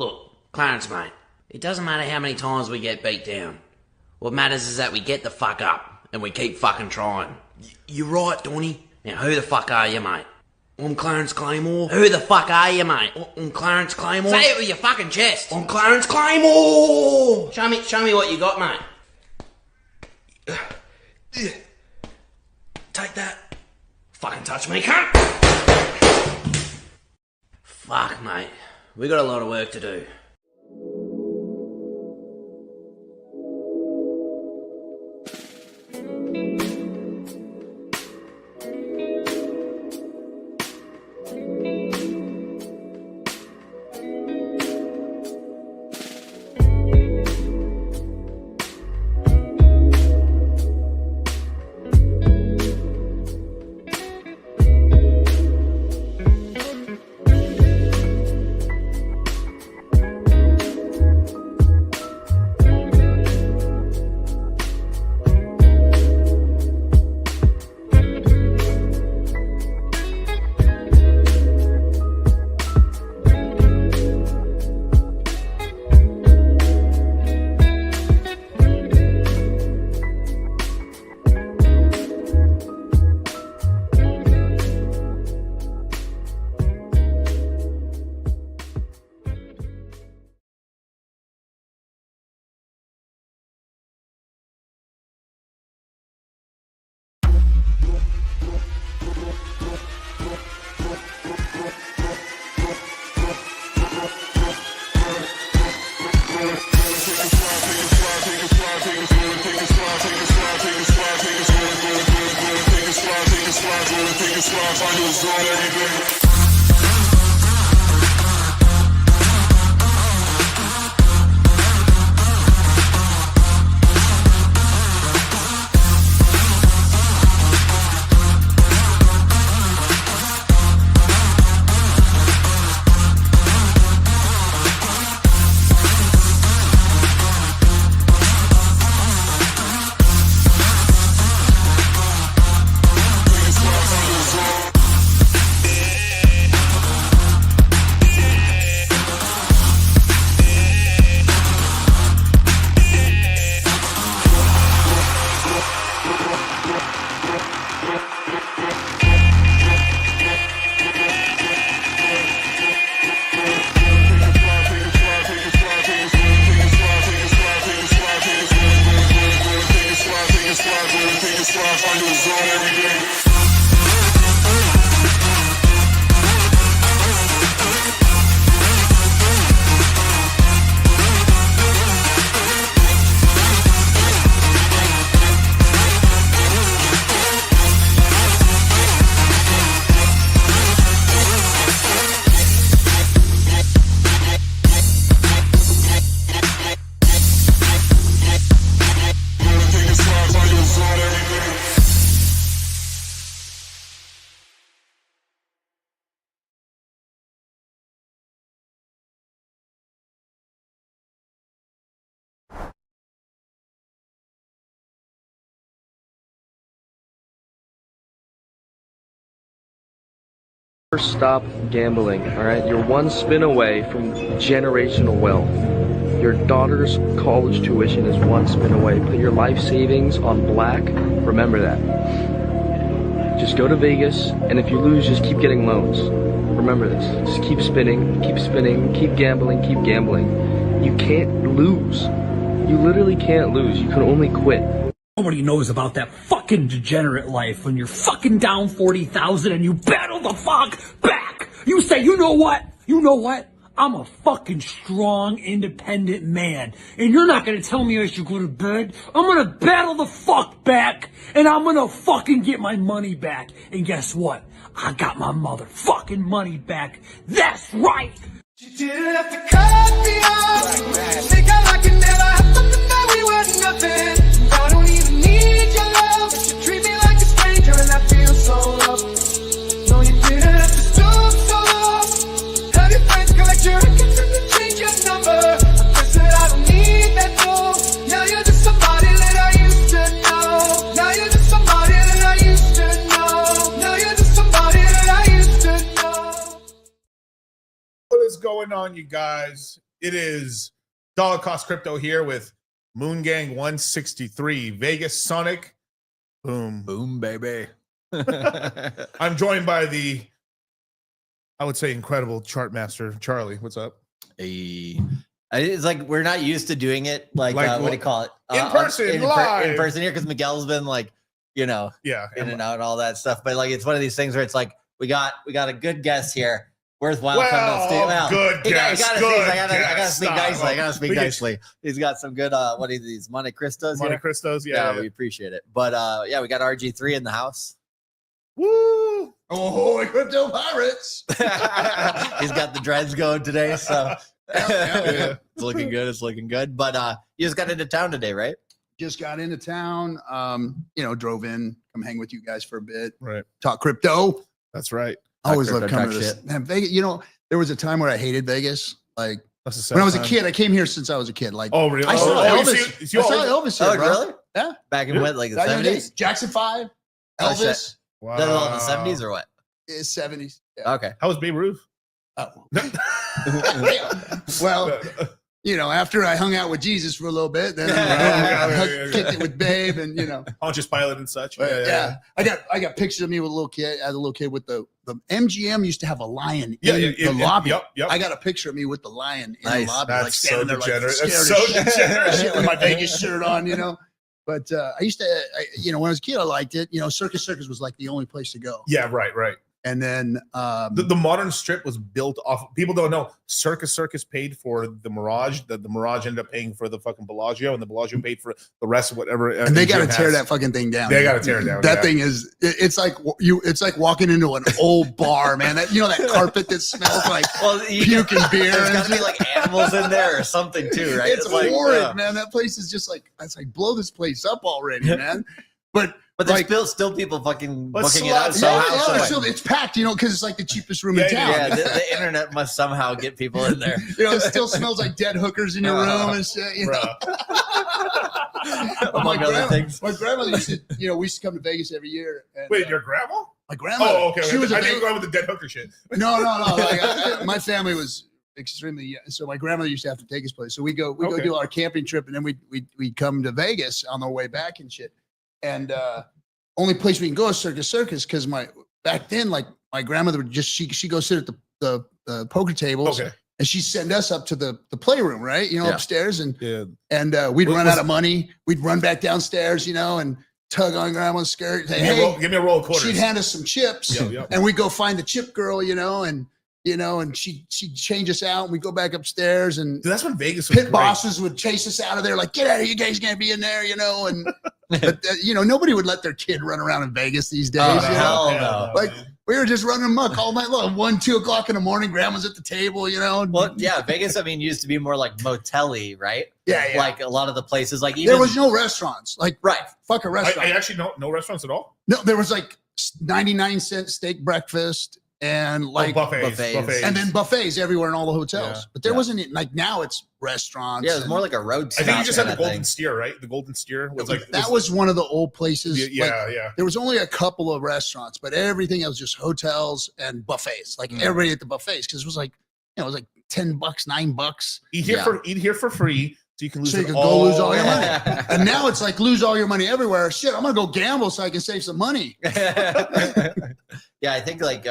Look, Clarence, mate, it doesn't matter how many times we get beat down. What matters is that we get the fuck up, and we keep fucking trying. You're right, Donny. Now, who the fuck are you, mate? I'm Clarence Claymore. Who the fuck are you, mate? I'm Clarence Claymore. Say it with your fucking chest. I'm Clarence Claymore. Show me what you got, mate. Take that. Fucking touch me, cunt. Fuck, mate. We got a lot of work to do. Stop gambling, alright? You're one spin away from generational wealth. Your daughter's college tuition is one spin away. Put your life savings on black. Remember that. Just go to Vegas, and if you lose, just keep getting loans. Remember this. Just keep spinning, keep gambling, keep gambling. You can't lose. You literally can't lose. You can only quit. Nobody knows about that fucking degenerate life when you're fucking down 40,000 and you battle the fuck back. You say, you know what? I'm a fucking strong, independent man. And you're not gonna tell me I should go to bed. I'm gonna battle the fuck back. And I'm gonna fucking get my money back. And guess what? I got my motherfucking money back. That's right. You didn't have to cut me off. Think I like it never happened, that we were nothing. I don't even need your love, but you treat me like a stranger and I feel so loved. No, you didn't have to stoop so low. Have your friends collect your records and then change your number. I said I don't need that though. Now you're just somebody that I used to know. Now you're just somebody that I used to know. Now you're just somebody that I used to know. What is going going on, you guys? It is Dollar Cost Crypto here with MOONGANG 163, Vegas Sonic. Boom. Boom, baby. I'm joined by the, I would say, incredible chart master, Charlie. What's up? It's like we're not used to doing it. Like what do you call it? In person, live. In person here, because Miguel's been like, you know, yeah, in and out and all that stuff. But like, it's one of these things where it's like, we got a good guest here. Worthwhile coming to stay. Well, good guest. I gotta speak nicely. I gotta speak nicely. He's got some good what are these Monte Cristos? Monte Cristos, yeah. We appreciate it. But yeah, we got RG3 in the house. Woo! Oh, crypto pirates! He's got the dreads going today, so Yeah. it's looking good. It's looking good. But you just got into town today, right? Just got into town. Drove in, come hang with you guys for a bit. Right. Talk crypto. That's right. I always love crypto, coming to talk this. shit. Man, Vegas, there was a time where I hated Vegas. Like That's a sad when I was a time. kid, I came here since I was a kid. Like Oh, really? I saw you Elvis. see- you I saw always- Elvis here, Oh, bro. really? Yeah. Back in what, like the Back in the day. 70s? Jackson 5, Oh, shit. Elvis, Wow. That all in the 70s or what? 70s. Yeah. Okay. How was Babe Ruth? Oh. Well, after I hung out with Jesus for a little bit, then I kicked it with Babe, and Pontius Pilate and such. yeah. I got pictures of me with a little kid, as a little kid with the MGM used to have a lion Yeah, in yeah, the lobby. Yep. I got a picture of me with the lion in Nice. the lobby, That's like standing so there, like degenerate. scared That's as so shit, degenerate. shit with my Vegas shirt on, But I used to, when I was a kid, I liked it. Circus was like the only place to go. Yeah, right. And then The modern strip was built off. People don't know. Circus paid for the Mirage. The Mirage ended up paying for the fucking Bellagio, and the Bellagio paid for the rest of whatever. and they got to MGM tear has. that fucking thing down. They got to tear it down. That yeah. thing is, it's like walking into an old bar, man. That that carpet that smells like puke and beer. There's got to be like animals in there or something too, right? It's like, horrid, man. That place is just like, it's like, blow this place up already, man. But there's still people fucking But booking it out slots- somehow. yeah, so it's packed, because it's like the cheapest room in town. yeah, the internet must somehow get people in there. It still smells like dead hookers in your room and shit. Among other things. My grandmother used to, we used to come to Vegas every year. And, Wait, your grandma? my grandmother. Oh, okay. She was a I think Vegas- we're going with the dead hooker shit. No. My family was extremely. So my grandmother used to have to take us place. So we go Okay. do our camping trip, and then we come to Vegas on our way back and shit. And only place we can go is Circus, because back then, like my grandmother would just she go sit at the poker tables. Okay. And she'd send us up to the playroom, right? Upstairs, and Yeah. we'd run out of money. We'd run back downstairs, and tug on grandma's skirt. Say, hey, Give me a roll of quarters. she'd hand us some chips, Yep. and we'd go find the chip girl, and she'd change us out, and we'd go back upstairs, and Dude, that's when Vegas was pit great. bosses would chase us out of there, like, get out of here, you guys can't be in there, and but nobody would let their kid run around in Vegas these days. Oh, you know? hell Yeah, no. Like we were just running amok all night long. 1-2 o'clock in the morning, grandma's at the table, Well, yeah, Vegas, used to be more like motel-y, right? Yeah. Like a lot of the places, like even There was no restaurants. Like, right. fuck a restaurant. I actually no restaurants at all. No, there was like 99-cent steak breakfast and like buffets. and then buffets everywhere in all the hotels. Yeah. But there wasn't like now it's restaurants. Yeah, it was and more like a road I stop. think you just had the kinda Golden thing. Steer, right? The Golden Steer was like that was one of the old places. yeah, like, yeah. there was only a couple of restaurants, but everything else was just hotels and buffets. Like everybody at the buffets, because it was like it was like $10, $9. Eat here for free, so you can lose. So you it can all. go lose all your money. And now it's like lose all your money everywhere. Shit, I'm gonna go gamble so I can save some money. Yeah, I think like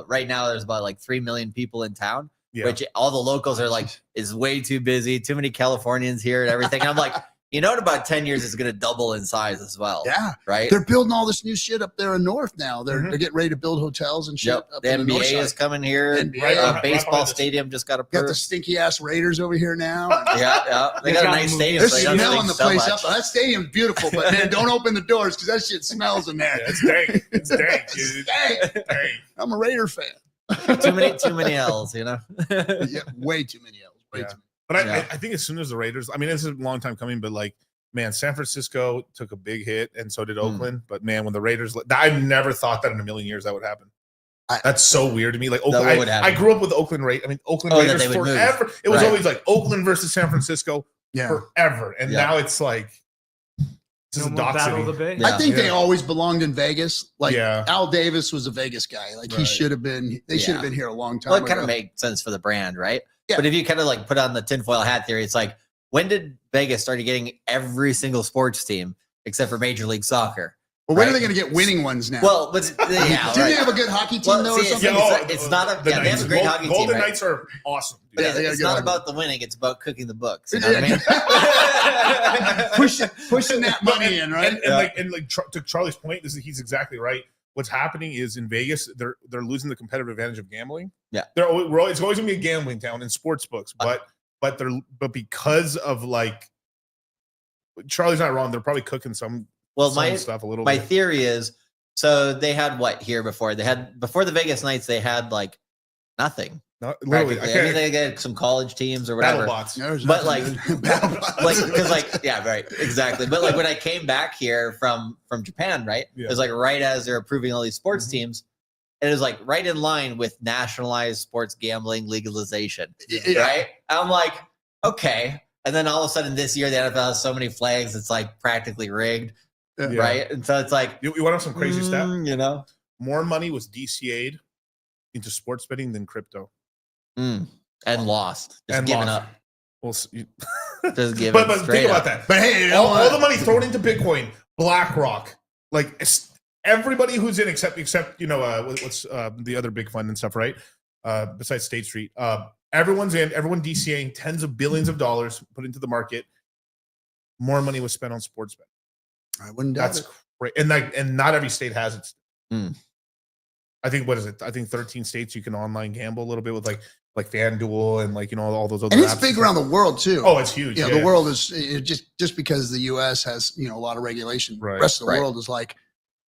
right now there's about like 3 million people in town, Yeah. which all the locals are like is way too busy, too many Californians here and everything. And I'm like, in about 10 years it's going to double in size as well. Yeah. Right. They're building all this new shit up there in North now. They're Mhm. they're getting ready to build hotels and shit Yep. up The in the North NBA is side. coming here. NBA. Right Baseball behind us. stadium just got Got the approved. stinky ass Raiders over here now. Yeah. They got a nice stadium. They're so they don't smelling stink the so place much. up. That stadium's beautiful, but man, don't open the doors because that shit smells in there. Yeah, it's dank. It's dank, dude. Dang, Dang. I'm a Raider fan. too many L's, Yeah, way too many L's. Way Yeah. too many. But Yeah. I think as soon as the Raiders, this is a long time coming, but like, man, San Francisco took a big hit, and so did Oakland. But man, when the Raiders, I never thought that in a million years that would happen. That's so weird to me. Like Oakland, would I happen. grew up with Oakland Raiders. Oakland Oh, that Raiders they would move. forever. It was Right. always like Oakland versus San Francisco Yeah. forever, and Yeah. now it's like This is No a more dock Battle city. of the Bay. Yeah. I think they Yeah. always belonged in Vegas. Like Yeah. Al Davis was a Vegas guy. Like he Right. should have been. They should have Yeah. been here a long time Well, it kind ago. of makes sense for the brand, right? Yeah. But if you kind of like put on the tinfoil hat theory, it's like, when did Vegas start getting every single sports team except for Major League Soccer? Well, when are right? they going to get winning ones now? Well, but yeah, didn't right. they have a good hockey team Well, though, or see, something? it's not a- the yeah, they have a Knights. great hockey team, Golden right? Knights are awesome. dude. But Yeah, they got it's good not hockey. about the winning; it's about cooking the books. You know what I mean? pushing that money in, right? And to Charlie's point, he's exactly right. What's happening is in Vegas, they're losing the competitive advantage of gambling. Yeah. It's always gonna be a gambling town in sports books, but because of like Charlie's not wrong, they're probably cooking some stuff a little my bit. theory is, so they had what here before? They had before the Vegas Knights, they had like nothing. Not, literally, Practically. I mean, they had some college teams or battle whatever. bots. There's But nothing like, to do. Battle bots. like because like yeah, right, exactly. But like when I came back here from Japan, right, Yeah. it was like right as they're approving all these sports Mhm. teams, and it was like right in line with nationalized sports gambling legalization, Yeah. right? I'm like, okay, and then all of a sudden this year the NFL has so many flags, it's like practically rigged, Yeah. right? And so it's like, You want to have some crazy stat? you know, More money was DCA'd into sports betting than crypto. and lost, just And giving lost. up, Well, just giving. but straight think about up. that. But hey, you know All what? the money thrown into Bitcoin, BlackRock, like everybody who's in, except what's the other big fund and stuff, right? Besides State Street, everyone's in. Everyone DCAing tens of billions of dollars put into the market. More money was spent on sports betting. I wouldn't doubt That's it. great, and not every state has it. Mm. I think what is it? I think 13 states you can online gamble a little bit with like FanDuel and all those other. And it's apps big and around stuff. the world too. Oh, it's huge. Yeah, the world is just because the U.S. has a lot of regulation. Right, The rest of the right. world is like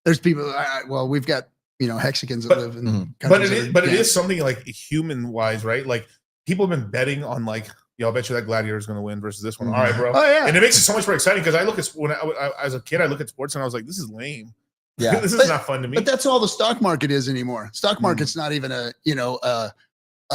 there's people. Well, we've got Hexicans that live in. Mhm. But countries it that is, are- but it yeah. is something like human wise, right? Like people have been betting on like, I'll bet you that Gladiator is going to win versus this one. All right, bro. Oh yeah. And it makes it so much more exciting because I look at when I as a kid, I look at sports and I was like, this is lame. Yeah. This is But- not fun to me. But that's all the stock market is anymore. Stock Mm. market's not even a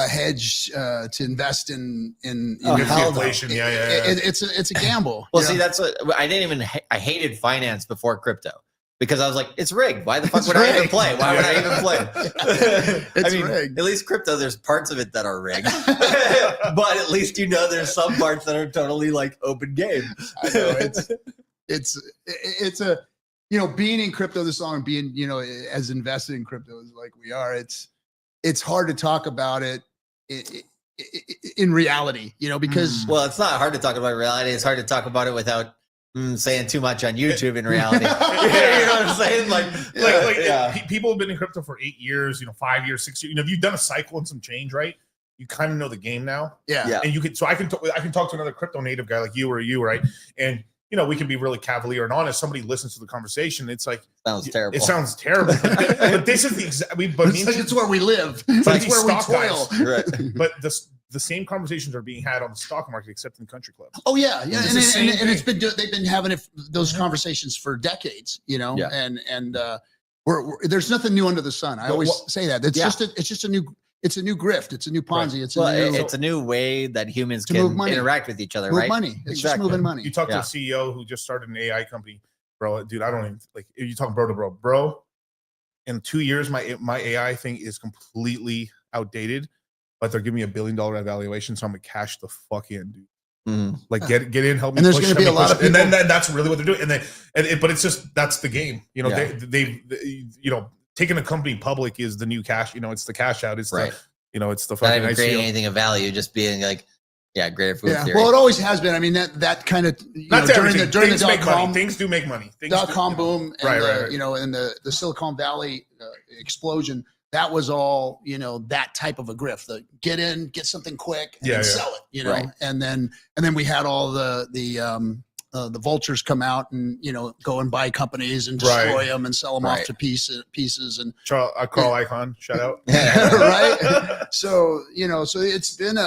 hedge to invest in Oh, Against the hell no. inflation. Yeah. It's a gamble. Well, you see, know? that's what I didn't even. I hated finance before crypto because I was like, it's rigged. Why the fuck It's would I even rigged. play? Why would I even play? It's I mean, rigged. at least crypto, there's parts of it that are rigged, but at least there's some parts that are totally like open game. I know it's a being in crypto this long and being as invested in crypto as like we are. It's hard to talk about it in reality, because Well, it's not hard to talk about reality. It's hard to talk about it without saying too much on YouTube in reality. You know what I'm saying? People have been in crypto for 8 years, 5 years, 6 years. If you've done a cycle and some change, right? You kind of know the game now. yeah. And you can, so I can talk to another crypto native guy like you or you, right? And we can be really cavalier and honest. Somebody listens to the conversation. It's like, Sounds terrible. it sounds terrible. But this is the exact, It's where we live. But It's where we stock toil. guys. Right. but the same conversations are being had on the stock market, except in country clubs. Oh yeah, It's and the same it's thing. been they've been having those conversations for decades, Yeah. and we're there's nothing new under the sun. I Well, always well, say that it's yeah. just a new grift. It's a new Ponzi. It's a Well, new it's a new way that humans To move can money. interact with each other, move right? money. It's just Exactly. moving money. You talk to Yeah. a CEO who just started an AI company, bro. Dude, I don't even like. If you talk bro to bro. In 2 years, my AI thing is completely outdated, but they're giving me $1 billion evaluation, so I'm gonna cash the fuck in, dude. Mhm. Like get in, help me. And there's push, gonna be help a me lot push. of and then people- that's really what they're doing. But it's just that's the game. Yeah. They taking a company public is the new cash. It's the cash out. It's Right. it's the Not fucking even creating ICO. anything of value, just being like, greater food Yeah, theory. well, it always has been. I mean, that kind of Not to during everything. the Things make money. dot-com Things do make money. Things dot-com do, boom, and Right, the, right. and the Silicon Valley explosion. That was all that type of a grift. The get in, get something quick, and then sell it. Right. And then we had all the vultures come out and go and buy companies and destroy Right. them and sell them off to pieces and Carl Icahn, shout out. right. So so it's been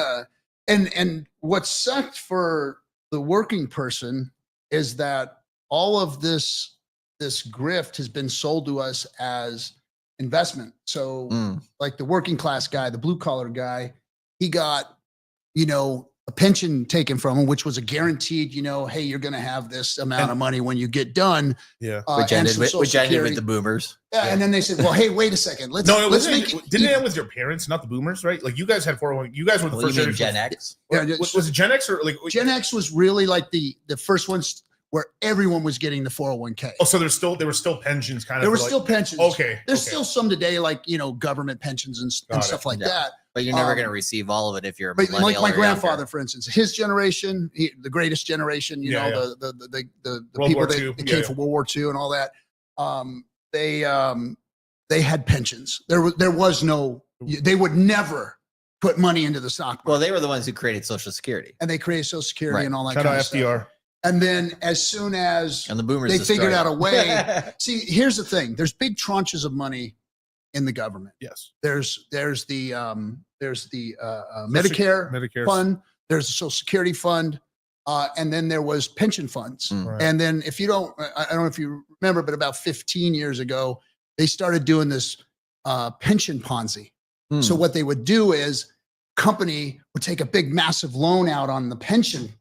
and what sucked for the working person is that all of this grift has been sold to us as investment. So like the working class guy, the blue collar guy, he got a pension taken from them, which was a guaranteed, hey, you're going to have this amount of money when you get done. Yeah. Which ended with the boomers. Yeah, and then they said, "Well, hey, wait a second. Let's No, let's make it." Didn't it end with your parents, not the boomers, right? Like you guys had 401. You guys were the first You mean generation. Gen X? Yeah, was it Gen X or like Gen X was really like the first ones where everyone was getting the 401k. Oh, so there were still pensions kind of. There were for, still pensions. Okay. There's still some today, like government pensions and stuff like that. But you're never going to receive all of it if you're a But like millennial my or grandfather, younger. for instance, his generation, the greatest generation, the World people War that II. came from World War II and all that, they had pensions. There was no, they would never put money into the stock market. Well, they were the ones who created Social Security. And they created Social Security Right. and all that Shout kind out of stuff. FDR. And then as soon as And the boomers they figured destroyed out a it. way, see, here's the thing: there's big tranches of money in the government. Yes. There's the Medicare fund. There's the Social Security fund, and then there was pension funds. Right. And then if you don't, I don't know if you remember, but about 15 years ago, they started doing this pension Ponzi. So what they would do is, company would take a big, massive loan out on the pension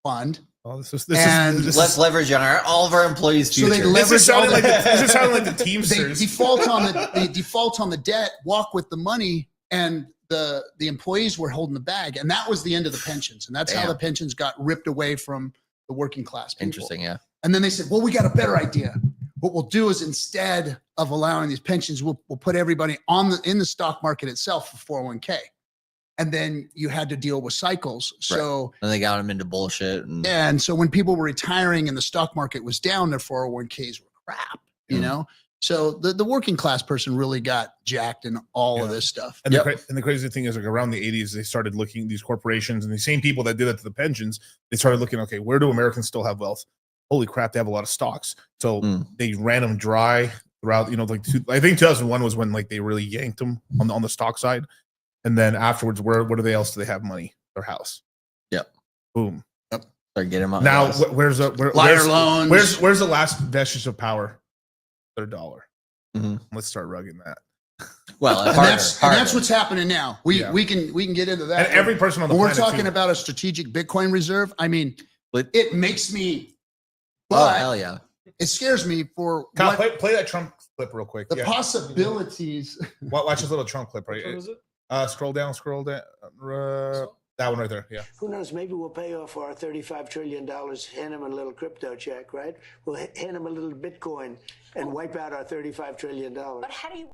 fund. Oh, this is Let's leverage on all of our employees' So they future. leverage this is sounding all like the- this is sounding like the They Teamsters. default on the debt, walk with the money, and the employees were holding the bag, and that was the end of the pensions, and that's how Damn. the pensions got ripped away from the working class people. Interesting, yeah. And then they said, well, we got a better idea. What we'll do is, instead of allowing these pensions, we'll put everybody in the stock market itself for 401k. And then you had to deal with cycles. So And they got them into bullshit. and so when people were retiring and the stock market was down, their 401ks were crap, you know? So the working class person really got jacked in all of this stuff. And, the crazy thing is, like around the 80s, they started looking, these corporations and the same people that did it to the pensions, they started looking, okay, where do Americans still have wealth? Holy crap, they have a lot of stocks. So they ran them dry throughout, I think 2001 was when like they really yanked them on the stock side. And then afterwards, what else do they have money? Their house. Yep. Boom. Start getting them on. Now, where's loans. Where's the last vestige of power? Their dollar. Mm-hmm. Let's start rugging that. Well, And that's what's happening now. We can get into that. And every person on the when we're planet, talking too. about a strategic Bitcoin reserve, I mean, it makes me, Oh, but hell yeah. it scares me for Kyle, what play that Trump clip real quick. the possibilities. Watch this little Trump clip right here. Scroll down. That one right there. Yeah. Who knows? Maybe we'll pay off our $35 trillion, hand him a little crypto check, right? We'll hand him a little Bitcoin and wipe out our $35 trillion. But how do you?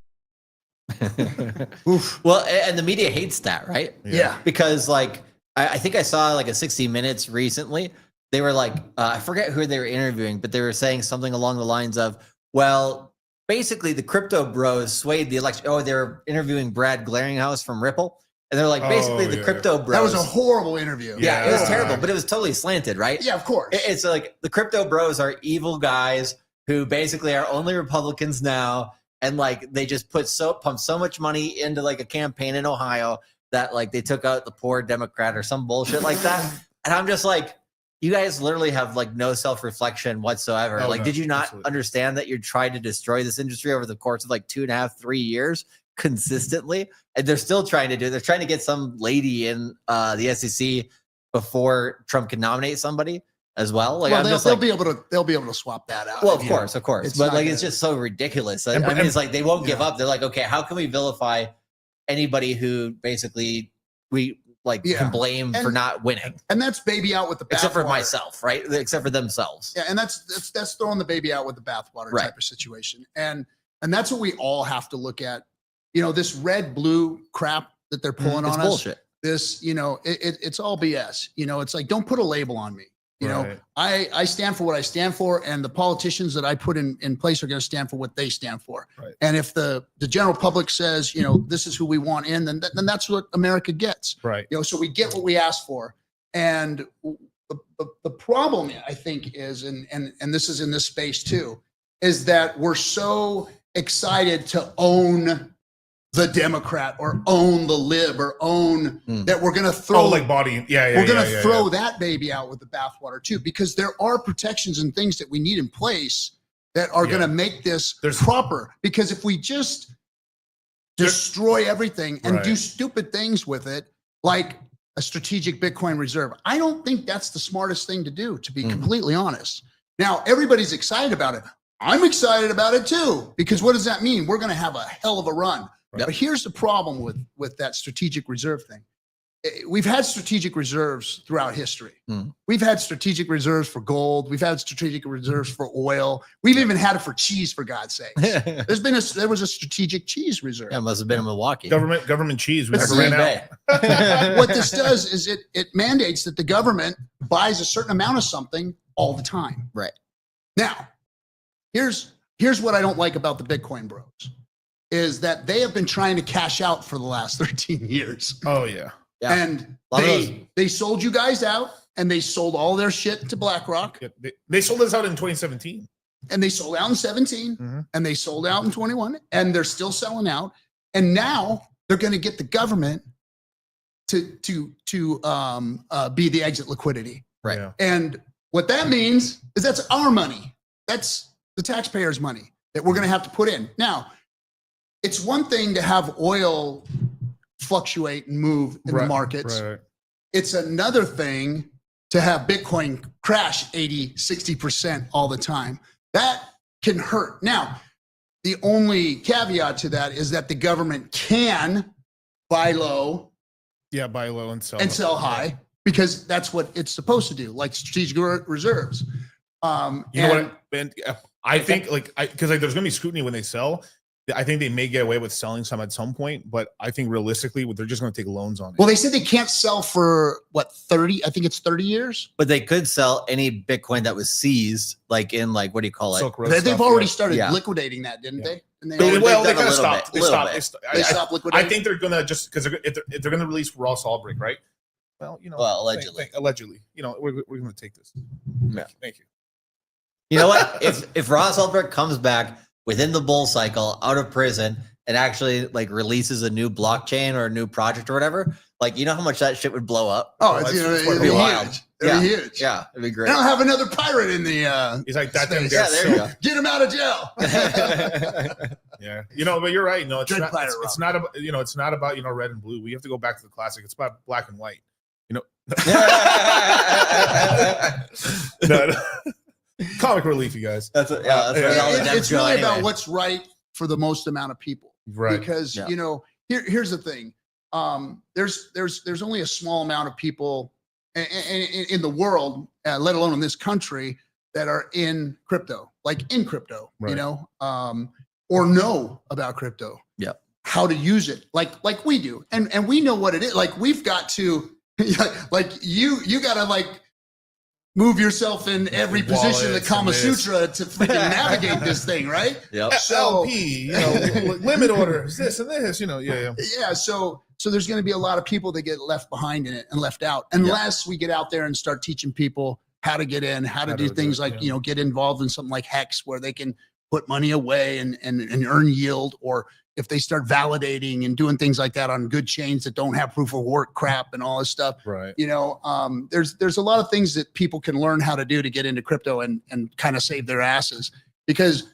Well, and the media hates that, right? Yeah. Because like, I think I saw like a 60 Minutes recently. They were like, I forget who they were interviewing, but they were saying something along the lines of, well, basically the crypto bros swayed the election. Oh, they were interviewing Brad Glaringhouse from Ripple. And they're like, basically the crypto bros. That was a horrible interview. Yeah, it was terrible, but it was totally slanted, right? Yeah, of course. It's like the crypto bros are evil guys who basically are only Republicans now. And like, they just pump so much money into like a campaign in Ohio that like they took out the poor Democrat or some bullshit like that. And I'm just like, you guys literally have like no self-reflection whatsoever. Did you not understand that you're trying to destroy this industry over the course of like 2.5, 3 years consistently? And they're still trying to do it. They're trying to get some lady in the SEC before Trump can nominate somebody as well. Like, well, they'll like, be able to swap that out. well, of course. It's But not like, gonna- it's just so ridiculous. I mean, it's like they won't give up. They're like, okay, how can we vilify anybody who basically we like can blame for not winning? And that's baby out with the bathwater. Except for myself, right? Except for themselves. Yeah, and that's throwing the baby out with the bathwater type of situation. And that's what we all have to look at. This red blue crap that they're pulling on us. Bullshit. This, it's all BS. It's like, don't put a label on me. I stand for what I stand for, and the politicians that I put in place are going to stand for what they stand for. Right. And if the general public says, this is who we want in, then that's what America gets. Right. So we get what we asked for. And the problem, I think, is, and this is in this space too, is that we're so excited to own the Democrat or own the lib or own that we're going to throw we're going to throw that baby out with the bathwater too, because there are protections and things that we need in place that are going to make this proper. Because if we just destroy everything and do stupid things with it, like a strategic Bitcoin reserve. I don't think that's the smartest thing to do, to be completely honest. Now, everybody's excited about it. I'm excited about it too, because what does that mean? We're going to have a hell of a run. Right. But here's the problem with that strategic reserve thing. We've had strategic reserves throughout history. We've had strategic reserves for gold. We've had strategic reserves for oil. We've even had it for cheese, for God's sake. There was a strategic cheese reserve. That must have been in Milwaukee. Government cheese. We never ran out. What this does is it mandates that the government buys a certain amount of something all the time. Right. Now, here's what I don't like about the Bitcoin bros, is that they have been trying to cash out for the last 13 years. Oh, yeah. Yeah. And they sold you guys out, and they sold all their shit to BlackRock. Yeah, they sold us out in 2017. And they sold out in 17, and they sold out in 21, and they're still selling out. And now they're going to get the government to be the exit liquidity. Right. Yeah. And what that means is that's our money. That's the taxpayers' money that we're going to have to put in. Now, it's one thing to have oil fluctuate and move in the markets. Right. It's another thing to have Bitcoin crash 80, 60% all the time. That can hurt. Now, the only caveat to that is that the government can buy low. Yeah, buy low and sell high, because that's what it's supposed to do, like strategic reserves. You know what? And I think because there's going to be scrutiny when they sell. I think they may get away with selling some at some point, but I think realistically, they're just going to take loans on it. Well, they said they can't sell for what, 30? I think it's 30 years. But they could sell any Bitcoin that was seized, like in what do you call it? Silk Road They've stuff, already started liquidating that, didn't they? And they kind of little stopped. bit, They little stopped. bit. They stopped liquidating. I think they're going to just because if they're going to release raw salt break, right? Well, allegedly, we're going to take this. Yeah. Thank you. You know what? if Ross Ulbricht comes back within the bull cycle out of prison and actually releases a new blockchain or a new project or whatever, you know how much that shit would blow up? Oh, it'd be wild. huge. It'd be huge. Yeah, it'd be great. They'll have another pirate in the He's like that. space. Yeah, there you go. Get him out of jail. Yeah, but you're right. No, it's Dread not. pirate It's not about it's not about red and blue. We have to go back to the classic. It's about black and white. No. Comic relief, you guys. That's what all the devs It's go really anyway. about what's right for the most amount of people. Right. Because here's the thing. There's only a small amount of people in the world, let alone in this country, that are in crypto, right. Or know about crypto. Yeah. How to use it, like we do, and we know what it is. Like we've got to, you got to move yourself in every position in the Kama Sutra to freaking navigate this thing, right? Yep. So, LP, limit orders, this and this, Yeah. So there's going to be a lot of people that get left behind in it and left out unless we get out there and start teaching people how to get in, how to do things get involved in something like Hex, where they can put money away and earn yield, or if they start validating and doing things like that on good chains that don't have proof of work crap and all this stuff. Right. There's a lot of things that people can learn how to do to get into crypto and kind of save their asses, because,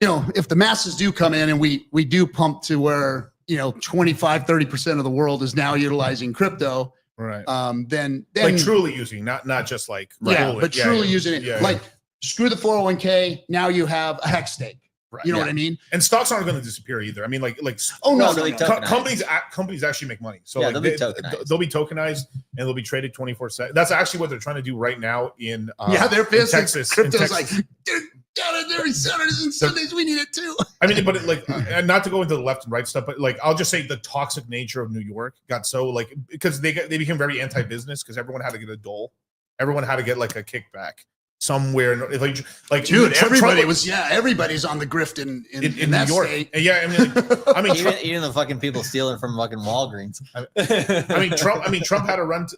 if the masses do come in and we do pump to where, 25-30% of the world is now utilizing crypto. Right. Then truly using, not just truly using it. Screw the 401k. Now you have a Hex stake. Right. You know what I mean? And stocks aren't going to disappear either. I mean, companies actually make money. So they'll be tokenized. They'll be tokenized and they'll be traded 24/7. That's actually what they're trying to do right now in they're pissed. Texas. Crypto's got it every Saturdays and Sundays. We need it too. I mean, but and not to go into the left and right stuff, but I'll just say the toxic nature of New York got so because they became very anti-business because everyone had to get a dole, everyone had to get a kickback somewhere. Dude, everybody's on the grift in that New York. state. Yeah, even the fucking people stealing from fucking Walgreens. Trump had to run.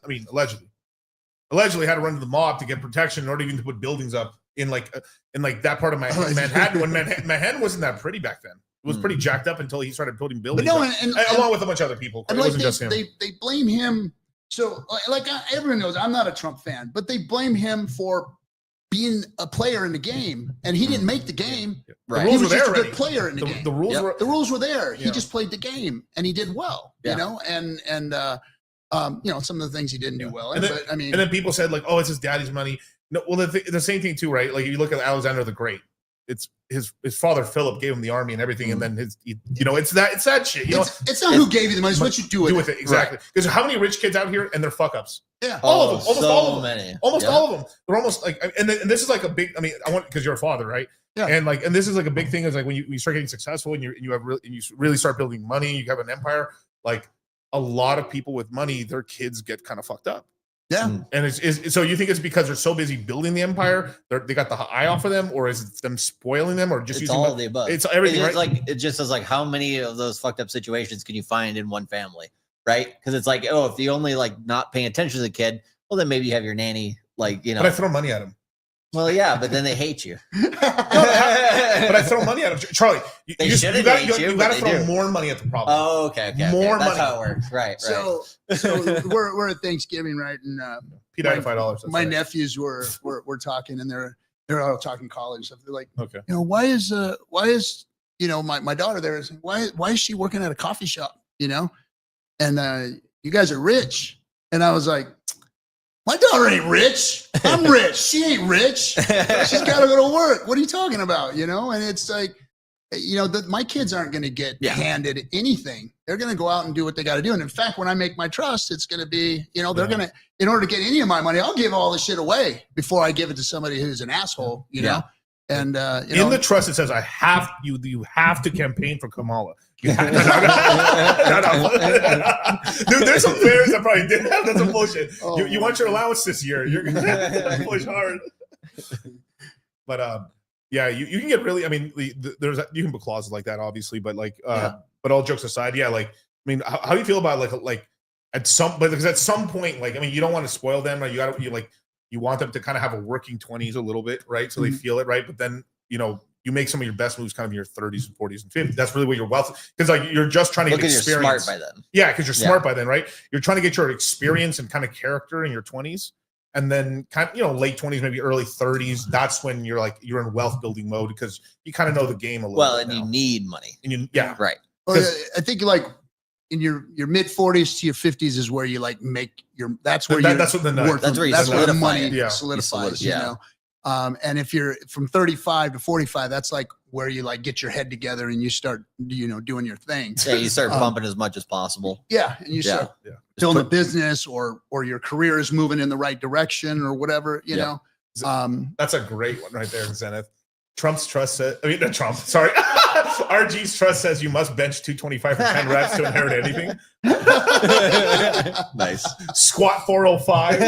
Allegedly had to run to the mob to get protection in order even to put buildings up in that part of Manhattan. When Manhattan wasn't that pretty back then. It was pretty jacked up until he started building buildings, along with a bunch of other people. And it wasn't just him. They blame him. So everyone knows I'm not a Trump fan, but they blame him for being a player in the game, and he didn't make the game. Right. He was just a good player in the game. The rules were there. He just played the game, and he did well. And You know, some of the things he didn't do well. And then, but I mean, and then people said like, oh, it's his daddy's money. No, well, the same thing too, right? Like if you look at Alexander the Great, it's his father Philip gave him the army and everything, and then it's that shit. You know, it's not who gave you the money; it's what you do with it. Exactly. Because how many rich kids out here and they're fuck ups? Yeah, all of them. Almost all of them. Many. Almost all of them. They're almost like, and this is like a big. I mean, I want because you're a father, right? Yeah. And this is like a big thing is like when you start getting successful and you really start building money, you have an empire. Like a lot of people with money, their kids get kind of fucked up. Yeah. And so you think it's because they're so busy building the empire, they got the eye off of them, or is it them spoiling them, or just It's using all of the above. It's everything, It's right? like it just says like how many of those fucked up situations can you find in one family, right? Because it's like, oh, if you only like not paying attention to the kid, well, then maybe you have your nanny, like, you know. But I throw money at him. Well, yeah, but then they hate you. But I throw money at him, Charlie. You got to throw more money at the problem. Oh, okay. More That's money. how it works. Right. So we're at Thanksgiving, right? And Pete, I had $5. my nephews were talking, and they're all talking college stuff. They're like, okay, you know, why is you know my daughter there is why is she working at a coffee shop? You know, and you guys are rich, and I was like, my daughter ain't rich. I'm rich. She ain't rich. She's got to go to work. What are you talking about? You know, and it's like, you know, my kids aren't going to get handed anything. They're going to go out and do what they got to do. And in fact, when I make my trust, it's going to be, you know, they're going to, in order to get any of my money, I'll give all the shit away before I give it to somebody who's an asshole, you know? And, you know, in the trust, it says, you have to campaign for Kamala. Dude, there's some parents that probably did have that's some bullshit. You want your allowance this year. You're going to push hard. But, yeah, you can get really, I mean, you can put clauses like that, obviously, but like, but all jokes aside, yeah, like, I mean, how do you feel about like because at some point, like, I mean, you don't want to spoil them, right? You want them to kind of have a working 20s a little bit, right? So they feel it, right? But then, you know, you make some of your best moves kind of in your 30s and 40s and 50s. That's really what your wealth, because like you're just trying to get experience. You're smart by then. Yeah, because you're smart by then, right? You're trying to get your experience and kind of character in your 20s. And then kind of, you know, late 20s, maybe early 30s, that's when you're in wealth building mode because you kind of know the game a little bit. Well, and you need money. And right. Well, I think like in your mid 40s to your 50s is where you like make that's where that's where the money solidifies. You know. And if you're from 35 to 45, that's like where you like get your head together and you start, you know, doing your thing. Yeah, you start pumping as much as possible. Yeah, and you start building a business or your career is moving in the right direction or whatever, you know. That's a great one right there, Zenith. Trump's trust says, I mean, not Trump, sorry. RG's trust says you must bench 225 for 10 reps to inherit anything. Nice. Squat 405.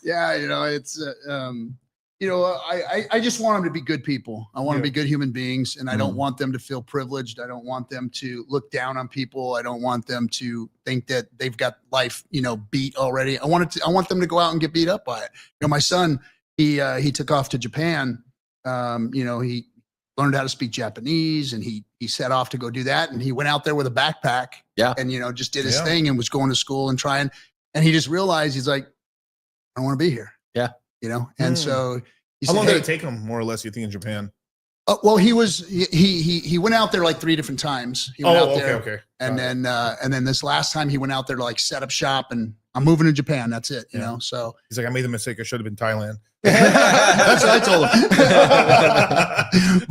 Yeah, you know, it's, you know, I just want them to be good people. I want them to be good human beings, and I don't want them to feel privileged. I don't want them to look down on people. I don't want them to think that they've got life, you know, beat already. I want them to go out and get beat up by it. You know, my son, he took off to Japan. You know, he learned how to speak Japanese, and he set off to go do that. And he went out there with a backpack, and you know, just did his thing and was going to school and trying. And he just realized he's like, I don't want to be here. Yeah, you know. And so, how long did it take him, more or less? You think in Japan? Well, he went out there like 3 different times. He went out there, okay. And then this last time he went out there to like set up shop, and I'm moving to Japan. That's it, you know. So he's like, I made the mistake. I should have been Thailand. That's what I told him.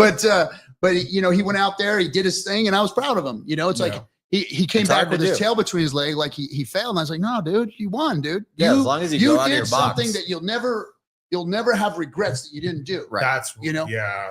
But you know, he went out there, he did his thing, and I was proud of him. You know, it's like he came back with his tail between his legs, like he failed. And I was like, no, dude, you won, dude. Yeah, as long as you go out of your did box. something that you'll never have regrets that you didn't do. Right. That's, you know,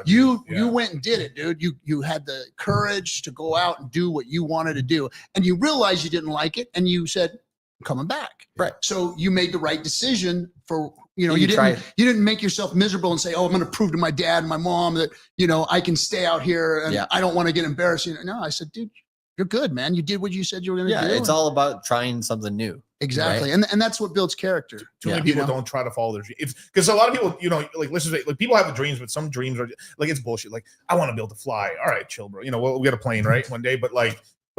you went and did it, dude. You had the courage to go out and do what you wanted to do, and you realized you didn't like it, and you said, I'm coming back. Right. So you made the right decision for, you know, you didn't make yourself miserable and say, oh, I'm going to prove to my dad and my mom that, you know, I can stay out here and I don't want to get embarrassed. No, I said, dude, you're good, man. You did what you said you were going to do. Yeah, it's all about trying something new. Exactly. Right? And that's what builds character. Too many people don't try to follow their dreams. Because a lot of people, you know, like, let's just say, like, people have dreams, but some dreams are like, it's bullshit. Like, I want to be able to fly. All right, chill, bro. You know, we'll get a plane, right, one day. But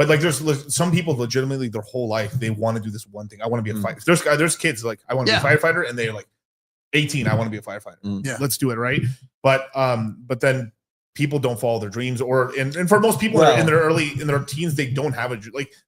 there's some people legitimately their whole life they want to do this one thing. I want to be a fighter. There's kids like, I want to be a firefighter, and they're like 18. I want to be a firefighter. Yeah, let's do it, right? But then people don't follow their dreams, and for most people in their teens, they don't have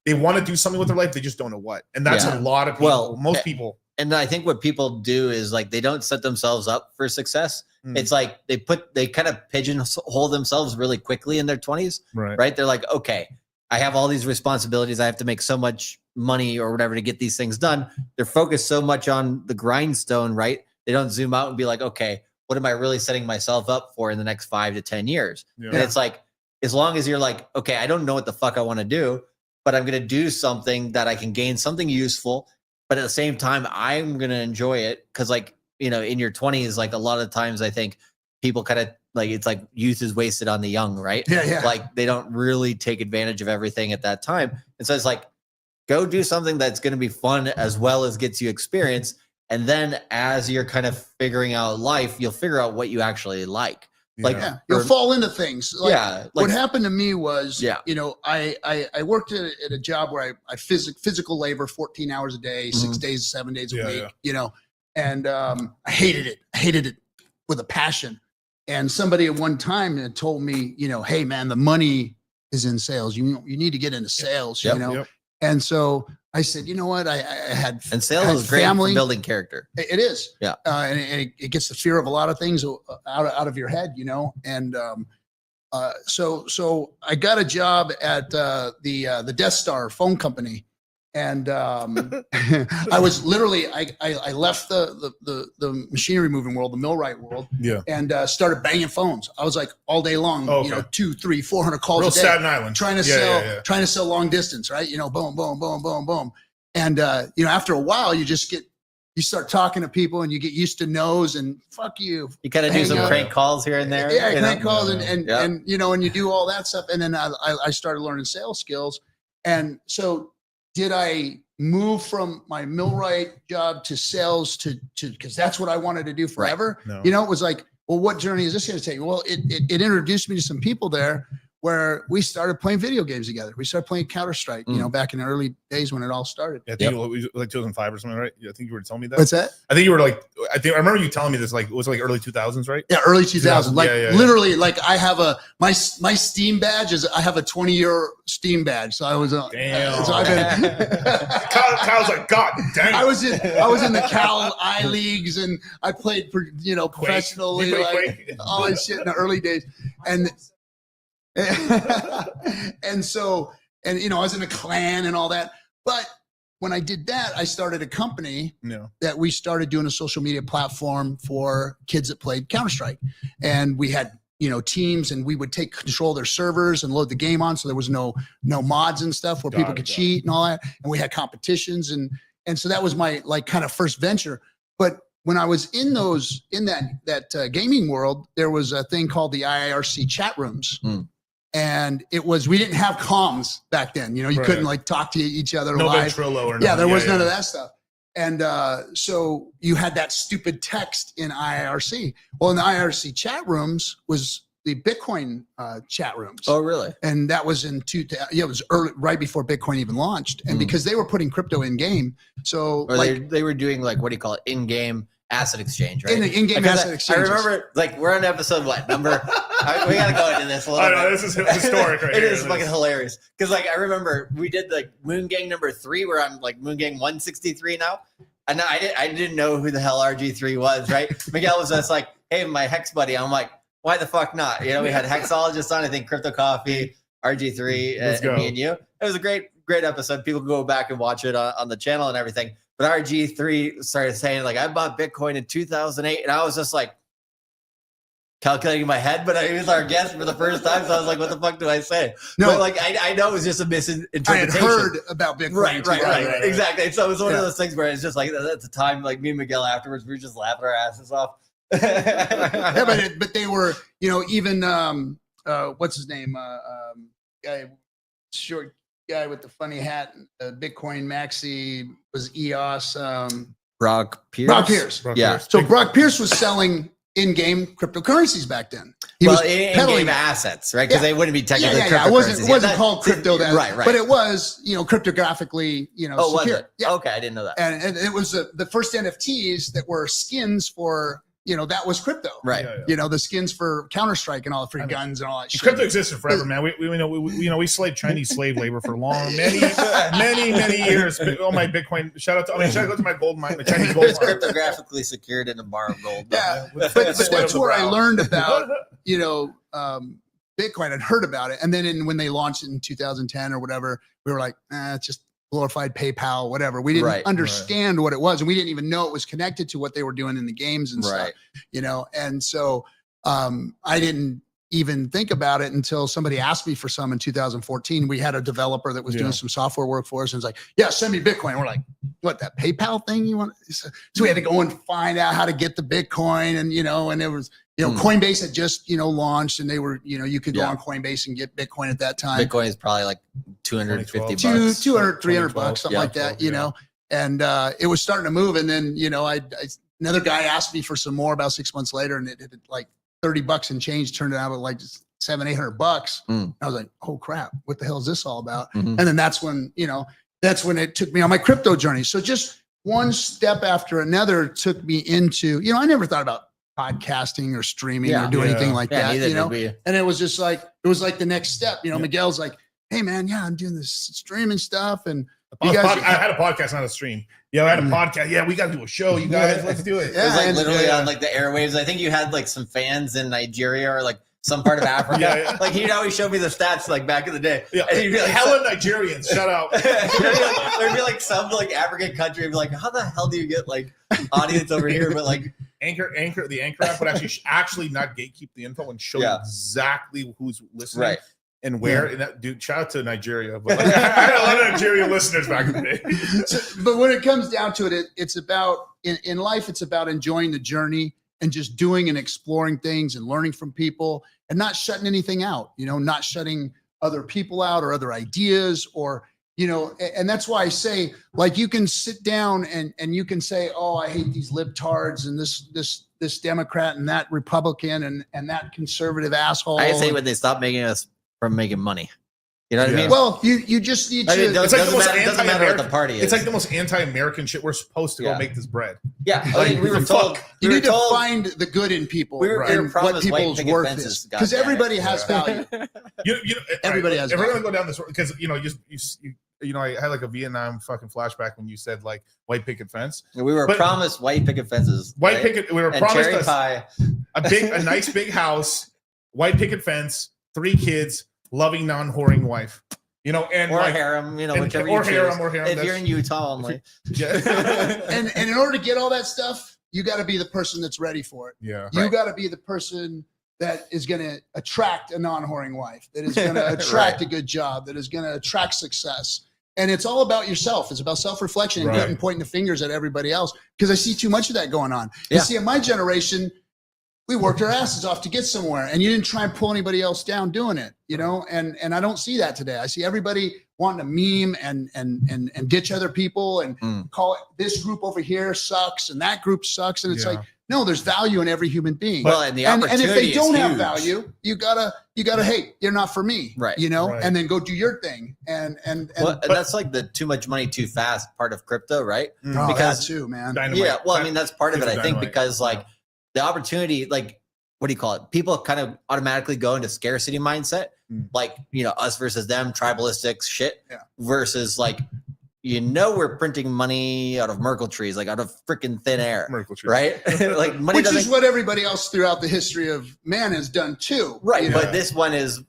they want to do something with their life, they just don't know what. And that's a lot of people, most people. And I think what people do is like they don't set themselves up for success. It's like they kind of pigeonhole themselves really quickly in their 20s, right? They're like, okay, I have all these responsibilities. I have to make so much money or whatever to get these things done. They're focused so much on the grindstone, right? They don't zoom out and be like, okay, what am I really setting myself up for in the next 5 to 10 years? And it's like, as long as you're like, okay, I don't know what the fuck I want to do, but I'm going to do something that I can gain something useful. But at the same time, I'm going to enjoy it. Cause like, you know, in your 20s, like a lot of times I think people kind of like, it's like youth is wasted on the young, right? Yeah. Like they don't really take advantage of everything at that time. And so it's like, go do something that's going to be fun as well as gets you experience. And then as you're kind of figuring out life, you'll figure out what you actually like. Like you'll fall into things. Like, what like, happened to me was, you know, I worked at a job where I physical labor 14 hours a day, 6 days, 7 days a week, you know, and I hated it with a passion. And somebody at one time had told me, you know, hey man, the money is in sales. You need to get into sales, you know? And so I said, you know what? I had and sales is great for building character. It is, and it gets the fear of a lot of things out of your head, you know. And so I got a job at the Death Star phone company, and I was literally I left the machinery moving world, the millwright world, and started banging phones. I was like all day long, you know, 200, 300, 400 calls a day. Staten Island. Trying to sell long distance, right? You know, boom, boom, boom, boom, boom. And you know, after a while, you start talking to people and you get used to no's and fuck you. You kind of do some crank calls here and there. Yeah, crank calls and you know, and you do all that stuff. And then I started learning sales skills. And so did I move from my millwright job to sales to because that's what I wanted to do forever? No. You know, it was like, well, what journey is this going to take? Well, it introduced me to some people there where we started playing video games together. We started playing Counter-Strike, you know, back in the early days when it all started. I think it was like 2005 or something, right? Yeah, I think you were telling me that. What's that? I think you were like, I remember you telling me this, like, it was like early 2000s, right? Yeah, early 2000s. Like literally, like I have my Steam badge is, I have a 20-year Steam badge. So I was, damn. So I've been, Kyle's like, God damn. I was in the Cal I leagues and I played for, you know, professionally, like all that shit in the early days. And so, and you know, I was in a clan and all that. But when I did that, I started a company that we started doing a social media platform for kids that played Counter-Strike. And we had, you know, teams, and we would take control of their servers and load the game on. So there was no mods and stuff where people could cheat and all that. And we had competitions. And so that was my like kind of first venture. But when I was in that gaming world, there was a thing called the IRC chat rooms. And it was, we didn't have comms back then. You know, you couldn't like talk to each other live. Ventrilo or there was none of that stuff. And so you had that stupid text in IRC. Well, in the IRC chat rooms was the Bitcoin chat rooms. Oh, really? And that was in it was early, right before Bitcoin even launched. And because they were putting crypto in game, so or like they were doing like, what do you call it, in game asset exchange, right? In-game asset exchange. I remember, like, we're on episode what number? we got to go into this a little bit. This is historic, right? It is fucking hilarious because, like, I remember we did like MOONGANG number 3. We're on like MOONGANG 163 now, and I didn't know who the hell RG3 was, right? Miguel was just like, "Hey, my Hex buddy." I'm like, "Why the fuck not?" You know, we had Hexologist on, I think Crypto Coffee, RG3, and me and you. It was a great episode. People can go back and watch it on the channel and everything. But RG3 started saying, like, I bought Bitcoin in 2008. And I was just like calculating in my head, but he was our guest for the first time. So I was like, what the fuck do I say? No, but like, I know it was just a misinterpretation. I had heard about Bitcoin. Right. Exactly. So it was one of those things where it's just like, at the time, like me and Miguel afterwards, we were just laughing our asses off. But they were, you know, even, what's his name? Short guy with the funny hat, Bitcoin Maxi was EOS. Brock Pierce. Yeah. So Brock Pierce was selling in-game cryptocurrencies back then. He was in-game assets, right? Because they wouldn't be technically cryptocurrencies. It wasn't called crypto then. Right. But it was, you know, cryptographically, you know, secure. Was it? Yeah. Okay, I didn't know that. And it was the first NFTs that were skins for, that was crypto. Right. The skins for Counter-Strike and all the free guns and all that shit. Crypto existed forever, man. We slaved Chinese slave labor for many years. Oh, my Bitcoin! Shout out to my gold mine, my Chinese gold It's mine. cryptographically secured in a bar of gold. Yeah, but that's where I learned about Bitcoin. I'd heard about it, and then when they launched it in 2010 or whatever, we were like, it's just glorified PayPal, whatever. We didn't understand what it was, and we didn't even know it was connected to what they were doing in the games and stuff. And so I didn't even think about it until somebody asked me for some in 2014. We had a developer that was doing some software work for us, and it's like, yeah, send me Bitcoin. We're like, what, that PayPal thing you want? So we had to go and find out how to get the Bitcoin, and and it was Coinbase had just launched, and they were you could go on Coinbase and get Bitcoin at that time. Bitcoin is probably like 250 bucks, 200, 300 bucks, something like that, and it was starting to move. And then another guy asked me for some more about 6 months later, and it had like $30 and change turned out like $700-800. I was like, oh crap, what the hell is this all about? And then that's when it took me on my crypto journey. So just one step after another took me into, I never thought about podcasting or streaming or do anything like that, and it was just like, the next step, Miguel's like, hey man, I'm doing this streaming stuff. And I had a podcast, not a stream. I had a podcast. Yeah, we got to do a show. You guys, let's do it. It was like literally on like the airwaves. I think you had like some fans in Nigeria or like some part of Africa. Like he'd always show me the stats like back in the day. Yeah, and he'd be like, hella Nigerians. Shut up. There'd be like some like African country. I'd be like, how the hell do you get like audience over here? But like the Anchor app would actually not gatekeep the info and show exactly who's listening. Right. And where, and that, dude, shout out to Nigeria. But I had a lot of Nigerian listeners back in the day. But when it comes down to it, it's about, in life, it's about enjoying the journey and just doing and exploring things and learning from people and not shutting anything out, not shutting other people out or other ideas or, and that's why I say, like, you can sit down and you can say, oh, I hate these libtards and this Democrat and that Republican and that conservative asshole. I say when they stop making us from making money. You know what I mean? Well, you just need to. It doesn't matter what the party is. It's like the most anti-American shit. We're supposed to go make this bread. Yeah, we were told. You need to find the good in people and what people's worth is, because everybody has value. Everybody has. If we're gonna go down this road, because I had like a Vietnam fucking flashback when you said like white picket fence. We were promised white picket fences. We were promised a nice big house, white picket fence, 3 kids. Loving non-whoring wife, and or like, harem, whichever you choose. Or harem. If you're in Utah only. and in order to get all that stuff, you got to be the person that's ready for it. Yeah, you got to be the person that is going to attract a non-whoring wife, that is going to attract a good job, that is going to attract success. And it's all about yourself. It's about self-reflection and pointing the fingers at everybody else. Because I see too much of that going on. You see, in my generation, we worked our asses off to get somewhere, and you didn't try and pull anybody else down doing it, and I don't see that today. I see everybody wanting to meme and ditch other people and call it, this group over here sucks and that group sucks. And it's like, no, there's value in every human being. Well, and the opportunity and if they don't have huge. value, you gotta, hey, you're not for me, right? And then go do your thing. And that's like the too much money too fast part of crypto, right? Because that too, man. Dynamite. Yeah, well, I mean that's part of it. I think Dynamite. because like the opportunity, like what do you call it? People kind of automatically go into scarcity mindset, like us versus them, tribalistic shit, versus like. We're printing money out of Merkle trees, like out of freaking thin air, right? Like money, which is what everybody else throughout the history of man has done too, right? But this one is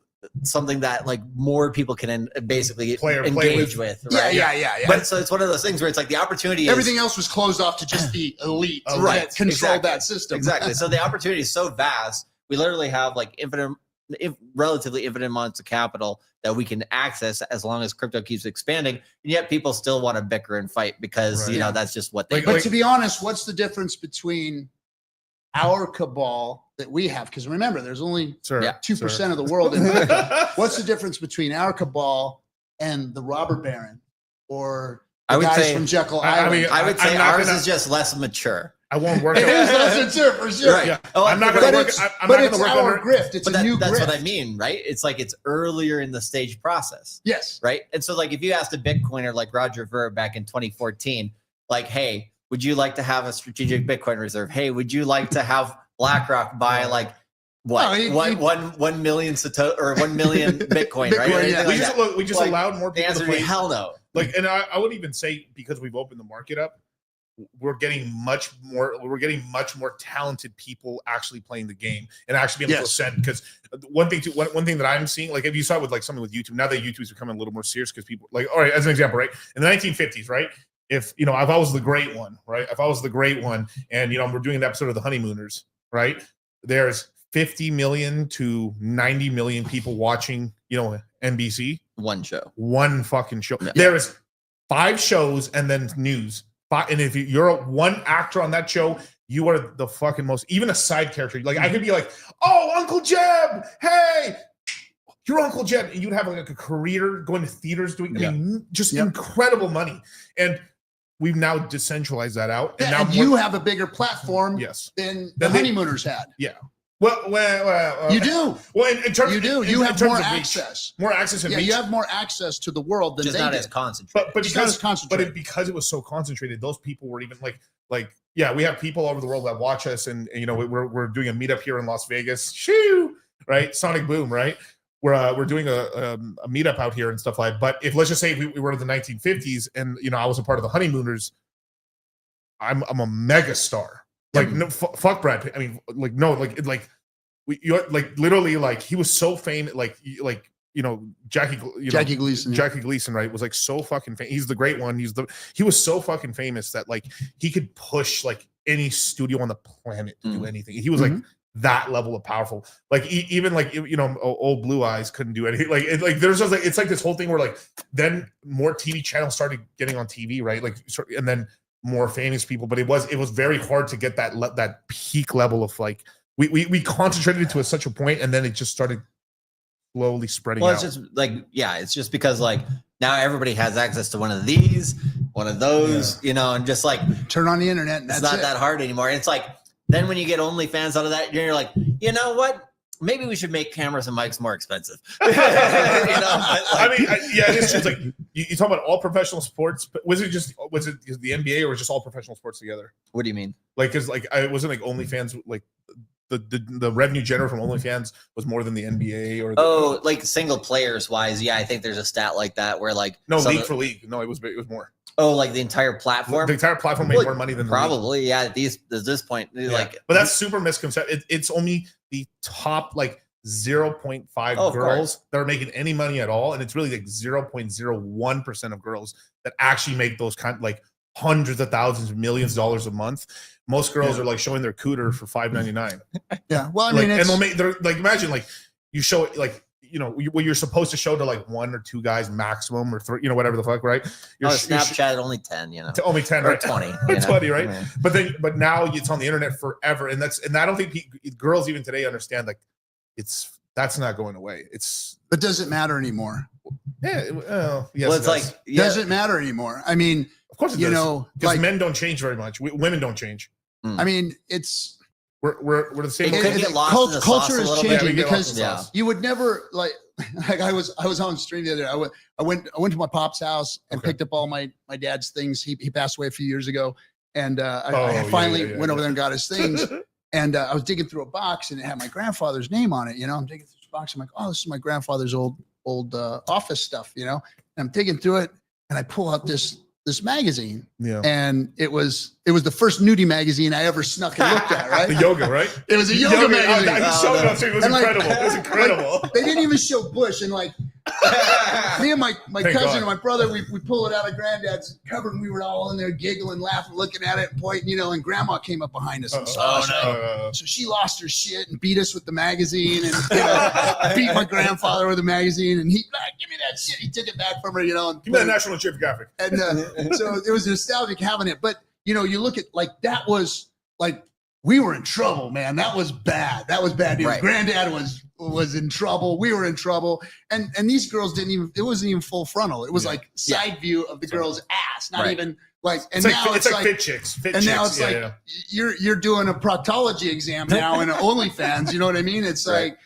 something that like more people can basically engage with, right? Yeah. But so it's one of those things where it's like the opportunity. Everything else was closed off to just the elite, right? That controlled that system, exactly. So the opportunity is so vast. We literally have like relatively infinite amounts of capital that we can access as long as crypto keeps expanding, and yet people still want to bicker and fight because that's just what they. But to be honest, what's the difference between our cabal that we have? Because remember, there's only 2% of the world in America. What's the difference between our cabal and the robber baron or the guys from Jekyll Island? I would say ours is just less mature. I won't work. It is less mature for sure. Right. Yeah. I'm not going to work. But it's our grift. It's a new grift. That's what I mean, right? It's like it's earlier in the stage process. Yes. Right. And so, like, if you asked a Bitcoiner like Roger Ver back in 2014, like, hey, would you like to have a strategic Bitcoin reserve? Hey, would you like to have BlackRock buy like what? No, 1 million or 1 million Bitcoin, right? Bitcoin, yeah. We just Like, allowed more the people answer to would be play. hell no. Like, and I would even say because we've opened the market up, we're getting much more talented people actually playing the game and actually being able to ascend. Because one thing that I'm seeing, like if you saw it with like something with YouTube, now that YouTube's becoming a little more serious because people like, all right, as an example, right? In the 1950s, right? If I was the great one, right? If I was the great one and we're doing an episode of the Honeymooners, right? There's 50 million to 90 million people watching, NBC. One show. One fucking show. Yeah. There is 5 shows and then news. And if you're one actor on that show, you are the fucking most, even a side character. Like I could be like, oh, Uncle Jeb, hey, you're Uncle Jeb. And you'd have like a career going to theaters doing, just incredible money. And we've now decentralized that out. And now you have a bigger platform than the Honeymooners had. Yeah. Well, you do. Well, in terms, you have more access. More access. And you have more access to the world than just they not did. as concentrated. But because it was so concentrated, those people were even like we have people all over the world that watch us, and we're doing a meetup here in Las Vegas. Shoo, right? Sonic Boom, right? We're doing a meetup out here and stuff like. But if let's just say we were in the 1950s, and I was a part of the Honeymooners, I'm a mega star. Like no, fuck Brad Pitt. I mean, like no, literally, like he was so famous. Jackie Gleason, right? Was like so fucking famous. He's the great one. He was so fucking famous that like he could push like any studio on the planet to do anything. He was like that level of powerful. Like even like old Blue Eyes couldn't do anything. Like there's just like it's like this whole thing where like then more TV channels started getting on TV, right? Like and then more famous people, but it was very hard to get that peak level of like we concentrated it to such a point, and then it just started slowly spreading out. It's just like it's just because like now everybody has access to one of these, one of those, and just like turn on the internet. And it's not that hard anymore. And it's like then when you get OnlyFans out of that, you're like, you know what? Maybe we should make cameras and mics more expensive. It's just like you talk about all professional sports, but was it the NBA or just all professional sports together? What do you mean? Like, cause like I wasn't like OnlyFans, like the revenue generated from OnlyFans was more than the NBA or like single players wise. Yeah, I think there's a stat like that where like league for league. No, it was more. Oh, like the entire platform? The entire platform made more money than probably, at this point. Like, but that's super misconception. It's only the top like 0.5 girls that are making any money at all, and it's really like 0.01% of girls that actually make those like hundreds of thousands, millions of dollars a month. Most girls are like showing their cooter for $5.99. Yeah, well, I mean, and they'll make they're like imagine like you show it like. What you're supposed to show to like 1 or 2 guys maximum, or 3, whatever the fuck, right? Snapchat only 10, only 10, or right? 20, 20, right? Yeah. But now it's on the internet forever, and I don't think girls even today understand like that's not going away. But does it matter anymore? Yeah, yes. Well, it's like does it matter anymore? I mean, of course it does. Because men don't change very much. Women don't change. I mean, it's. We're the same. Culture is changing because you would never like I was on stream the other day. I went to my pop's house and picked up all my dad's things. He passed away a few years ago, and I finally went over there and got his things. And I was digging through a box, and it had my grandfather's name on it. I'm digging through this box. I'm like, oh, this is my grandfather's old office stuff. And I'm digging through it, and I pull out this magazine, and it was the first nudie magazine I ever snuck and looked at, right? The yoga, right? It was a yoga magazine. It was incredible. It was incredible. They didn't even show Bush, and like me and my cousin and my brother, we pull it out of Granddad's cupboard, and we were all in there giggling, laughing, looking at it, and pointing, and Grandma came up behind us and saw us. So she lost her shit and beat us with the magazine, and beat my grandfather with the magazine, and he give me that shit. He took it back from her, and give me that National Geographic. And so it was nostalgic having it, but you look at like that was like we were in trouble, man. That was bad. That was bad news. Right. Granddad was in trouble. We were in trouble, and these girls didn't even. It wasn't even full frontal. It was like side view of the girl's ass, not even like. And now it's like fit chicks. And now it's like you're doing a proctology exam now in OnlyFans. You know what I mean? It's like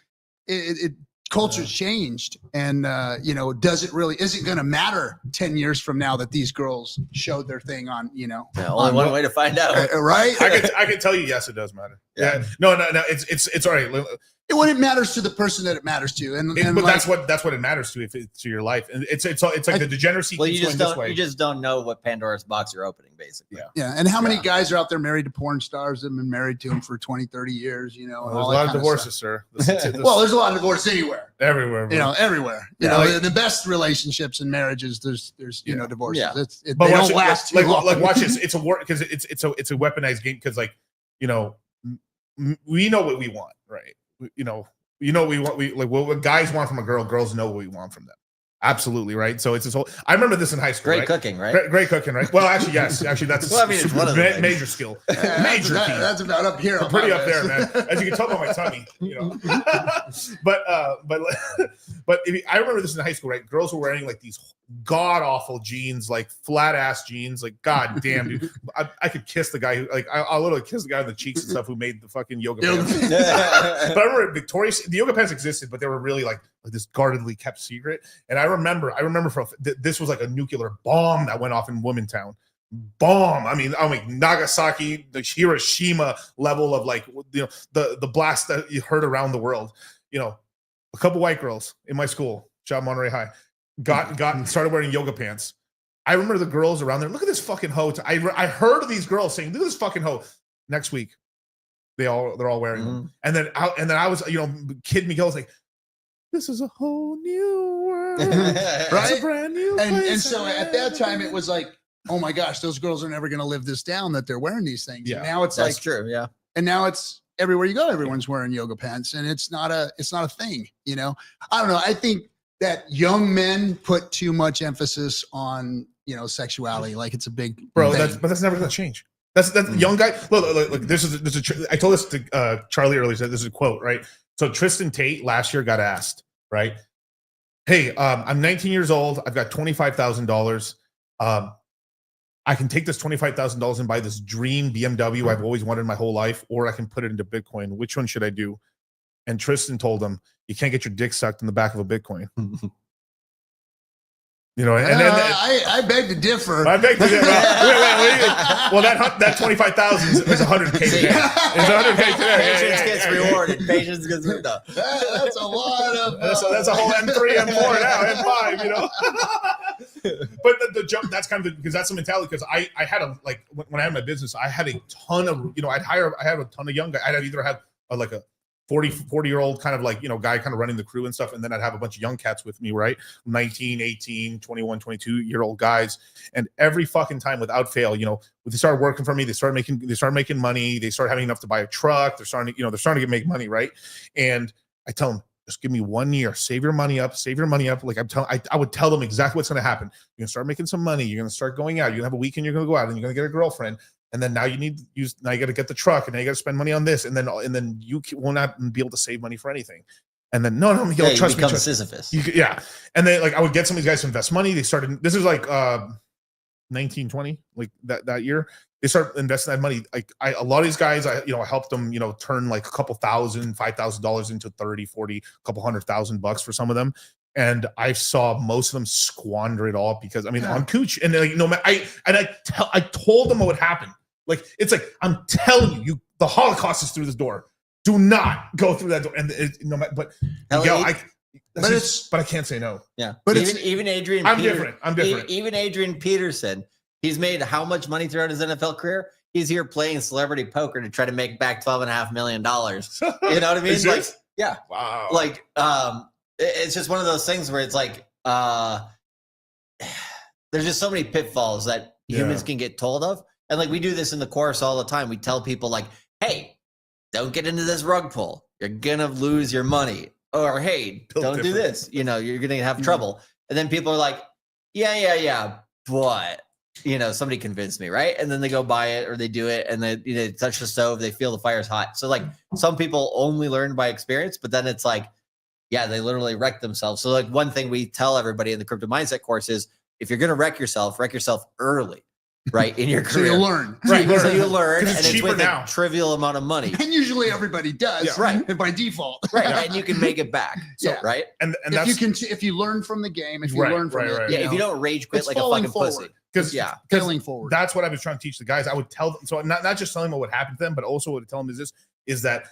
it culture's changed, and you know, is it going to matter 10 years from now that these girls showed their thing on, you know, only one way to find out, right? I can tell you, yes, it does matter. Yeah. No, it's all right. When it matters to the person that it matters to, But like, that's what it matters to, if it's to your life, and it's like the degeneracy. Well, keeps you just going don't this way. you just don't know what Pandora's box you're opening, basically. yeah. And how many guys are out there married to porn stars that have been married to them for 20, 30 years, you know? Well, there's a lot of divorces, sir. Well, there's a lot of divorce anywhere. Everywhere, You know, everywhere. You Yeah, know, like- the best relationships and marriges, there's you know, divorces. Yeah. They But don't watch it, last too like long. watch this. It's a war because it's a weaponized game, because, like, you know, we know what we want, right? You know what we want. We like what guys want from a girl. Girls know what we want from them. Absolutely, right. So it's this whole. I remember this in high school. Great right? cooking, right? Great cooking, right? Well, actually, yes. Actually, that's Well, I mean, it's one of the things. major skill. Yeah, Major key. that's about up here. I'm on pretty my up there, list. man. As you can tell by my tummy, you know. but I remember this in high school, right? Girls were wearing like these god awful jeans, like flat ass jeans, like god damn, dude. I could kiss the guy who, like, I'll literally kiss the guy on the cheeks and stuff who made the fucking yoga pants. But I remember Victoria's, the yoga pants existed, but they were really like this guardedly kept secret. And I remember this was like a nuclear bomb that went off in Womantown. Bomb. I mean, Nagasaki, the Hiroshima level of, like, you know, the blast that you heard around the world. You know, a couple white girls in my school, John Monterey High, got started wearing yoga pants. I remember the girls around there. Look at this fucking hoe. I heard of these girls saying, "Look at this fucking hoe." Next week, they're all wearing them. And then I was, you know, kid Miguel was like, "This is a whole new world, Right? It's a brand new And place." so at that time, it was like, oh my gosh, those girls are never going to live this down that they're wearing these things. Yeah. And now it's That's like, true. Yeah. and now it's everywhere you go, everyone's wearing yoga pants, and it's not a thing, you know? I don't know. I think that young men put too much emphasis on, you know, sexuality. Like it's a big Bro, thing. that's never gonna change. That's young guy. Look, this is I told this to Charlie earlier. Said this is a quote, right? So Tristan Tate last year got asked, right? Hey, I'm 19 years old. I've got $25,000. I can take this $25,000 and buy this dream BMW I've always wanted my whole life, or I can put it into Bitcoin. Which one should I do? And Tristan told him, "You can't get your dick sucked in the back of a Bitcoin." You know, and then I beg to differ. I beg to differ. Wait. Well, that 25,000 is 100K today. It's 100K today. Patience gets rewarded. Patience gets rewarded. That's a lot of. That's a whole M3, M4 now, M5. You know. But the jump, that's kind of because that's the mentality. Because I had when I had my business, I had a ton of, you know, I had a ton of young guys. I'd either have like a 40-year-old kind of, like, you know, guy kind of running the crew and stuff, and then I'd have a bunch of young cats with me, right? 19, 18, 21, 22-year-old guys. And every fucking time without fail, you know, when they started working for me, they started making money, they started having enough to buy a truck, they're starting to make money, right? And I tell them, just give me 1 year, save your money up. Like I would tell them exactly what's going to happen. You're going to start making some money, you're going to start going out, you're going to have a weekend, you're going to go out, and you're going to get a girlfriend. And then now you got to get the truck, and now you got to spend money on this, and then you will not be able to save money for anything. And then no, Miguel, Yeah, trust me, Sisyphus. yeah. And then, like, I would get some of these guys to invest money. They started. This is like 1920, like that year. They start investing that money. Like a lot of these guys, I helped them, you know, turn like a couple $5,000 into 30, 40, a couple $100,000 for some of them. And I saw most of them squander it all because, I mean, on Cooch, and like, no, I told them what would happen. Like, it's like, I'm telling you, the Holocaust is through this door. Do not go through that door. And but I can't say no. Yeah, but even Adrian. I'm different. Even Adrian Peterson, he's made how much money throughout his NFL career? He's here playing celebrity poker to try to make back $12.5 million. You know what I mean? Like, yeah. Wow. Like, it's just one of those things where it's like, there's just so many pitfalls that humans can get told of. And like, we do this in the course all the time. We tell people like, hey, don't get into this rug pull. You're going to lose your money. Or, hey, don't do this. You know, you're going to have trouble. And then people are like, yeah. But, you know, somebody convinced me, right? And then they go buy it or they do it and they touch the stove. They feel the fire's hot. So like some people only learn by experience, but then it's like, yeah, they literally wreck themselves. So like one thing we tell everybody in the crypto mindset course is if you're going to wreck yourself early. right, in your So career. you learn. Right, so you learn, 'Cause and it's it's cheaper with now. a trivial amount of money. And usually everybody does, Yeah. Right. by default. Right, and you can make it back. Yeah. Right? And If that's you can, if you learn from the game, if you Right, learn from right, it, right. Yeah, if you don't rage quit it's like a falling fucking forward. pussy. because Yeah. failing forward. that's what I was trying to teach the guys. I would tell them, so not just telling them what happened to them, but also what I would tell them is that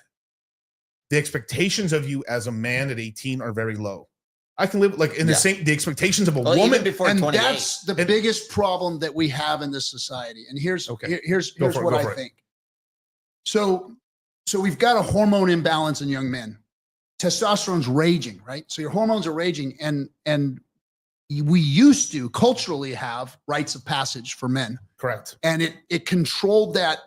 the expectations of you as a man at 18 are very low. I can live like in the same, the expectations of a Well, woman even before And 28. that's the biggest problem that we have in this society. And here's Okay. here's Go for it, what go I for it. think. So we've got a hormone imbalance in young men. Testosterone's raging, right? So your hormones are raging, and we used to culturally have rites of passage for men, correct. and it controlled that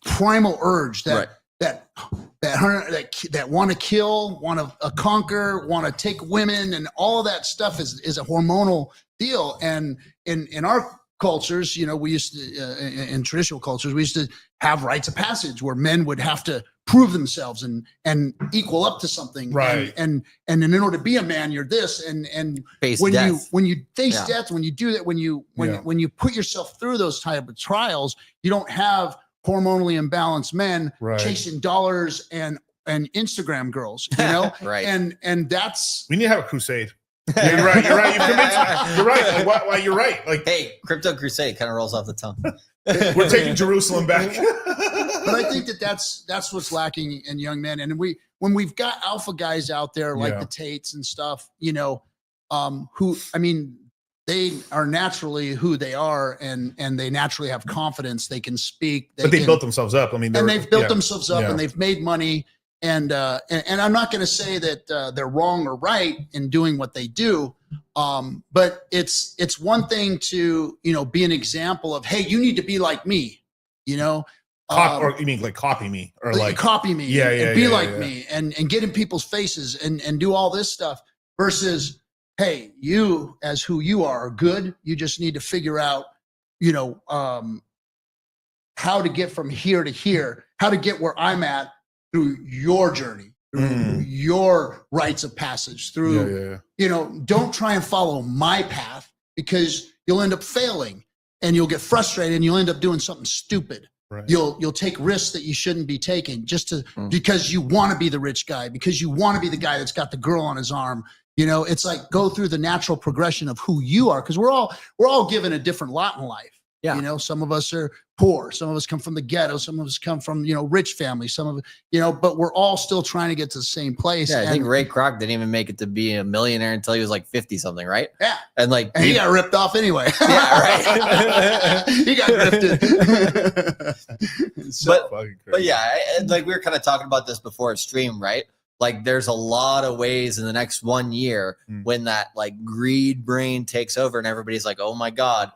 primal urge, Right. that want to kill, want to conquer, want to take women, and all of that stuff is a hormonal deal. And in our cultures, you know, we used to in traditional cultures, we used to have rites of passage where men would have to prove themselves and equal up to something. Right. And in order to be a man, you're this. And Face when death. you face Yeah. death, when you do that, when you put yourself through those type of trials, you don't have hormonally imbalanced men Right. chasing dollars and Instagram girls, you know? Right. And that's We need to have a crusade. You're right. You're right. You've convinced me. You're right. Like, why you're right. Like, Hey, Crypto Crusade kind of rolls off the tongue. we're taking Jerusalem back. but I think that's what's lacking in young men. And when we've got alpha guys out there like Yeah. the Tates and stuff, you know, who, I mean, they are naturally who they are, and they naturally have confidence. They can speak. But they built themselves up. I mean, and they've built yeah. themselves up, Yeah. and they've made money. And I'm not going to say that they're wrong or right in doing what they do, but it's one thing to, you know, be an example of, hey, you need to be like me, you know. Or you mean like copy me or like copy me, Yeah, and yeah, be yeah, like yeah. me, and get in people's faces and do all this stuff, versus, hey, you as who you are good. You just need to figure out, you know, how to get from here to here, how to get where I'm at through your journey, through your rites of passage, through, yeah. you know, don't try and follow my path, because you'll end up failing and you'll get frustrated and you'll end up doing something stupid. Right. You'll take risks that you shouldn't be taking just to because you want to be the rich guy, because you want to be the guy that's got the girl on his arm. You know, it's like go through the natural progression of who you are, because we're all given a different lot in life. Yeah. You know, some of us are poor, some of us come from the ghetto, some of us come from, you know, rich families, some of, you know, but we're all still trying to get to the same place. Yeah, I think And- Ray Kroc didn't even make it to be a millionaire until he was like 50 something, right? Yeah. And like, And he got ripped off anyway. yeah, right. He got grifted. but Fucking crazy. but yeah, and like we were kind of talking about this before stream, right? Like there's a lot of ways in the next 1 year when that like greed brain takes over and everybody's like, oh my God,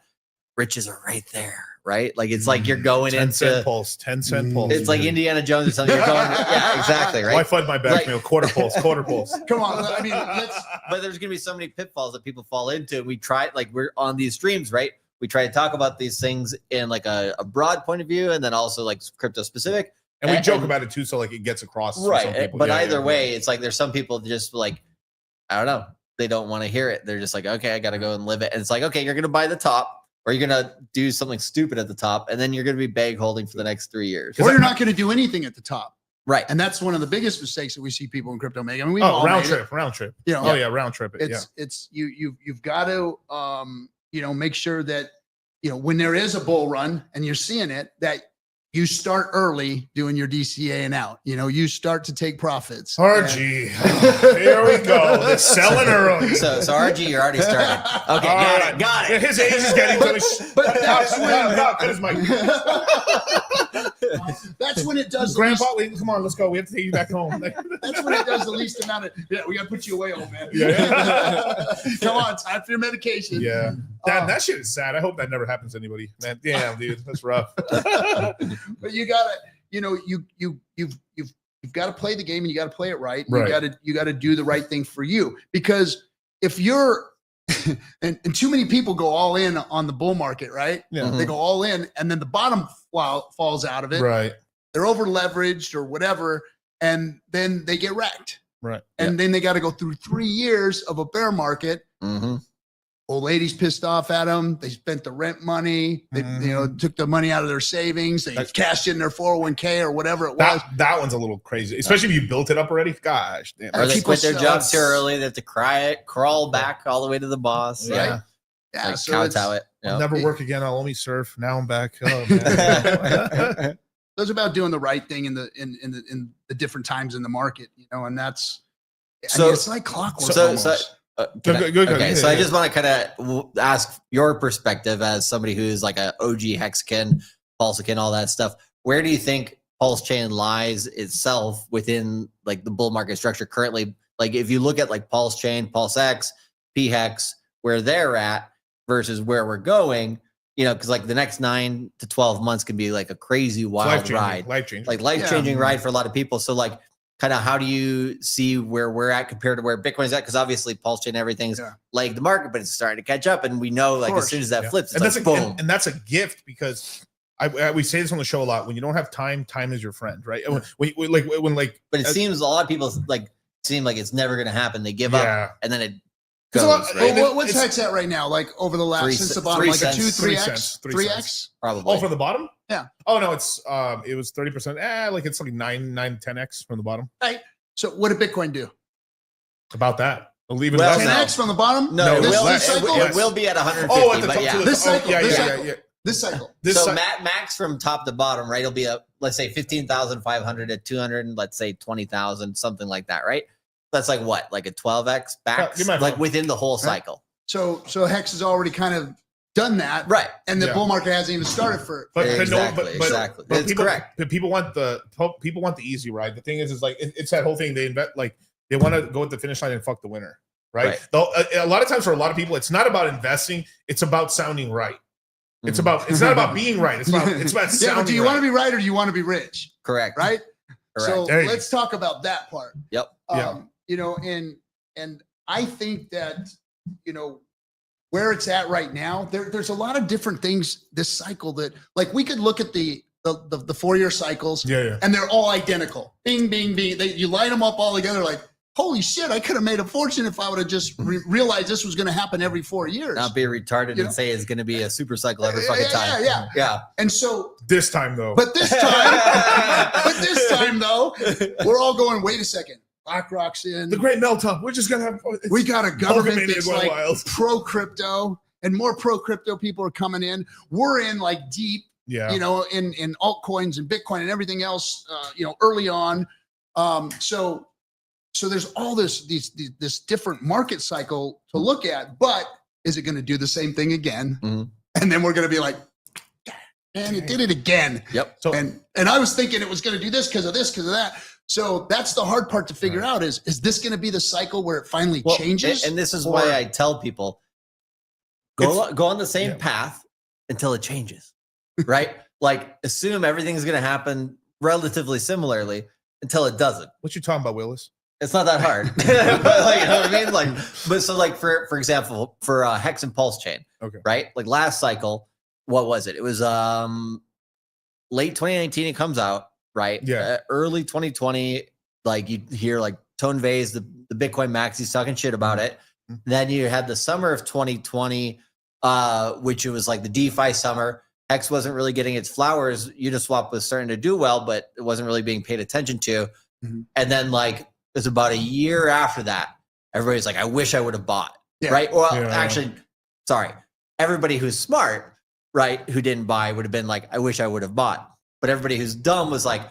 riches are right there, right? Like it's like you're going 10 cent into pulse, 10 cent pulse. it's like Indiana Jones or something. You're going, yeah, exactly, Why right? fud my back Like- meal? Quarter pulse, quarter pulse. Come on. I mean, let's, But there's gonna be so many pitfalls that people fall into. We try, like we're on these streams, right? We try to talk about these things in like a broad point of view, and then also like crypto specific. And we joke about it too, so like it gets across. to some Right. people. But Yeah, either yeah, way, it's like there's some people just like, I don't know, they don't want to hear it. They're just like, okay, I got to go and live it. And it's like, okay, you're going to buy the top, or you're going to do something stupid at the top, and then you're going to be bag holding for the next 3 years. or you're not going to do anything at the top. Right. And that's one of the biggest mistakes that we see people in crypto make. I mean, we've all round made it. trip, round trip. You know, Oh yeah, round trip. It, it's you've got to you know, make sure that, you know, when there is a bull run and you're seeing it, that you start early doing your DCA and out. You know, you start to take profits. RG. Here we go. They're selling early. So RG, you're already starting. Okay, All got right. it. His age is getting to his. But that's when Cut his mic. that's when it does. Grandpa, wait, come on, let's go. We have to take you back home. That's when it does the least amount of. Yeah, we got to put you away, old man. Yeah. Come on, time for your medication. Yeah. That shit is sad. I hope that never happens to anybody. Man, damn, dude, that's rough. But you gotta, you know, you've got to play the game, and you got to play it right. Right. You got to do the right thing for you, because if you're and too many people go all in on the bull market, right? Yeah. They go all in, and then the bottom falls out of it. Right. They're over leveraged or whatever, and then they get wrecked. Right. And then they got to go through 3 years of a bear market Mm-hmm. Old ladies pissed off at them. They spent the rent money. They, took the money out of their savings. They cashed in their 401k or whatever it was. That one's a little crazy, especially if you built it up already. Gosh, damn. Or they People quit their sell- jobs too early. They have to crawl back all the way to the boss. Yeah. Yeah, Like so kowtow it. I'll Yep. never work again. I'll only surf. Now I'm back. Oh, man. it's about doing the right thing in the different times in the market, and that's it's like clockwork. almost. Go okay, ahead. so I just want to kind of ask your perspective as somebody who's like a OG Hexagon, PulseChain, all that stuff. Where do you think PulseChain lies itself within like the bull market structure currently? Like if you look at like PulseChain, PulseX, PHEX, where they're at versus where we're going, because like the next 9 to 12 months can be like a crazy wild ride, life-changing ride for a lot of people. So like, kind of how do you see where we're at compared to where Bitcoin is at? Because obviously PulseChain, everything's like the market, but it's starting to catch up. And we know like as soon as that flips, it's like boom. And that's a gift because we say this on the show a lot. When you don't have time, time is your friend, right? But it seems a lot of people seem like it's never going to happen. They give up and then it goes. What's Hex at right now? Like over the last since the bottom, like a 3x? Probably. Oh, from the bottom? Yeah. Oh no, it was 30%. Like it's like 9, 10x from the bottom. Right. So what did Bitcoin do? About that. I'll leave it. 10x from the bottom? No, it will be at 150. Oh, at the but top. yeah. This cycle. Yeah. This cycle. So max from top to bottom, right? It'll be let's say 15,500 at 200, and let's say 20,000, something like that, right? That's like what, like a 12x back, like within the whole cycle. So Hex has already kind of done that, right? And the bull market hasn't even started for. Exactly. But It's correct. But people want the easy ride. The thing is like it's that whole thing. They they want to go at the finish line and fuck the winner, right? A lot of times for a lot of people, it's not about investing. It's about sounding right. It's not about being right. It's about sounding but do you want to be right or do you want to be rich? Correct. Right. Correct. So let's talk about that part. Yep. And I think that where it's at right now, there's a lot of different things this cycle that like we could look at the 4-year cycles, and they're all identical. Bing, bing, bing. You line them up all together like, holy shit, I could have made a fortune if I would have just realized this was going to happen every 4 years. Not be retarded and say it's going to be a super cycle every fucking time. Yeah. And so this time though, we're all going, wait a second. BlackRock's in. The great melt up. We're just going to have. We got a government that's like pro-crypto and more pro-crypto people are coming in. We're in like deep, in altcoins and Bitcoin and everything else, early on. So there's all this different market cycle to look at, but is it going to do the same thing again? Mm-hmm. And then we're going to be like, man, it did it again. Yep. So and I was thinking it was going to do this because of that. So that's the hard part to figure out is this going to be the cycle where it finally changes? And this is why I tell people go on the same path until it changes, right? Like assume everything's going to happen relatively similarly until it doesn't. What you talking about, Willis? It's not that hard. But, like, you know what I mean? Like, but so like for example, for Hex and PulseChain, right? Like last cycle, what was it? It was late 2019 it comes out, right? Yeah. Early 2020, like you hear like Tone Vase, the Bitcoin maxis talking shit about it. Mm-hmm. Then you had the summer of 2020, which it was like the DeFi summer. Hex wasn't really getting its flowers. Uniswap was starting to do well, but it wasn't really being paid attention to. Mm-hmm. And then like it's about a year after that, everybody's like, I wish I would have bought. Yeah. Right. Well, actually, sorry. Everybody who's smart, right, who didn't buy would have been like, I wish I would have bought. But everybody who's dumb was like,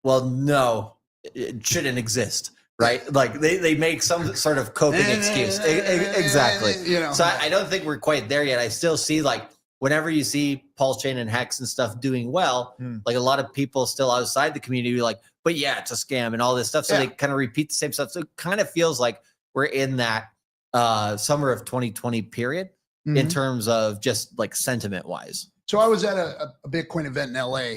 well, no, it shouldn't exist. Right. Like they make some sort of coping excuse. Exactly. So I don't think we're quite there yet. I still see like whenever you see PulseChain and Hex and stuff doing well, like a lot of people still outside the community like, but yeah, it's a scam and all this stuff. So they kind of repeat the same stuff. So it kind of feels like we're in that summer of 2020 period in terms of just like sentiment wise. So I was at a Bitcoin event in LA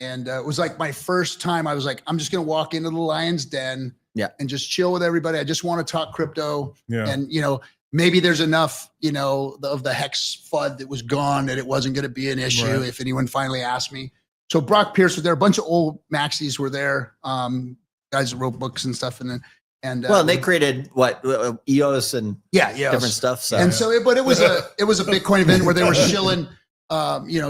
and it was like my first time. I was like, I'm just going to walk into the Lion's Den and just chill with everybody. I just want to talk crypto. Yeah. And, maybe there's enough, of the Hex FUD that was gone that it wasn't going to be an issue if anyone finally asked me. So Brock Pierce was there. A bunch of old maxis were there, guys that wrote books and stuff. And then And well, they created what EOS and yeah, different stuff. So and so, but it was a Bitcoin event where they were shilling,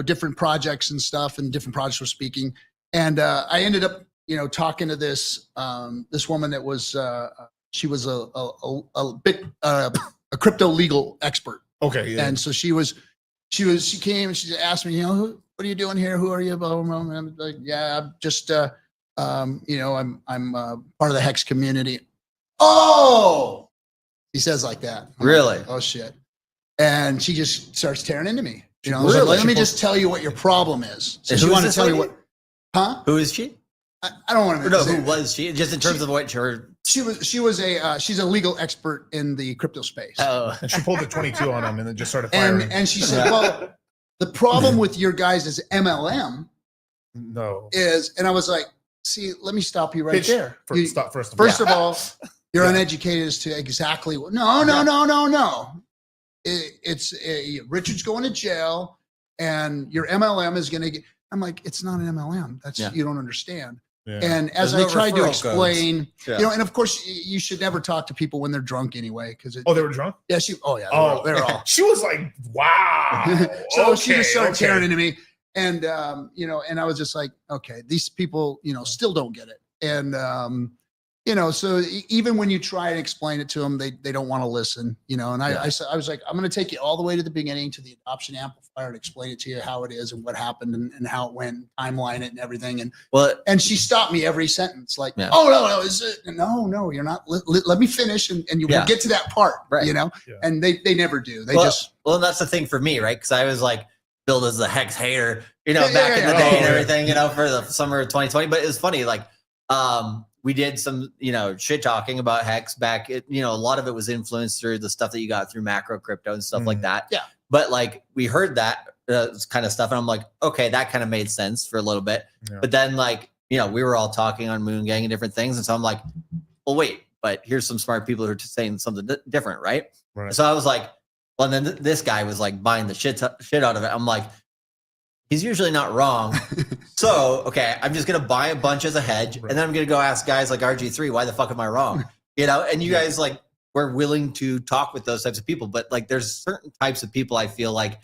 different projects and stuff, and different projects were speaking. And I ended up, talking to this woman that was she was a crypto legal expert. Okay. Yeah. And so she came and she asked me, what are you doing here? Who are you? Blah, blah, blah. And I'm like, yeah, I'm just, I'm part of the Hex community. Oh, he says like that. I'm really? Like, oh shit. And she just starts tearing into me. Really? Like, let me just tell you what your problem is. So she wanted to tell you what, huh? Who is she? I don't want to know. Who was she? Just in terms of what her. She's a legal expert in the crypto space. Oh, and she pulled the 22 on him and then just started firing. And she said, well, the problem with your guys' MLM is, and I was like, see, let me stop you right there. First of all, you're uneducated as to exactly what. No. It's Richard's going to jail, and your MLM is going to get. I'm like, it's not an MLM. That's you don't understand. Yeah. And as I tried to explain, and of course, you should never talk to people when they're drunk anyway. Because they were drunk. Yeah, they're all. She was like, wow. So she just started tearing into me, and and I was just like, okay, these people, still don't get it, and so even when you try and explain it to them, they don't want to listen, and I was like, I'm going to take you all the way to the beginning to the adoption amplifier and explain it to you how it is and what happened and how it went, timeline it and everything. And she stopped me every sentence like, oh, no, you're not. Let me finish and you will get to that part, right. And they never do. Well, and that's the thing for me, right? Because I was like billed as the Hex hater, back in the day and everything, for the summer of 2020. But it was funny, like, we did some, shit talking about Hex back. A lot of it was influenced through the stuff that you got through macro crypto and stuff like that. Yeah. But like we heard that kind of stuff, and I'm like, okay, that kind of made sense for a little bit. Yeah. But then like, we were all talking on MOONGANG and different things, and so I'm like, well, wait, but here's some smart people who are saying something different, right? So I was like, well, and then this guy was like buying the shit out of it. I'm like, he's usually not wrong. So, okay, I'm just going to buy a bunch as a hedge. And then I'm going to go ask guys like RG3, why the fuck am I wrong? And you guys like, we're willing to talk with those types of people. But like, there's certain types of people I feel like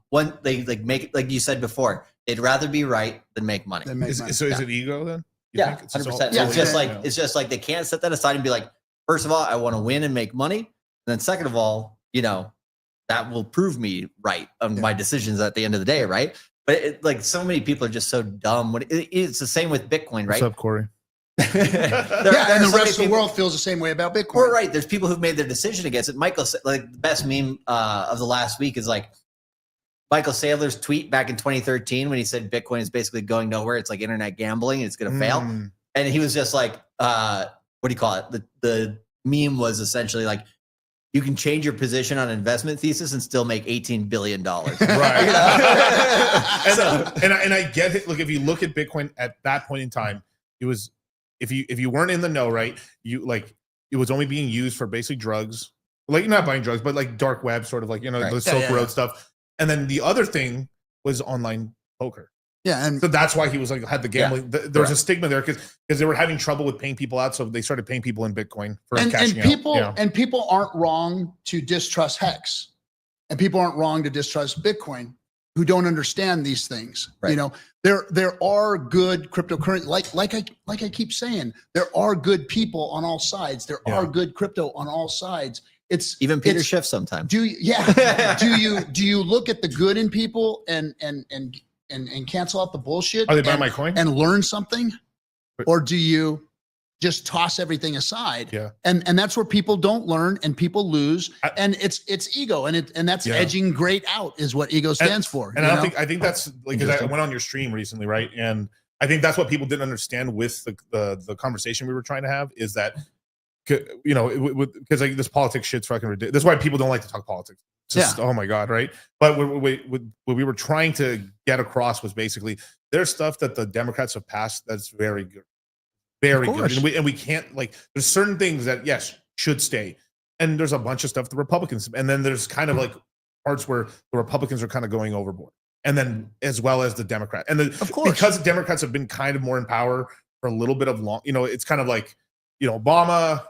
when they like make, like you said before, they'd rather be right than make money. Is it ego then? Yeah, 100%. It's just like they can't set that aside and be like, first of all, I want to win and make money. And then second of all, that will prove me right on my decisions at the end of the day, right? But like so many people are just so dumb. It's the same with Bitcoin, right? What's up, Corey? And the rest of the world feels the same way about Bitcoin. We're right. There's people who've made their decision against it. Michael, like the best meme of the last week is like Michael Saylor's tweet back in 2013 when he said Bitcoin is basically going nowhere. It's like internet gambling. It's going to fail. And he was just like, what do you call it? The meme was essentially like, you can change your position on investment thesis and still make $18 billion. Right. And I get it. Look, if you look at Bitcoin at that point in time, it was, if you weren't in the know, right, you like, it was only being used for basically drugs, like you're not buying drugs, but like dark web, sort of like, the Silk Road stuff. And then the other thing was online poker. Yeah, and so that's why he was like had the gambling. There was a stigma there because they were having trouble with paying people out, so they started paying people in Bitcoin for cashing out. And people aren't wrong to distrust Hex, and people aren't wrong to distrust Bitcoin who don't understand these things. Right. There are good cryptocurrency, like I keep saying, there are good people on all sides. There are good crypto on all sides. It's even Peter Schiff sometimes. Do you look at the good in people and cancel out the bullshit? Are they buying my coin and learn something, or do you just toss everything aside? Yeah, and that's where people don't learn and people lose, and it's ego, and that's edging great out is what ego stands for. And I think that's like because I went on your stream recently, right? And I think that's what people didn't understand with the conversation we were trying to have is that because like this politics shit's fucking ridiculous. That's why people don't like to talk politics. Just, oh my God, right? But what we were trying to get across was basically there's stuff that the Democrats have passed that's very good. Very good. And we can't, like, there's certain things that, yes, should stay. And there's a bunch of stuff the Republicans, and then there's kind of like parts where the Republicans are kind of going overboard. And then as well as the Democrat. And because the Democrats have been kind of more in power for a little bit of long, it's kind of like Obama,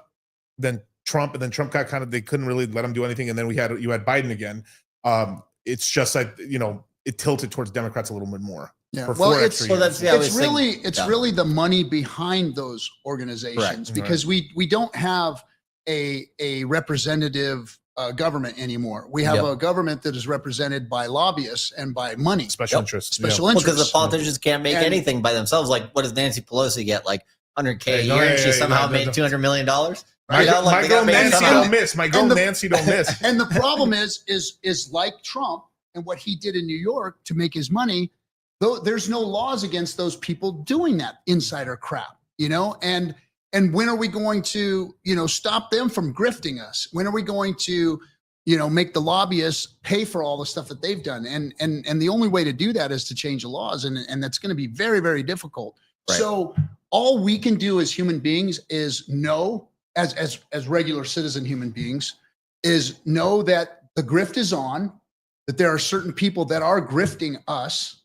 then Trump, and then Trump got they couldn't really let him do anything, and then you had Biden again. It's just like it tilted towards Democrats a little bit more. Yeah. Well, it's really the money behind those organizations, because we don't have a representative government anymore. We have a government that is represented by lobbyists and by money, special interests, because the politicians can't make anything by themselves. Like, what does Nancy Pelosi get? Like 100K a year, and she somehow made $200 million. My girl Nancy don't miss. My girl Nancy don't miss. And the problem is like Trump and what he did in New York to make his money. Though there's no laws against those people doing that insider crap, and when are we going to, stop them from grifting us? When are we going to, make the lobbyists pay for all the stuff that they've done? And the only way to do that is to change the laws. And that's going to be very, very difficult. Right. So all we can do as human beings is know, as regular citizen human beings, is know that the grift is on, that there are certain people that are grifting us.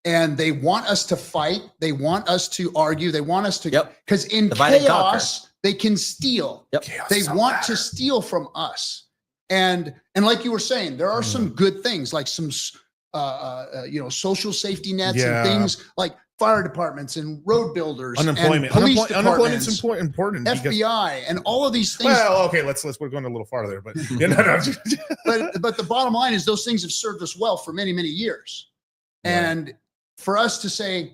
And they want us to fight. They want us to argue. They want us to, because in chaos, they can steal. They want to steal from us. And like you were saying, there are some good things, like some, social safety nets and things like fire departments and road builders, unemployment, and police unemployment's important. FBI and all of these things. Well, okay, we're going a little farther, but but the bottom line is those things have served us well for many, many years, and for us to say,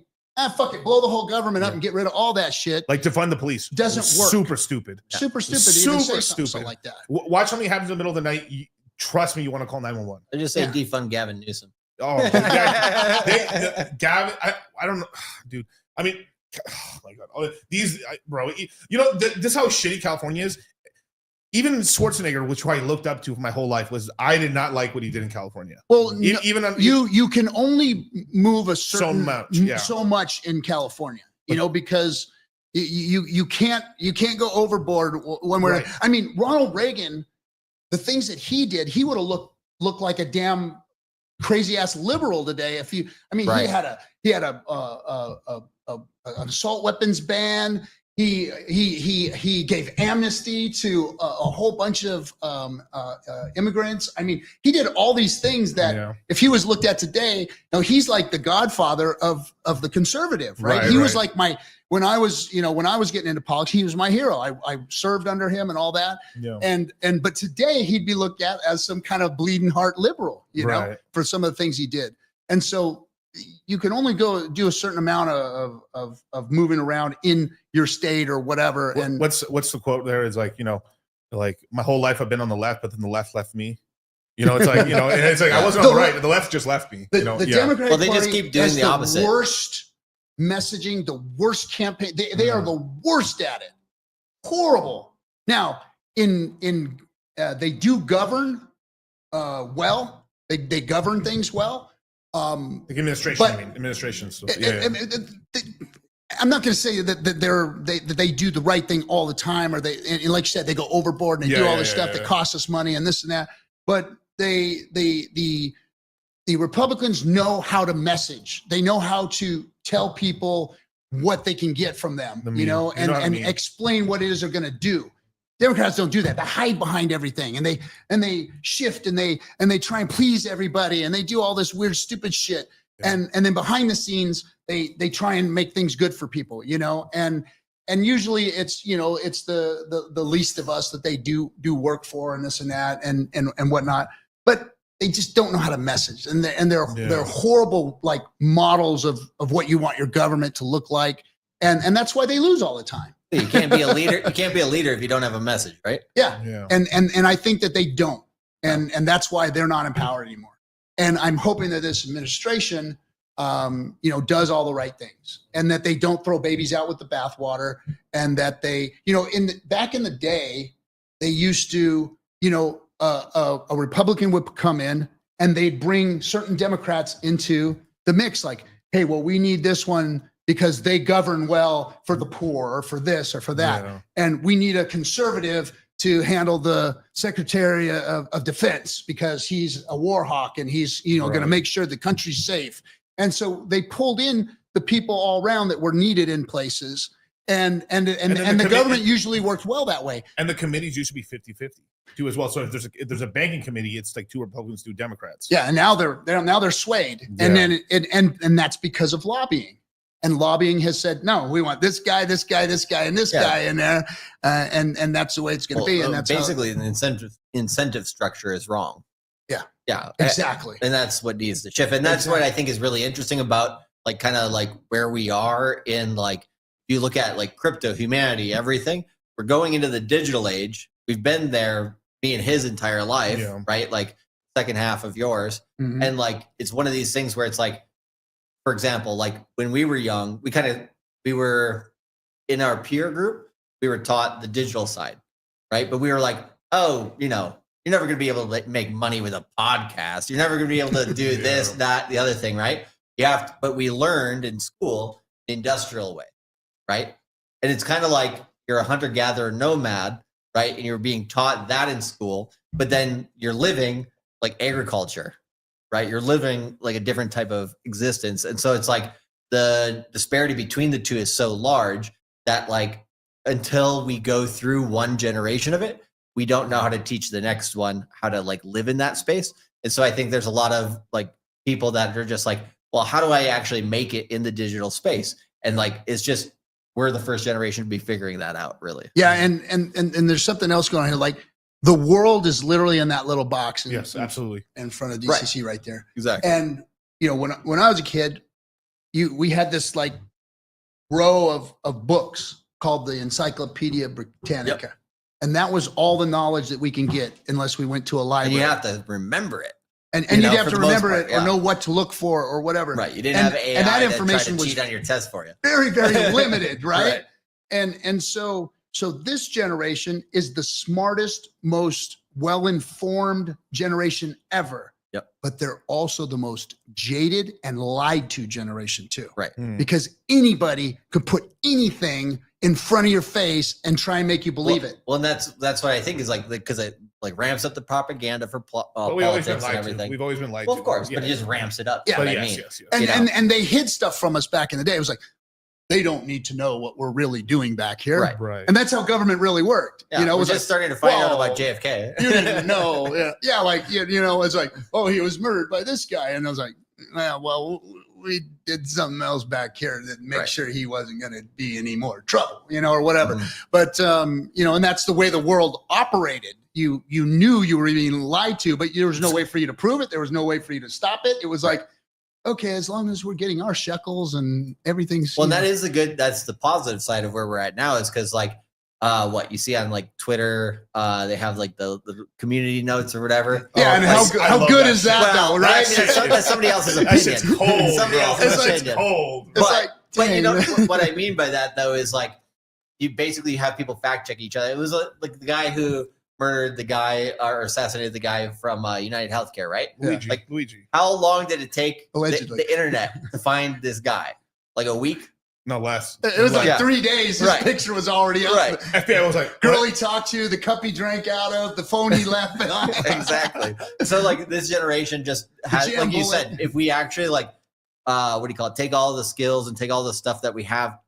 fuck it, blow the whole government up and get rid of all that shit. Like defund the police. Doesn't work. Super stupid. Super stupid. Super stupid. Like that. Watch something happens in the middle of the night. Trust me, you want to call 911. I just say defund Gavin Newsom. Oh, Gavin, I don't know, dude. I mean, oh my God. Bro, this is how shitty California is. Even Schwarzenegger, which I looked up to for my whole life, I did not like what he did in California. Well, you can only move a certain so much in California, because you can't go overboard when we're. Right. I mean, Ronald Reagan, the things that he did, he would have looked like a damn crazy ass liberal today. He had an assault weapons ban. He gave amnesty to a whole bunch of immigrants. I mean, he did all these things that if he was looked at today, he's like the godfather of the conservative, right? He was like when I was getting into politics, he was my hero. I served under him and all that. Yeah. But today he'd be looked at as some kind of bleeding heart liberal, for some of the things he did. And so you can only go do a certain amount of moving around in your state or whatever. And what's the quote there? Is like, like my whole life I've been on the left, but then the left left me. It's like, it's like I wasn't on the right, the left just left me. The Democratic Party just keep doing the opposite. Worst messaging, the worst campaign. They are the worst at it. Horrible. Now, they do govern well. They govern things well. Like administrations. I'm not going to say that they do the right thing all the time, or and like you said, they go overboard and they do all this stuff that costs us money and this and that. But the Republicans know how to message. They know how to tell people what they can get from them, and explain what it is they're going to do. Democrats don't do that. They hide behind everything, and they shift and they try and please everybody, and they do all this weird, stupid shit. Yeah. And then behind the scenes, they try and make things good for people, and usually it's the least of us that they do work for, and this and that and whatnot. But they just don't know how to message, and they're horrible like models of what you want your government to look like, and that's why they lose all the time. You can't be a leader. You can't be a leader if you don't have a message, right? Yeah. And I think that they don't, and that's why they're not empowered anymore. And I'm hoping that this administration, does all the right things, and that they don't throw babies out with the bathwater, and that they, back in the day, they used to, a Republican would come in and they'd bring certain Democrats into the mix, like, hey, well, we need this one because they govern well for the poor, or for this or for that. Yeah. And we need a conservative to handle the Secretary of Defense because he's a war hawk and he's, going to make sure the country's safe. And so they pulled in the people all around that were needed in places. And then the government usually works well that way. And the committees used to be 50-50 too as well. So if there's a banking committee, it's like 2 Republicans, 2 Democrats. Yeah, and now they're swayed. Yeah. And then and that's because of lobbying. And lobbying has said, no, we want this guy, this guy, this guy, and this guy in there. And that's the way it's going to be. And that's basically the incentive structure is wrong. Yeah. Yeah. Exactly. And that's what needs to shift. And that's what I think is really interesting about like kind of like where we are in like, if you look at like crypto, humanity, everything, we're going into the digital age. We've been there being his entire life, right? Like second half of yours. Mhm. And like, it's one of these things where it's like, for example, like when we were young, we were in our peer group, we were taught the digital side, right? But we were like, oh, you know, you're never going to be able to make money with a podcast. You're never going to be able to do this, that, the other thing, right? You have to, but we learned in school the industrial way, right? And it's kind of like you're a hunter-gatherer nomad, right? And you're being taught that in school, but then you're living like agriculture, right? You're living like a different type of existence. And so it's like the disparity between the two is so large that like until we go through one generation of it, we don't know how to teach the next one how to like live in that space. And so I think there's a lot of like people that are just like, well, how do I actually make it in the digital space? And like, it's just, we're the first generation to be figuring that out, really. Yeah. And there's something else going on here. Like the world is literally in that little box. Yes, absolutely. In front of DCC right there. Exactly. And, you know, when I was a kid, we had this like row of books called the Encyclopedia Britannica. Yep. And that was all the knowledge that we can get unless we went to a And library. you have to remember it. And you you'd know, have for to the most remember part, it yeah. or know what to look for or whatever. Right. You didn't And- have AI and that that information tried to was cheat on your test for you. very, very limited, right? Right. And so this generation is the smartest, most well-informed generation ever. Yep. But they're also the most jaded and lied to generation too. Right. Because anybody could put anything in front of your face and try and make you believe it. Well, and that's what I think is like, because it like ramps up the propaganda for But we've always been politics and lied to. everything. We've always been lied Well, to. of course, Yeah. but it just ramps it up. Yeah. That's But what I yes, mean. yes, yes. And, you know? and they hid stuff from us back in the day. It was like, they don't need to know what we're really doing back here. Right. Right. And that's how government really worked. Yeah, You know, it we're was just like, starting to find out whoa, about JFK. you didn't know. Yeah, like, you know, it's like, oh, he was murdered by this guy. And I was like, well, we did something else back here that make Right. sure he wasn't going to be any more trouble, you know, or whatever. Mhm. But, you know, and that's the way the world operated. You knew you were being lied to, but there was no way for you to prove it. There was no way for you to stop it. It was like, okay, as long as we're getting our shekels and everything's. Well, you know, that is that's the positive side of where we're at now, is because like what you see on like Twitter, they have like the community notes or whatever. yeah, and I how love good that is that, Well, though, right? that's somebody else's That opinion. shit's cold, Somebody bro. else's That shit's opinion. cold. It's like, But you know dang. what I mean by that though is like you basically have people fact check each other. It was like the guy who murdered the guy or assassinated the guy from United Healthcare, right? Luigi. Like- Luigi. How long did it take Allegedly. the internet to find this guy? Like a week? No less. It was like Yeah. 3 days. His Right. picture was already up. Right. FBI was like, Girl what? he talked to, the cup he drank out of, the phone he left behind. Exactly. So like this generation just has, jam like you bullet. said, if we actually like, what do you call it? Take all the skills and take all the stuff that we have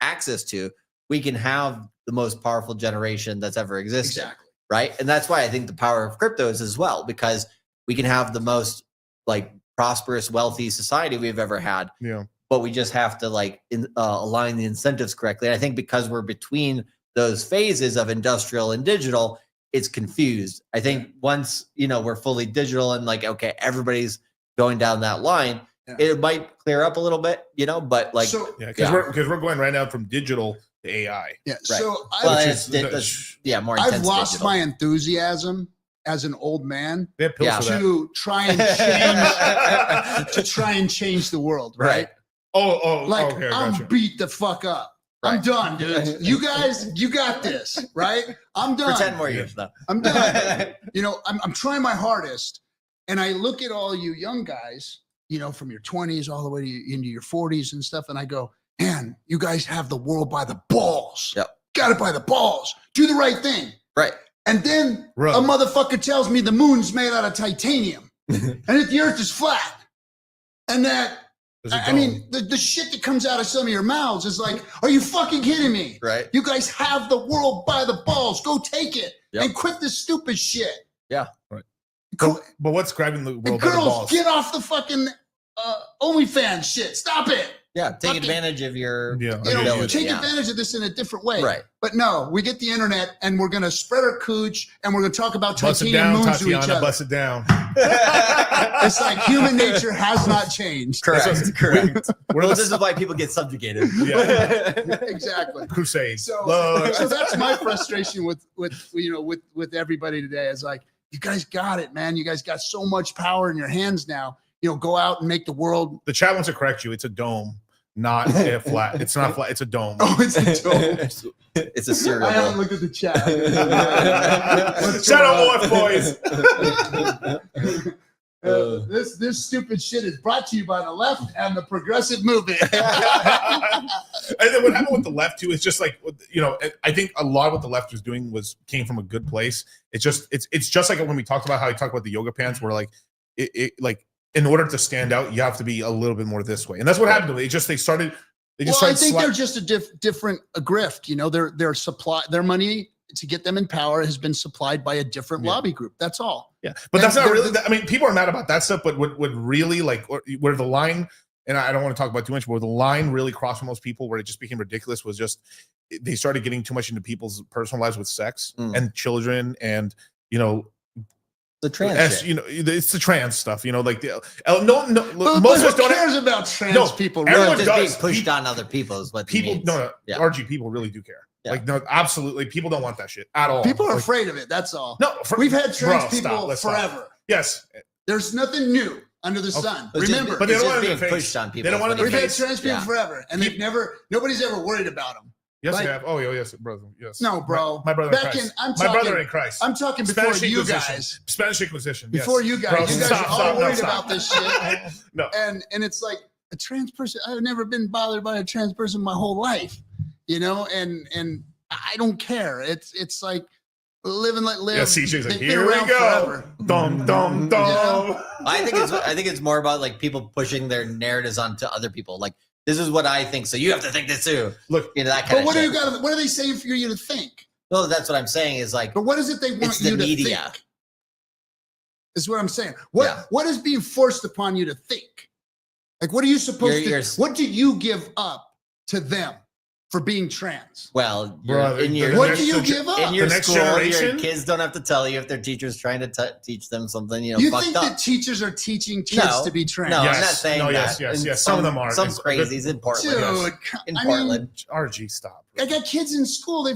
access to, we can have the most powerful generation that's ever existed. Exactly. Right. And that's why I think the power of crypto is as well, because we can have the most like prosperous, wealthy society we've ever had. Yeah. But we just have to like align the incentives correctly. And I think because we're between those phases of industrial and digital, it's confused. I think once, you know, we're fully digital and like, okay, everybody's going down that line, Yeah. it might clear up a little bit, you know, but like, So, Yeah, because we're going right now from digital to AI. yeah. Right. So well, I've, it's, more I've intense lost digital. my enthusiasm as an old man They have pills Yeah. for that. to try and change the world. Right. Right. Oh, Like okay, I I'm gotcha. beat the fuck up. I'm Right. done, dude. You guys, you got this, right? I'm done. For 10 more years though. I'm done. You know, I'm trying my hardest. And I look at all you young guys, you know, from your 20s all the way to into your 40s and stuff. And I go, man, you guys have the world by the balls. Yep. Got it by the balls. Do the right thing. Right. And then Bro. a motherfucker tells me the moon's made out of titanium and that the earth is flat. And that I mean, the shit that comes out of some of your mouths is like, are you fucking kidding me? Right. You guys have the world by the balls. Go take it and quit this stupid shit. Yeah. Right. But what's grabbing the world by the Girls, balls? get off the fucking OnlyFans shit. Stop it. Yeah, take advantage of your ability. Take advantage of this in a different way. Right. But no, we get the internet and we're going to spread our cooch and we're going to talk about titanium moons to each other. Bust it down. It's like human nature has not changed. Correct. Well, this is why people get subjugated. Yeah. Exactly. Crusades. So that's my frustration with everybody today. Is like, you guys got it, man. You guys got so much power in your hands now. Go out and make the world. The chat wants to correct you. It's a dome, not a flat. It's not flat. It's a dome. Oh, it's a dome. It's a cereal. I haven't looked at the chat. Shout out OF boys. This stupid shit is brought to you by the left and the progressive movement. And then what happened with the left too is just like, I think a lot of what the left was doing came from a good place. It's just like when we talked about how he talked about the yoga pants, where like like in order to stand out, you have to be a little bit more this way, and that's what happened to them. They started. I think they're just a different grift. Their money to get them in power has been supplied by a different lobby group. That's all. Yeah, but that's not really. I mean, people are mad about that stuff, but what really where the line, and I don't want to talk about too much, but where the line really crossed for most people, where it just became ridiculous, was just they started getting too much into people's personal lives with sex and children, and the trans shit. It's the trans stuff, like most of us don't cares about trans people. Everyone just being pushed on other people is what people. RG people really do care. Yeah. Like, no, absolutely, people don't want that shit at all. People are afraid of it. That's all. No, we've had trans people forever. Stop. Yes, there's nothing new under the sun. Remember, but they don't want to be pushed on people. They don't want to. We've had trans people forever, and nobody's ever worried about them. Yes, they have. Oh, yes, brother. Yes. No, bro. My brother in Christ. My brother in Christ. I'm talking before you guys. Spanish Inquisition. Before you guys. Bro, you guys are all worried about this shit. No. And it's like a trans person. I've never been bothered by a trans person my whole life, and I don't care. It's like live and let live. Yeah, CJ's like, here we go. Dum dum dum. I think it's more about like people pushing their narratives onto other people. Like, this is what I think, so you have to think this too. Look, that kind of shit. What are they saying for you to think? No, that's what I'm saying is like. But what is it they want you to think? Is what I'm saying. What is being forced upon you to think? Like, what are you supposed to? What do you give up to them for being trans? Well, what do you give up? In your school, your kids don't have to tell you if their teacher's trying to teach them something. You think that teachers are teaching kids to be trans? No, I'm not saying that. Yes. Some of them are. Some crazies in Portland. Dude, Portland. RG, stop. I got kids in school.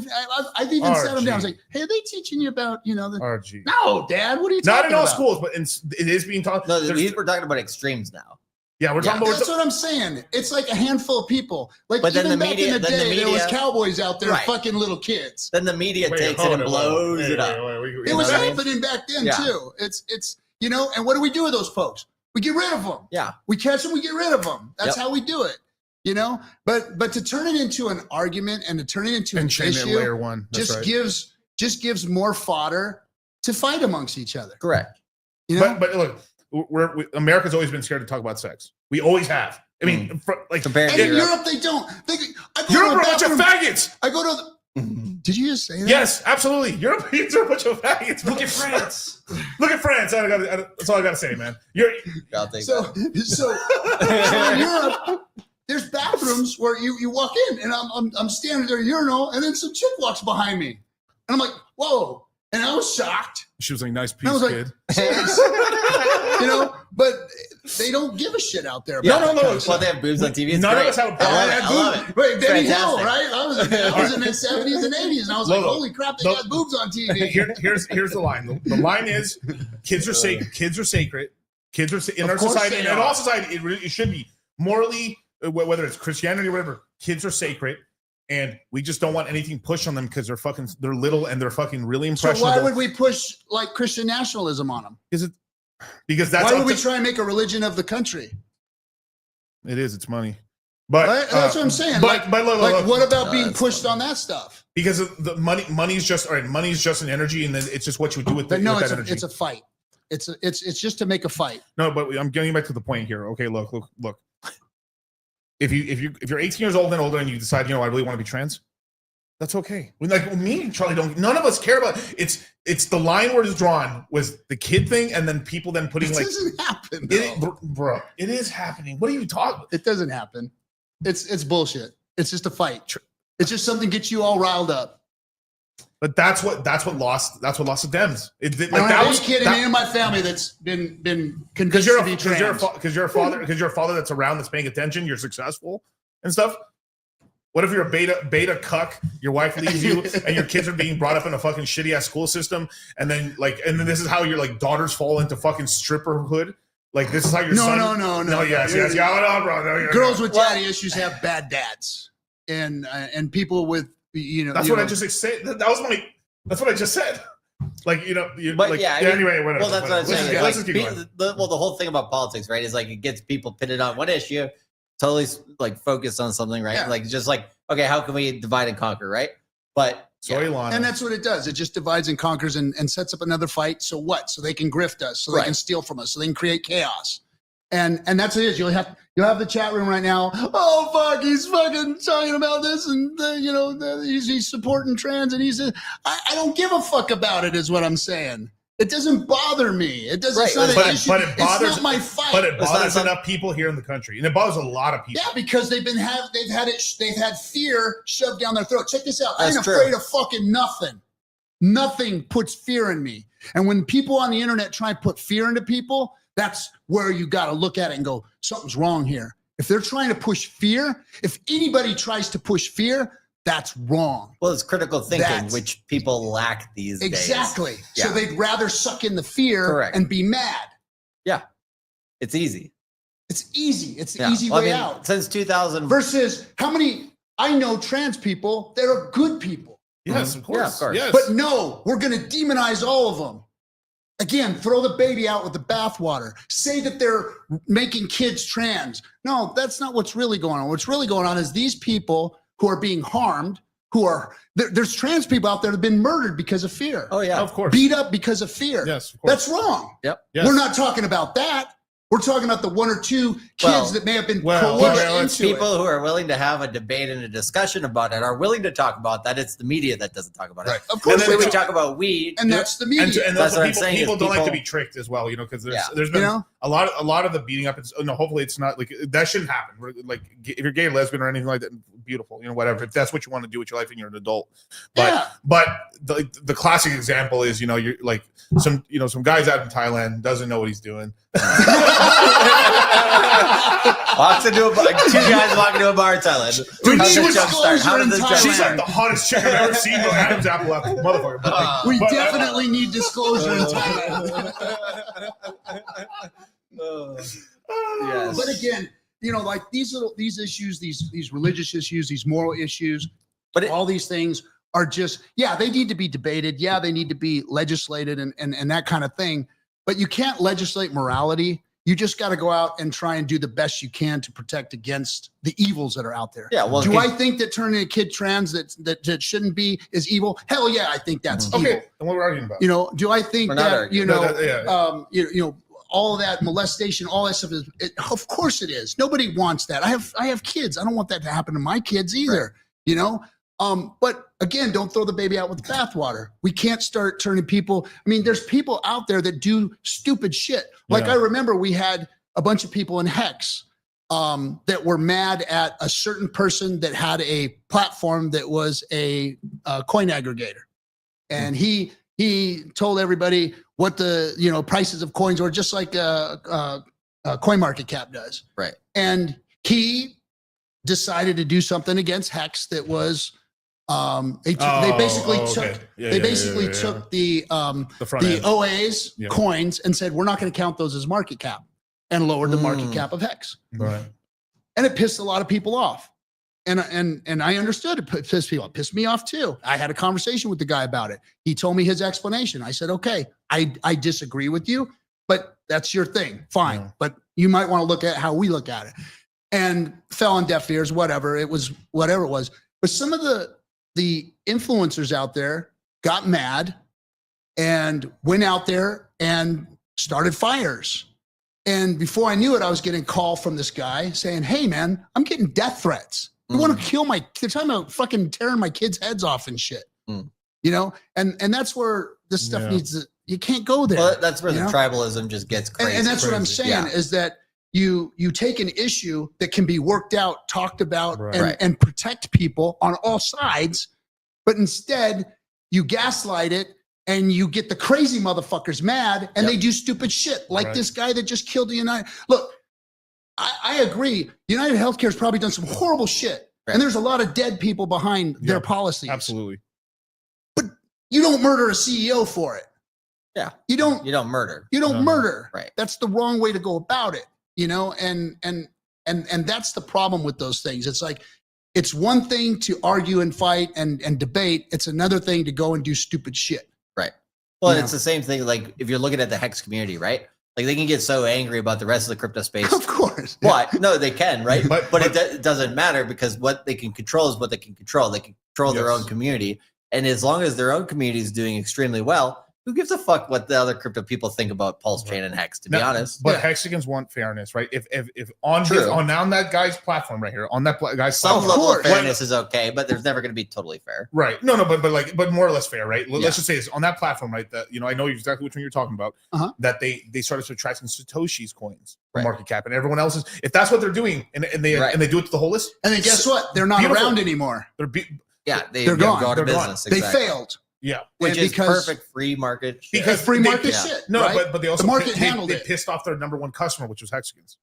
I've even sat them down. I was like, "Hey, are they teaching you about the RG?" No, Dad. What are you talking about? Not in all schools, but it is being taught. No, we're talking about extremes now. Yeah, we're talking about. That's what I'm saying. It's like a handful of people. Like, but even back in the day, there was cowboys out there fucking little kids. Then the media takes it and blows it up. It was happening back then too. It's and what do we do with those folks? We get rid of them. Yeah, we catch them. We get rid of them. That's how we do it. But to turn it into an argument and to turn it into an issue, layer one just gives more fodder to fight amongst each other. Correct. But look. America's always been scared to talk about sex. We always have. I mean, compared to Europe, they don't. Europe are a bunch of faggots. I go to Did you just say that? Yes, absolutely. Europeans are a bunch of faggots. Look at France. Look at France. That's all I gotta say, man. So in Europe, there's bathrooms where you walk in, and I'm standing there at a urinal, and then some chick walks behind me, and I'm like, whoa. And I was shocked. She was like, nice piece, kid. But they don't give a shit out there. No. Well, they have boobs on TV. None of us have a problem. I love it. Wait, Benny Hill, right? I was in the 70s and 80s, and I was like, holy crap, they got boobs on TV. Here's the line. The line is, kids are sacred. Kids are sacred. Kids are in our society, and in all society, it should be morally, whether it's Christianity or whatever. Kids are sacred. And we just don't want anything pushed on them because they're little and they're fucking really impressionable. So why would we push like Christian nationalism on them? Because that's why would we try and make a religion of the country? It is. It's money. But right? That's what I'm saying. But what about being pushed on that stuff? Because the money's just all right. Money's just an energy, and then it's just what you do with that energy. It's a fight. It's just to make a fight. No, but I'm getting back to the point here. Okay, look. if you're 18 years old and older and you decide, I really want to be trans, that's okay. Like me and Charlie none of us care about it. It's the line where it's drawn was the kid thing, and then people then putting It like doesn't happen, bro. It is happening. What are you talking? It doesn't happen. It's bullshit. It's just a fight. It's just something gets you all riled up. But that's what lost the Dems. I don't have any kid in my family that's been convinced to be trans. Because you're a father that's around, that's paying attention. You're successful and stuff. What if you're a beta cuck? Your wife leaves you, and your kids are being brought up in a fucking shitty ass school system, and then this is how your like daughters fall into fucking stripperhood. Like this is how your son. No. Yes, bro. Girls with daddy issues have bad dads, and people with That's what I just said. That's what I just said. Like anyway, whatever. Well, that's what I'm saying. The whole thing about politics, right, is like it gets people pitted on one issue. Totally like focused on something, right? Yeah. Like just like, okay, how can we divide and conquer, right? But and that's what it does. It just divides and conquers and sets up another fight. So what? So they can grift us, so they can steal from us, so they can create chaos. And that's what it is. You'll have the chat room right now. Oh fuck, he's fucking talking about this, and he's supporting trans, and I don't give a fuck about it, is what I'm saying. It doesn't bother me. It doesn't. It's not an issue. But it bothers. It's not my fight. But it bothers enough people here in the country, and it bothers a lot of people. Yeah, because they've had fear shoved down their throat. Check this out. I ain't afraid of fucking nothing. Nothing puts fear in me. And when people on the internet try and put fear into people, that's where you got to look at it and go, something's wrong here. If they're trying to push fear, if anybody tries to push fear, that's wrong. Well, it's critical thinking, which people lack these days. Exactly. Yeah. So they'd rather suck in the fear and be mad. Yeah. It's easy. It's easy. It's the easy way out. Since 2000. Versus I know trans people that are good people. Yes, of course. Yeah, of course. Yes. But no, we're going to demonize all of them. Again, throw the baby out with the bathwater. Say that they're making kids trans. No, that's not what's really going on. What's really going on is these people who are being harmed, there's trans people out there that have been murdered because of fear. Oh, yeah. Of course. Beat up because of fear. Yes, of course. That's wrong. Yep. Yes. We're not talking about that. We're talking about the one or two kids that may have been coerced into people who are willing to have a debate and a discussion about it are willing to talk about that. It's the media that doesn't talk about it. Right. Of course, we talk about weed, and that's the media. And that's what I'm saying. People don't like to be tricked as well, because there's been a lot of the beating up. Hopefully, it's not like that shouldn't happen. Like if you're gay, lesbian, or anything like that, beautiful, whatever. If that's what you want to do with your life and you're an adult, but the classic example is you're like some guys out in Thailand doesn't know what he's doing. Walks into a bar, two guys walking to a bar in Thailand. Dude, she's like the hottest chick I've ever seen. Adam's apple motherfucker. We definitely need disclosure in Thailand. Yes. But again, like these issues, these religious issues, these moral issues, all these things are just they need to be debated. Yeah, they need to be legislated and that kind of thing. But you can't legislate morality. You just got to go out and try and do the best you can to protect against the evils that are out there. Yeah. Well, do I think that turning a kid trans that shouldn't be is evil? Hell yeah, I think that's evil. Okay. And what we're arguing about? Do I think all of that molestation, all that stuff of course it is. Nobody wants that. I have kids. I don't want that to happen to my kids either. Right. But again, don't throw the baby out with the bathwater. We can't start turning people. I mean, there's people out there that do stupid shit. Like I remember we had a bunch of people in Hex that were mad at a certain person that had a platform that was a coin aggregator. And he told everybody what the prices of coins were, just like CoinMarketCap does. Right. And he decided to do something against Hex that was they basically took the OA's coins and said, we're not going to count those as market cap, and lowered the market cap of Hex. Right. And it pissed a lot of people off. And I understood it pissed people off. It pissed me off too. I had a conversation with the guy about it. He told me his explanation. I said, okay, I disagree with you, but that's your thing. Fine. Yeah. But you might want to look at how we look at it. And fell on deaf ears, whatever it was. But some of the influencers out there got mad and went out there and started fires. And before I knew it, I was getting a call from this guy saying, "Hey, man, I'm getting death threats. They want to kill my. They're talking about fucking tearing my kids' heads off and shit." You know, and that's where this stuff needs to. You can't go there. Well, that's where the tribalism just gets crazy. And that's what I'm saying is that you take an issue that can be worked out, talked about, and protect people on all sides, but instead you gaslight it and you get the crazy motherfuckers mad and they do stupid shit like this guy that just killed the United. Look, I agree. United Healthcare has probably done some horrible shit, and there's a lot of dead people behind their policies. Absolutely. But you don't murder a CEO for it. Yeah. You don't murder. You don't murder. Right. That's the wrong way to go about it, you know? And that's the problem with those things. It's like, it's one thing to argue and fight and debate. It's another thing to go and do stupid shit. Right. Well, it's the same thing. Like if you're looking at the Hex community, right? Like they can get so angry about the rest of the crypto space. Of course. What? No, they can, right? But it doesn't matter because what they can control is what they can control. They can control their own community. And as long as their own community is doing extremely well, who gives a fuck what the other crypto people think about PulseChain and Hex, to be honest? But Hexagons want fairness, right? If on that guy's platform right here, on that guy's some platform, level of fairness is okay, but there's never going to be totally fair. Right. No, but more or less fair, right? Let's just say this on that platform, right? That I know exactly which one you're talking about. That they started subtracting Satoshi's coins from market cap, and everyone else's. If that's what they're doing, and they do it to the whole list, and then guess what? They're not around anymore. They're gone. Go out of business. They failed. Yeah, which is perfect free market shit. Because free market shit. No, right? but they also the market handled it. They pissed off their number one customer, which was Hexagons.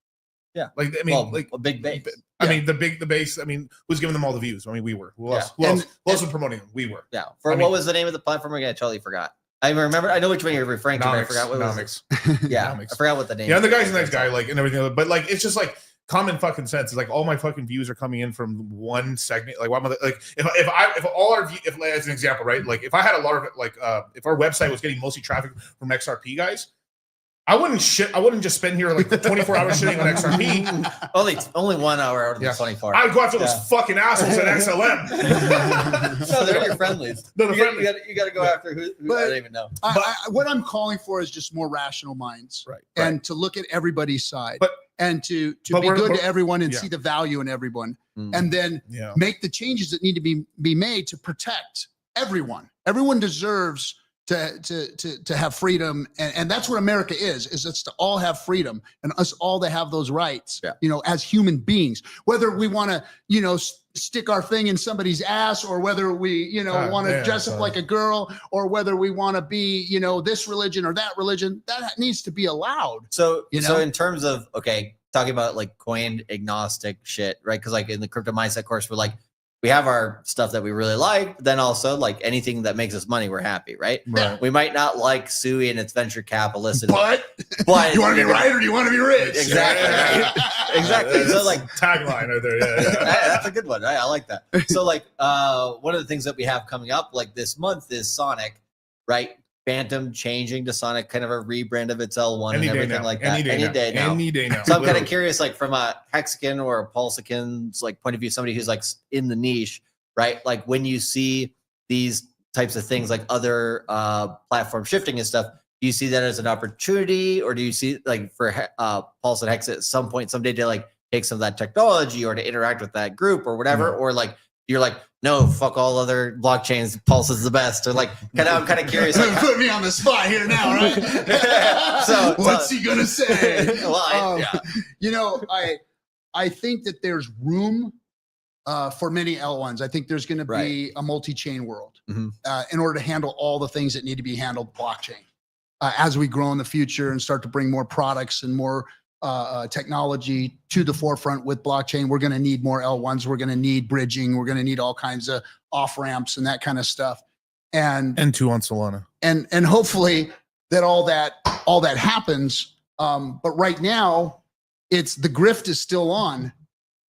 Yeah, like I mean, a big base. I mean, the base. I mean, who's giving them all the views? I mean, we were. Who else? Who else was promoting them? We were. Yeah. What was the name of the platform again? I totally forgot. I remember. I know which one you're referring to. But I forgot what it was. Yeah, I forgot what the name. Yeah, and the guy's a nice guy, like and everything. But like, it's just like common fucking sense. It's like all my fucking views are coming in from one segment. Like, if all our view, if as an example, right? Like, if I had a lot of like, if our website was getting mostly traffic from XRP guys, I wouldn't just spend here like 24 hours shitting on XRP. only 1 hour out of the 24. I would go after those fucking assholes at XLM. No, they're your friendlies. No, you got to go after who I don't even know. What I'm calling for is just more rational minds, and to look at everybody's side. And to be good to everyone and see the value in everyone, and then make the changes that need to be made to protect everyone. Everyone deserves to have freedom, and that's what America is it's to all have freedom and us all to have those rights. You know, as human beings, whether we want to stick our thing in somebody's ass, or whether we want to dress up like a girl, or whether we want to be this religion or that religion, that needs to be allowed. So in terms of talking about like coin agnostic shit, right? Because like in the crypto mindset course, we're like, we have our stuff that we really like, but then also like anything that makes us money, we're happy, right? We might not like Sui and its venture capitalist, but you want to be right or do you want to be rich? Exactly. Right? Exactly. So like tagline right there. Yeah. That's a good one. I like that. So like one of the things that we have coming up like this month is Sonic, right? Phantom changing to Sonic, kind of a rebrand of its L1 and everything like that. Any day now. So I'm kind of curious, like from a Hexagon or a PulseChain's like point of view, somebody who's like in the niche, right? Like when you see these types of things, like other platform shifting and stuff, do you see that as an opportunity, or do you see like for Pulse and Hex at some point someday to like take some of that technology or to interact with that group or whatever, or like you're like, no, fuck all other blockchains. Pulse is the best. Or like, I'm kind of curious. Like, put me on the spot here now, right? So what's he gonna say? Well, I think that there's room for many L1s. I think there's going to be a multi-chain world in order to handle all the things that need to be handled blockchain as we grow in the future and start to bring more products and more technology to the forefront with blockchain. We're going to need more L1s. We're going to need bridging. We're going to need all kinds of off ramps and that kind of stuff. And 2 on Solana. And hopefully that all that happens. But right now, it's the grift is still on.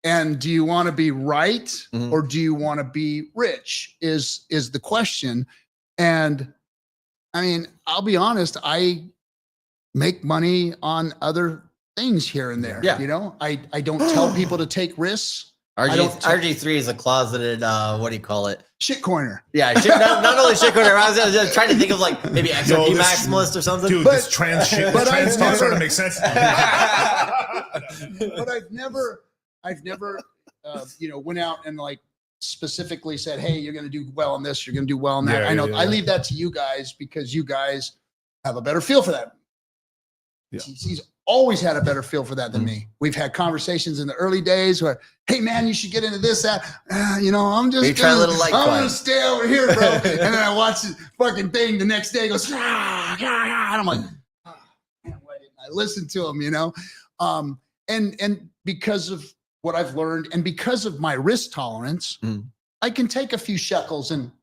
And do you want to be right or do you want to be rich? Is the question. And I mean, I'll be honest. I make money on other things here and there. I don't tell people to take risks. RG3 is a closeted, what do you call it? Shitcoiner. Yeah, not only shitcoiner. I was just trying to think of like maybe XRP maximalist or something. Dude, this trans shit, but trans I've talk starting never- to make sense. But I've never, went out and like specifically said, hey, you're going to do well in this, you're going to do well in that. Yeah, I know. yeah, I yeah. leave that to you guys because you guys have a better feel for that. Yeah. He's always had a better feel for that than me. We've had conversations in the early days where, hey man, you should get into this, that. I'm just You try a little Litecoin. I'm gonna stay over here, bro. And then I watch the fucking thing the next day. It goes, and I'm like, oh, man, why didn't I listen to him? And because of what I've learned, and because of my risk tolerance, I can take a few shekels and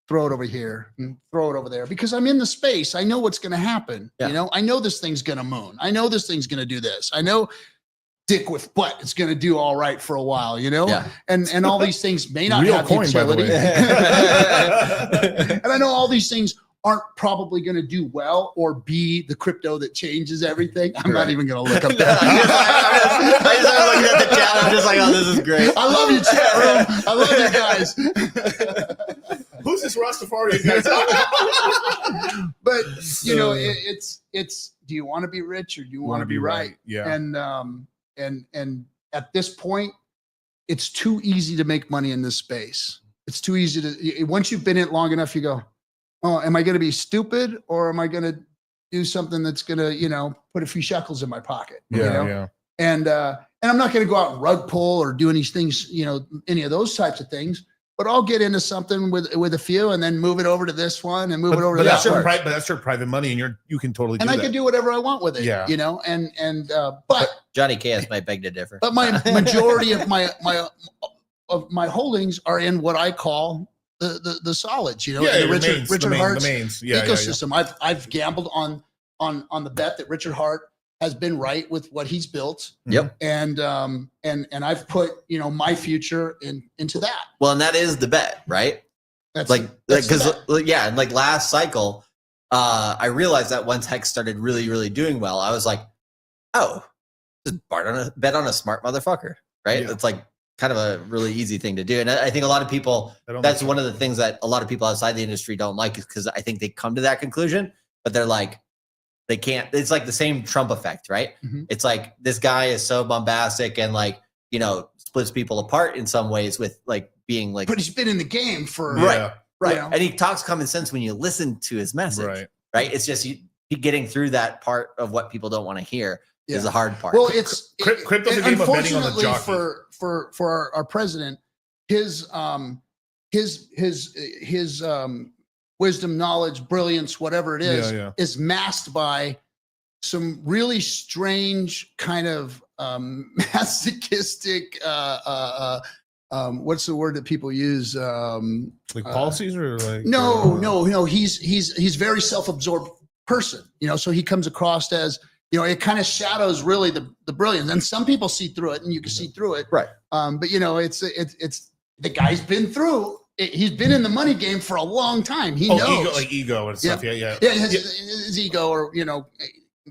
throw it over here and throw it over there because I'm in the space. I know what's going to happen. Yeah. I know this thing's going to moon. I know this thing's going to do this. I know dick with butt is going to do all right for a while, Yeah. and all these things may not Real have coin, by the utility. way. And I know all these things aren't probably going to do well or be the crypto that changes everything. I'm not even going to look up that. I just started looking at the chat. I'm just like, oh, this is great. I love you, chat room. I love you guys. Who's this Rastafarian guy? But it's do you want to be rich or do you want to be right? Yeah. And at this point, it's too easy to make money in this space. It's too easy to once you've been in it long enough, you go, oh, am I going to be stupid or am I going to do something that's going to put a few shekels in my pocket? Yeah. And I'm not going to go out and rug pull or do any things, any of those types of things. But I'll get into something with a few and then move it over to this one and move it over to that one. But that's your private money, and you can totally. And do I that. can do whatever I want with it. Yeah. But Johnny Chaos might beg to differ. But my majority of my holdings are in what I call the solids. The Richard Hart's ecosystem. I've gambled on the bet that Richard Hart has been right with what he's built. Yep. And I've put my future into that. Well, and that is the bet, right? That's and like last cycle, I realized that once Hex started really, really doing well, I was like, oh, just bet on a smart motherfucker, right? Yeah. It's like kind of a really easy thing to do. And I think a lot of people, that's one of the things that a lot of people outside the industry don't like is because I think they come to that conclusion, but they're like, they can't, it's like the same Trump effect, right? Mm-hmm. It's like this guy is so bombastic and like, splits people apart in some ways with like being like, but he's been in the game for right. Yeah. And he talks common sense when you listen to his message, right? It's just you getting through that part of what people don't want to hear is the hard part. Well, crypto's a game of betting on the unfortunately jockey. for our president, his wisdom, knowledge, brilliance, whatever it is masked by some really strange kind of masochistic what's the word that people use like policies or like no he's very self-absorbed person, so he comes across as it kind of shadows really the brilliance, and some people see through it and you can see through it, right? But it's the guy's been through it. He's been in the money game for a long time. He knows ego and stuff. Yeah. His ego, or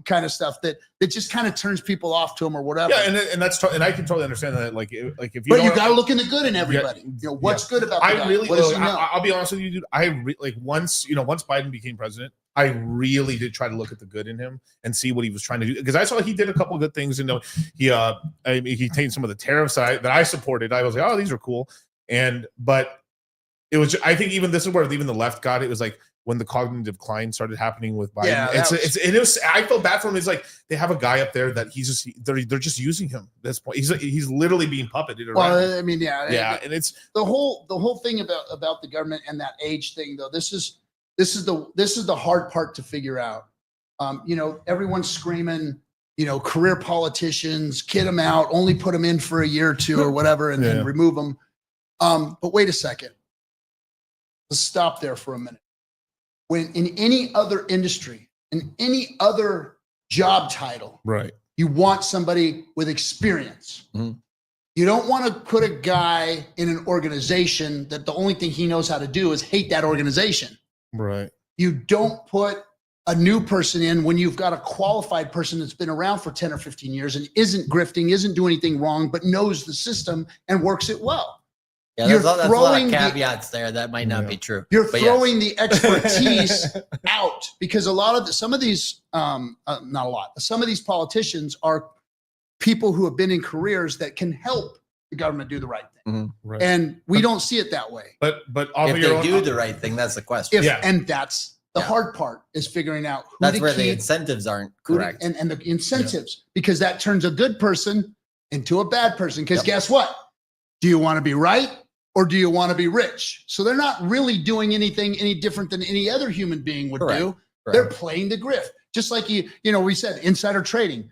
kind of stuff that just kind of turns people off to him or whatever. Yeah, and that's and I can totally understand that. Like if you, but you got to look in the good in everybody. What's good about the guy? What does he know? I'll be honest with you, dude. Once Biden became president, I really did try to look at the good in him and see what he was trying to do, because I saw he did a couple of good things. He taken some of the tariffs that I supported. I was like, oh, these are cool. But it was, I think even this is where even the left got it. It was like when the cognitive decline started happening with Biden. Yeah, I felt bad for him. It's like they have a guy up there that they're just using him at this point. He's literally being puppeted around. Well, I mean, and it's the whole thing about the government and that age thing, though. This is the hard part to figure out. Everyone's screaming, career politicians, kid them out, only put them in for a year or two or whatever, and then remove them. But wait a second. Let's stop there for a minute. When in any other industry, in any other job title, right, you want somebody with experience. Mm-hmm. You don't want to put a guy in an organization that the only thing he knows how to do is hate that organization. Right. You don't put a new person in when you've got a qualified person that's been around for 10 or 15 years and isn't grifting, isn't doing anything wrong, but knows the system and works it well. Yeah, You're that's a lot throwing of the- caveats there that might not be true. You're But throwing the expertise out because some of these, not a lot, some of these politicians are people who have been in careers that can help the government do the right thing. Right. And we don't see it that way. But off if of your they own, do the right thing, that's the question. And that's the hard part is figuring out who That's to where the keep, incentives aren't who to- correct. and the incentives, because that turns a good person into a bad person. Because guess what? Do you want to be right or do you want to be rich? So they're not really doing anything any different than any other human being would Correct. do. Correct. They're playing the grift. Just like we said insider trading.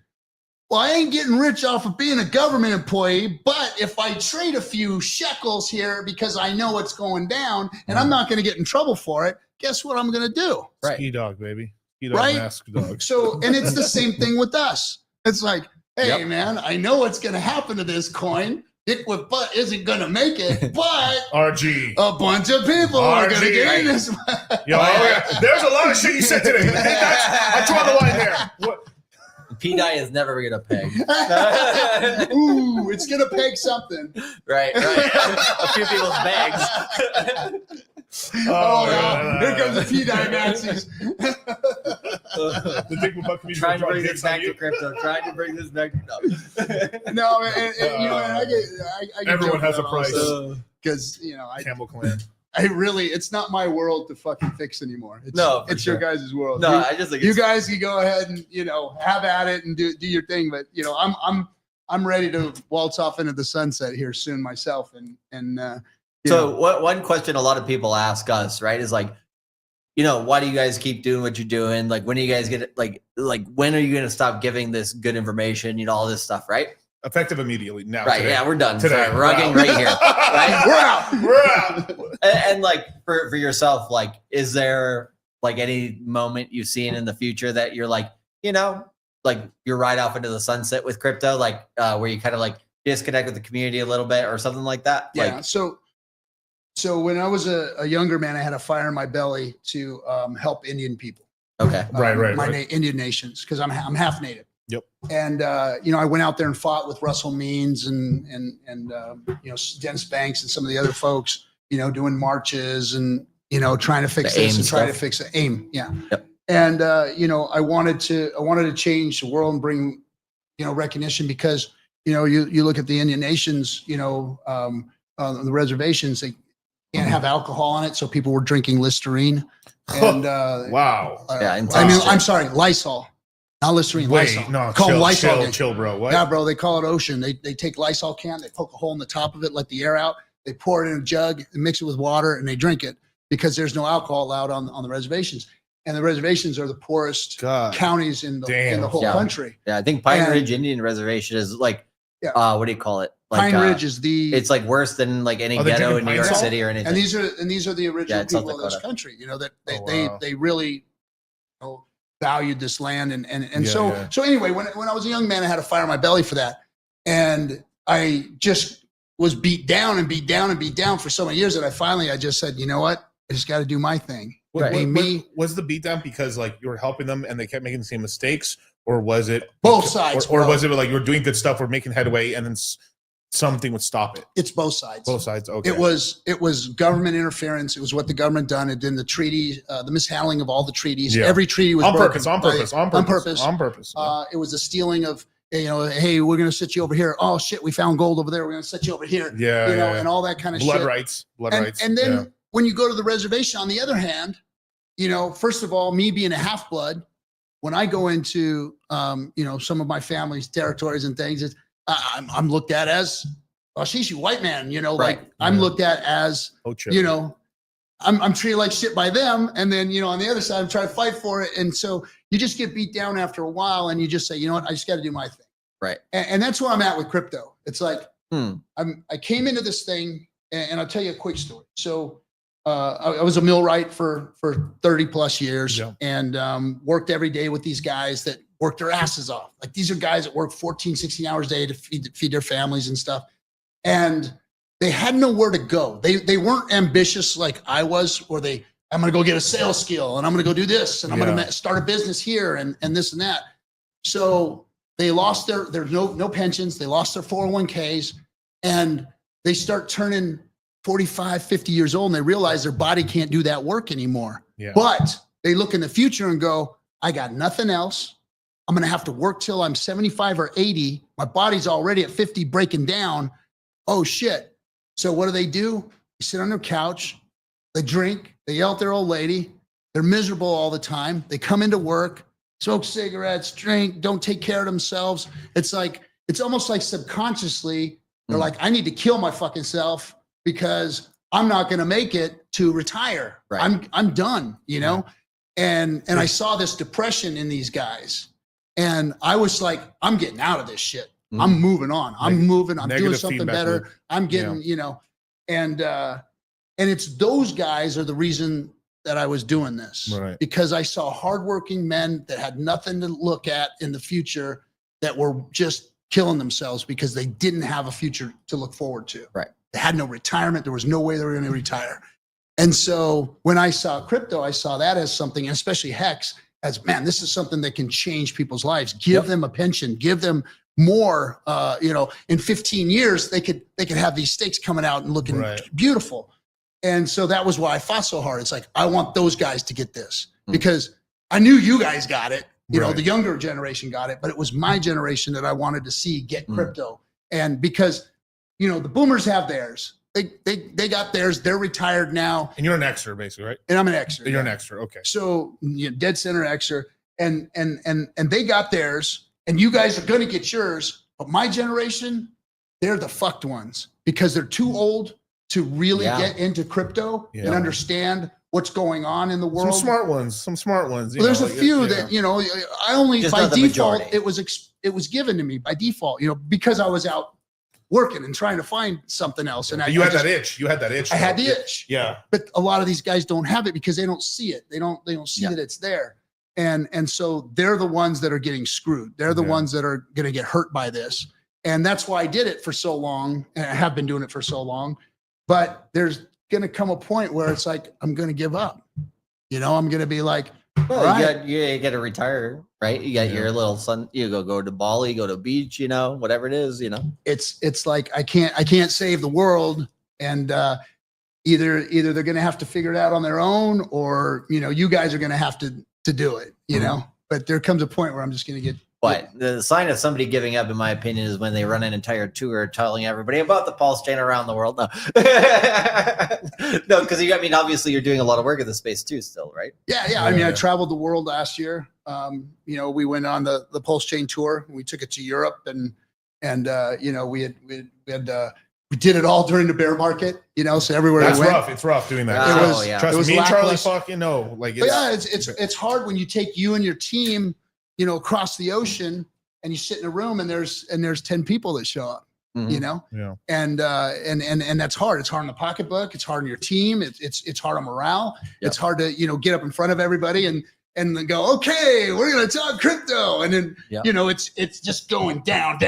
Well, I ain't getting rich off of being a government employee, but if I trade a few shekels here because I know it's going down and I'm not going to get in trouble for it, guess what I'm going to do? Right. ski dog, baby. Ski dog Right? mask dog. So, and it's the same thing with us. It's like, hey, Yep. man, I know what's going to happen to this coin. Dick with butt isn't going to make it, but RG. a bunch of people are going to RG, get in right? this. Yo, there's a lot of shit you said today. I draw the line there. What? P-Dye is never going to peg. Ooh, it's going to peg something. Right. A few people's bags. Oh, yeah. no. Here comes the P-Dye Nazis. The dick with butt comedian Trying to draw bring dicks this on back to you. crypto. Trying to bring this back to No, and I get Everyone has a price. Because, Campbell Clan. it's not my world to fucking fix anymore. It's, No, for it's your sure. guys' world. No, You- I just think you it's guys can go ahead and have at it and do your thing, but I'm ready to waltz off into the sunset here soon myself. So one question a lot of people ask us, right, is like, why do you guys keep doing what you're doing? Like, when are you guys get like when are you going to stop giving this good information? All this stuff, right? Effective immediately now. Right. Today. Yeah, we're done. Today. Sorry, we're hugging right here. Right. We're out. We're out. And like for yourself, like, is there like any moment you've seen in the future that you're like, like you're right off into the sunset with crypto, like where you kind of like disconnect with the community a little bit or something like that? Yeah. Like, So when I was a younger man, I had a fire in my belly to help Indian people. okay. Right. Indian nations, because I'm half native. Yep. And I went out there and fought with Russell Means and Dennis Banks and some of the other folks, doing marches and trying to fix The this AIM and try to stuff. fix it. AIM, yeah. Yep. And I wanted to change the world and bring recognition because you look at the Indian nations, on the reservations, they can't have alcohol on it, so people were drinking Listerine. And Wow. I'm sorry, Lysol. Not Listerine, Wait, Lysol. no, Call them Lysol. chill, bro. What? Yeah, bro, they call it Ocean. They take Lysol can, they poke a hole in the top of it, let the air out. They pour it in a jug and mix it with water, and they drink it because there's no alcohol allowed on the reservations. And the reservations are the poorest God. counties in the whole Yeah. country. Yeah, I think Pine And- Ridge Indian Reservation is like, Yeah. what do you call it? Like, Pine Ridge is the it's like worse than like any Oh, they're ghetto drinking in New Pine York Sol? City or anything. and these are the original it's South people of this Dakota. country. That Oh, wow. they really valued this land and Yeah, so yeah. so anyway, when I was a young man, I had a fire in my belly for that, and I just was beat down for so many years that I just said, you know what, I just got to do my thing. Right. Was the beatdown because like you were helping them and they kept making the same mistakes, or was it Both sides, or bro. was it like you were doing good stuff, we're making headway, and then something would stop it? It's both sides. Both sides. Okay. It was government interference. It was what the government done. It did the treaty, the mishandling of all the treaties. Yeah. Every treaty was on broken purpose. On by- purpose. On purpose. It was the stealing of, hey, we're going to set you over here. Oh shit, we found gold over there. We're going to set you over here. Yeah. And all that kind of Blood shit. rights. And then yeah. when you go to the reservation, on the other hand, first of all, me being a half blood, when I go into, some of my family's territories and things, I'm looked at as a shishi white man, Right. like I'm looked at as, Oh, chill. I'm treated like shit by them. And then, on the other side, I'm trying to fight for it. And so you just get beat down after a while and you just say, you know what, I just got to do my thing. Right. And that's where I'm at with crypto. It's like, Hmm. I came into this thing and I'll tell you a quick story. So I was a millwright for 30 plus years Yeah. and worked every day with these guys that worked their asses off. Like these are guys that work 14, 16 hours a day to feed their families and stuff. And they had nowhere to go. They weren't ambitious like I was, or I'm going to go get a sales skill and I'm going to go do this and I'm going to start a business here and this and that. So they lost there's no pensions. They lost their 401ks and they start turning 45, 50 years old and they realize their body can't do that work anymore. Yeah. But they look in the future and go, I got nothing else. I'm going to have to work till I'm 75 or 80. My body's already at 50 breaking down. Oh shit. So what do? They sit on their couch. They drink. They yell at their old lady. They're miserable all the time. They come into work, smoke cigarettes, drink, don't take care of themselves. It's almost like subconsciously, they're like, I need to kill my fucking self because I'm not going to make it to retire. Right. I'm done, you know? And I saw this depression in these guys. And I was like, I'm getting out of this shit. I'm moving on. I'm moving. I'm doing something better. Loop. I'm getting, you know, and it's those guys are the reason that I was doing this, Right. because I saw hardworking men that had nothing to look at in the future that were just killing themselves because they didn't have a future to look forward to. Right. They had no retirement. There was no way they were going to retire. And so when I saw crypto, I saw that as something, and especially Hex, as man, this is something that can change people's lives. Give them a pension, give them more, you know, in 15 years, they could have these stakes coming out and looking beautiful. And so that was why I fought so hard. It's like, I want those guys to get this because I knew you guys got it. You know, the younger generation got it, but it was my generation that I wanted to see get crypto. And because, you know, the boomers have theirs. They got theirs. They're retired now. And you're an extra, basically, right? And I'm an extra. You're an extra. Okay. So dead center extra. And they got theirs. And you guys are going to get yours. But my generation, they're the fucked ones because they're too old to really get into crypto and understand what's going on in the world. Some smart ones. Well, there's a few that, you know, I only, Just by not the default, majority. it was given to me by default, you know, because I was out working and trying to find something else. And you had that itch. You had that itch. I had the itch. Yeah. But a lot of these guys don't have it because they don't see it. They don't see that it's there. And so they're the ones that are getting screwed. They're the ones that are going to get hurt by this. And that's why I did it for so long. And I have been doing it for so long. But there's going to come a point where it's like, I'm going to give up. You know, I'm going to be like, well, you got to retire, right? You got your little son. You go to Bali, go to beach, you know, whatever it is, you know. It's like I can't save the world, and either they're going to have to figure it out on their own, or you know, you guys are going to have to do it, you know. But there comes a point where I'm just going to get. But the sign of somebody giving up, in my opinion, is when they run an entire tour telling everybody about the PulseChain around the world. No, no, because I mean, obviously, you're doing a lot of work in the space too, still, right? Yeah. I mean, I traveled the world last year. You know, we went on the PulseChain tour. We took it to Europe, and you know, we did it all during the bear market. You know, so everywhere That's we went, rough. It's rough doing that. Trust me, Charlie fucking know. Like, it's hard when you take you and your team, you know, across the ocean, and you sit in a room and there's 10 people that show up, you know? Yeah. And that's hard. It's hard on the pocketbook. It's hard on your team. It's hard on morale. It's hard to, you know, get up in front of everybody and then go, okay, we're going to talk crypto. And then, you know, it's just going down,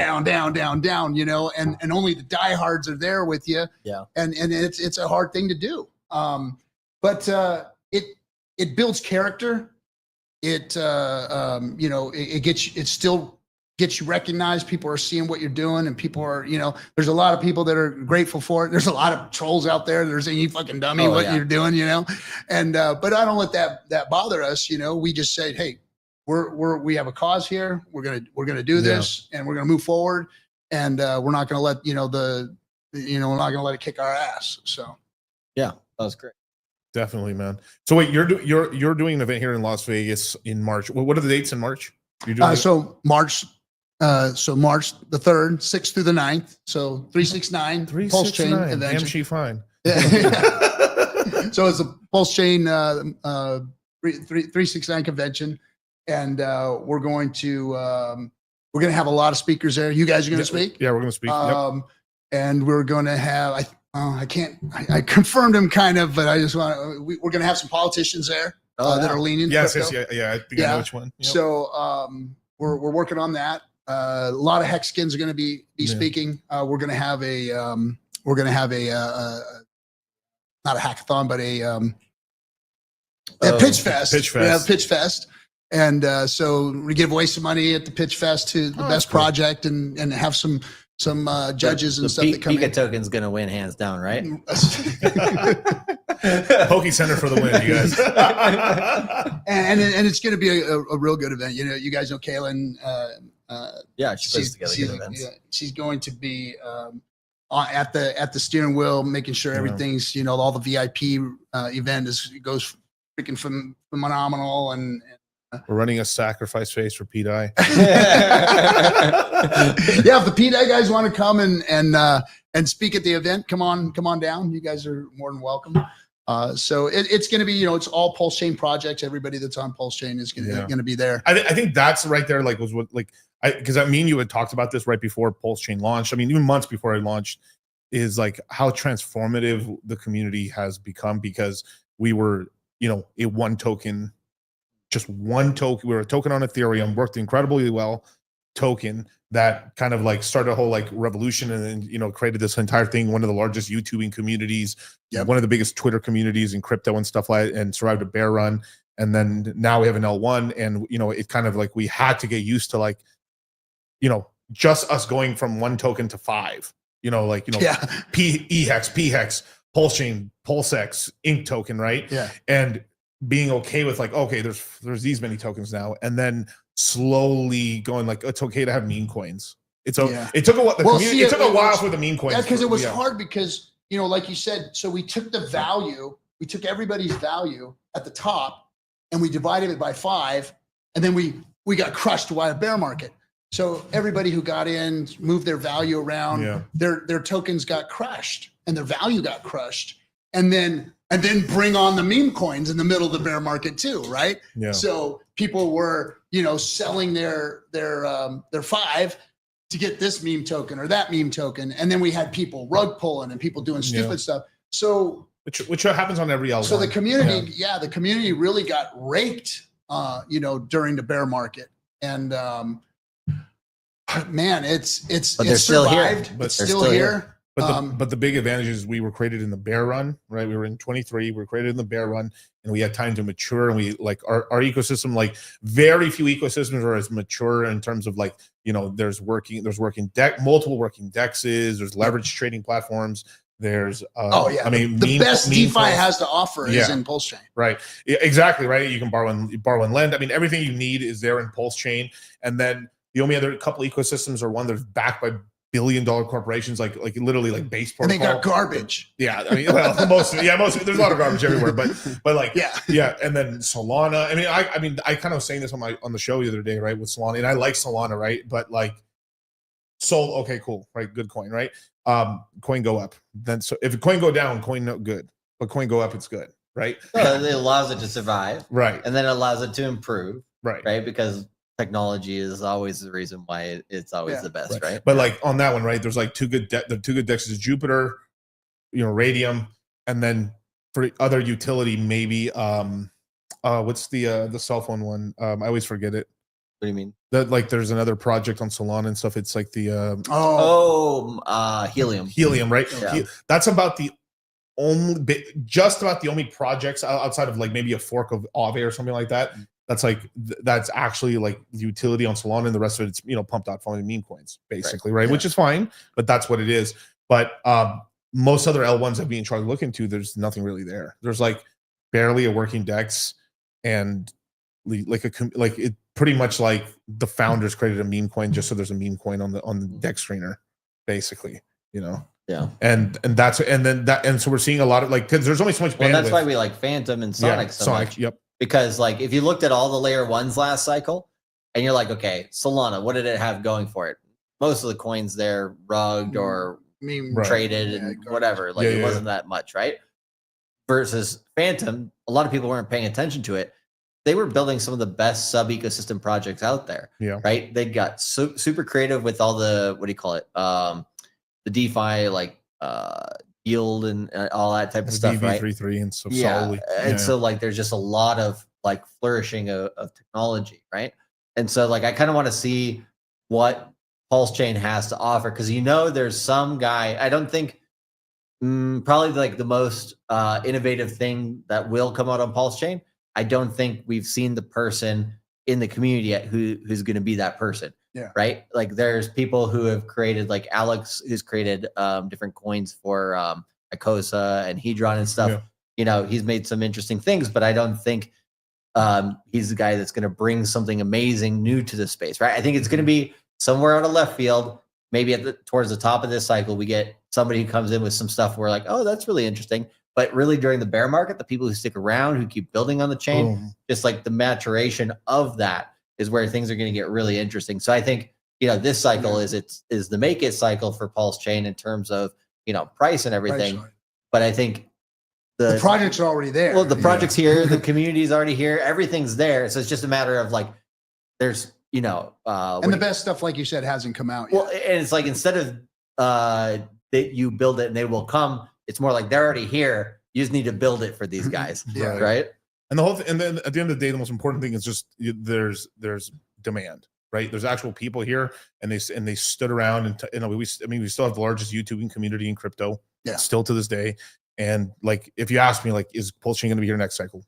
you know, and only the diehards are there with you. Yeah. And it's a hard thing to do. But it builds character. It you know, it still gets you recognized. People are seeing what you're doing, and people are, you know, there's a lot of people that are grateful for it. There's a lot of trolls out there that are saying, you fucking dummy, what you're doing, you know? And but I don't let that bother us, you know. We just say, hey, we have a cause here. We're gonna do this, and we're gonna move forward, and we're not gonna let, you know, we're not gonna let it kick our ass. So yeah, that was great. Definitely, man. So wait, you're doing an event here in Las Vegas in March. What are the dates in March? You're doing so March the 3rd, 6th through the 9th. So 369 PulseChain event. MG fine. So it's a PulseChain 369 convention, and we're going to have a lot of speakers there. You guys are going to speak. Yeah, we're going to speak. And we're going to have I confirmed him kind of, but I just we're going to have some politicians there that are leaning. Yes. I think I know which one. Yep. So we're working on that. A lot of Hexkins are going to be speaking. We're going to have not a hackathon, but At Pitch Fest. Pitch We have Fest. Pitch Fest. And so we give away some money at the Pitch Fest to the best project and have some judges and stuff that come Pika in. token's gonna win hands down, right? Pokey Center for the win, you guys. and it's going to be a real good event. You know, you guys know Kaylin. Yeah, she puts together good events. Yeah, she's going to be at the steering wheel, making sure everything's, you know, all the VIP event goes freaking phenomenal. And We're running a sacrifice phase for Pete I. yeah, if the PDA guys want to come and speak at the event, come on down. You guys are more than welcome. So it's going to be, you know, it's all PulseChain projects. Everybody that's on PulseChain is going to be there. I think that's right there. Like was what like because I mean you had talked about this right before PulseChain launched. I mean even months before I launched, is like how transformative the community has become because we were, you know, a one token. Just one token. We were a token on Ethereum, worked incredibly well. Token that kind of like started a whole like revolution and then, you know, created this entire thing. One of the largest YouTubing communities, one of the biggest Twitter communities in crypto and stuff like that, and survived a bear run. And then now we have an L1, and you know, it kind of like we had to get used to like, you know, just us going from one token to 5. You know, like, you know, PHEX, PulseChain, PulseX, Ink token, right? Yeah. And being okay with like, okay, there's these many tokens now, and then slowly going like, it's okay to have meme coins. It took a while. It took a while for the meme coins. Yeah, because it was hard because, you know, like you said, so we took the value, we took everybody's value at the top and we divided it by 5, and then we got crushed by a bear market. So everybody who got in moved their value around, their tokens got crushed and their value got crushed. And then bring on the meme coins in the middle of the bear market too, right? Yeah. So people were, you know, selling their 5 to get this meme token or that meme token, and then we had people rug pulling and people doing stupid stuff. So which happens on every L1. So the community, the community really got raked, you know, during the bear market, and man, it's they're still here. But it's still here. But the big advantage is we were created in the bear run, right? We were in 23, we were created in the bear run, and we had time to mature. And we like our ecosystem, like very few ecosystems are as mature in terms of like, you know, there's multiple working dexes, there's leverage trading platforms. There's I mean the best DeFi has to offer is in PulseChain. Right. Yeah, exactly, right. You can borrow and lend. I mean, everything you need is there in PulseChain. And then the only other couple ecosystems are one that's backed by billion-dollar corporations, like literally like base protocol. And they got garbage. Yeah, I mean, well, most there's a lot of garbage everywhere, but like and then Solana. I mean, I kind of was saying this on the show the other day, right, with Solana, and I like Solana, right, but like, okay, cool, right, good coin, right, coin go up, then so if a coin go down, coin no good, but coin go up, it's good, right? So it allows it to survive, right, and then it allows it to improve, right, because technology is always the reason why it's always the best, right? But like on that one, right, there's like the two good decks is Jupiter, you know, Radium, and then for other utility, maybe what's the cell phone one? I always forget it. What do you mean? That like there's another project on Solana and stuff. It's like the Helium. Helium, right? Yeah. That's about the only projects outside of like maybe a fork of Aave or something like that. That's like that's actually like utility on Solana, and the rest of it's, you know, pumped out following meme coins, basically, right? Which is fine, but that's what it is. But most other L1s that we tried to look into, there's nothing really there. There's like barely a working DEX, and like it pretty much like the founders created a meme coin just so there's a meme coin on the DEX screener, basically, you know. Yeah, and so we're seeing a lot of like, because there's only so much bandwidth. Well, that's why we like Phantom and Sonic so much. Yep. Because like if you looked at all the layer 1s last cycle and you're like, okay, Solana, what did it have going for it? Most of the coins there rugged or traded and whatever. Like it wasn't that much, right? Versus Phantom, a lot of people weren't paying attention to it. They were building some of the best sub ecosystem projects out there. Yeah. Right. They got super creative with all the, what do you call it? The DeFi, like yield and all that type of stuff, right? and so solidly. And so like there's just a lot of like flourishing of technology, right? And so like I kind of want to see what PulseChain has to offer, because you know there's some guy, I don't think probably like the most innovative thing that will come out on PulseChain I don't think we've seen the person in the community yet who's going to be that person. Yeah. Right. Like there's people who have created, like Alex, who's created different coins for Icosa and Hedron and stuff. Yeah. You know, he's made some interesting things, but I don't think he's the guy that's going to bring something amazing new to the space. Right. I think it's going to be somewhere out of left field. Maybe towards the top of this cycle, we get somebody who comes in with some stuff. We're like, oh, that's really interesting. But really during the bear market, the people who stick around, who keep building on the chain, just like the maturation of that is where things are going to get really interesting. So I think, you know, this cycle is the make it cycle for PulseChain in terms of, you know, price and everything. But I think the projects are already there. Well, the project's here, the community is already here, everything's there. So it's just a matter of like, there's, you know, and the best stuff, like you said, hasn't come out yet. Well, and it's like, instead of that you build it and they will come, it's more like they're already here. You just need to build it for these guys. Right. And the whole and then at the end of the day, the most important thing is just there's demand, right? There's actual people here, and they stood around, and you know, we still have the largest YouTubing community in crypto, still to this day. And like, if you ask me, like, is PulseChain going to be here next cycle?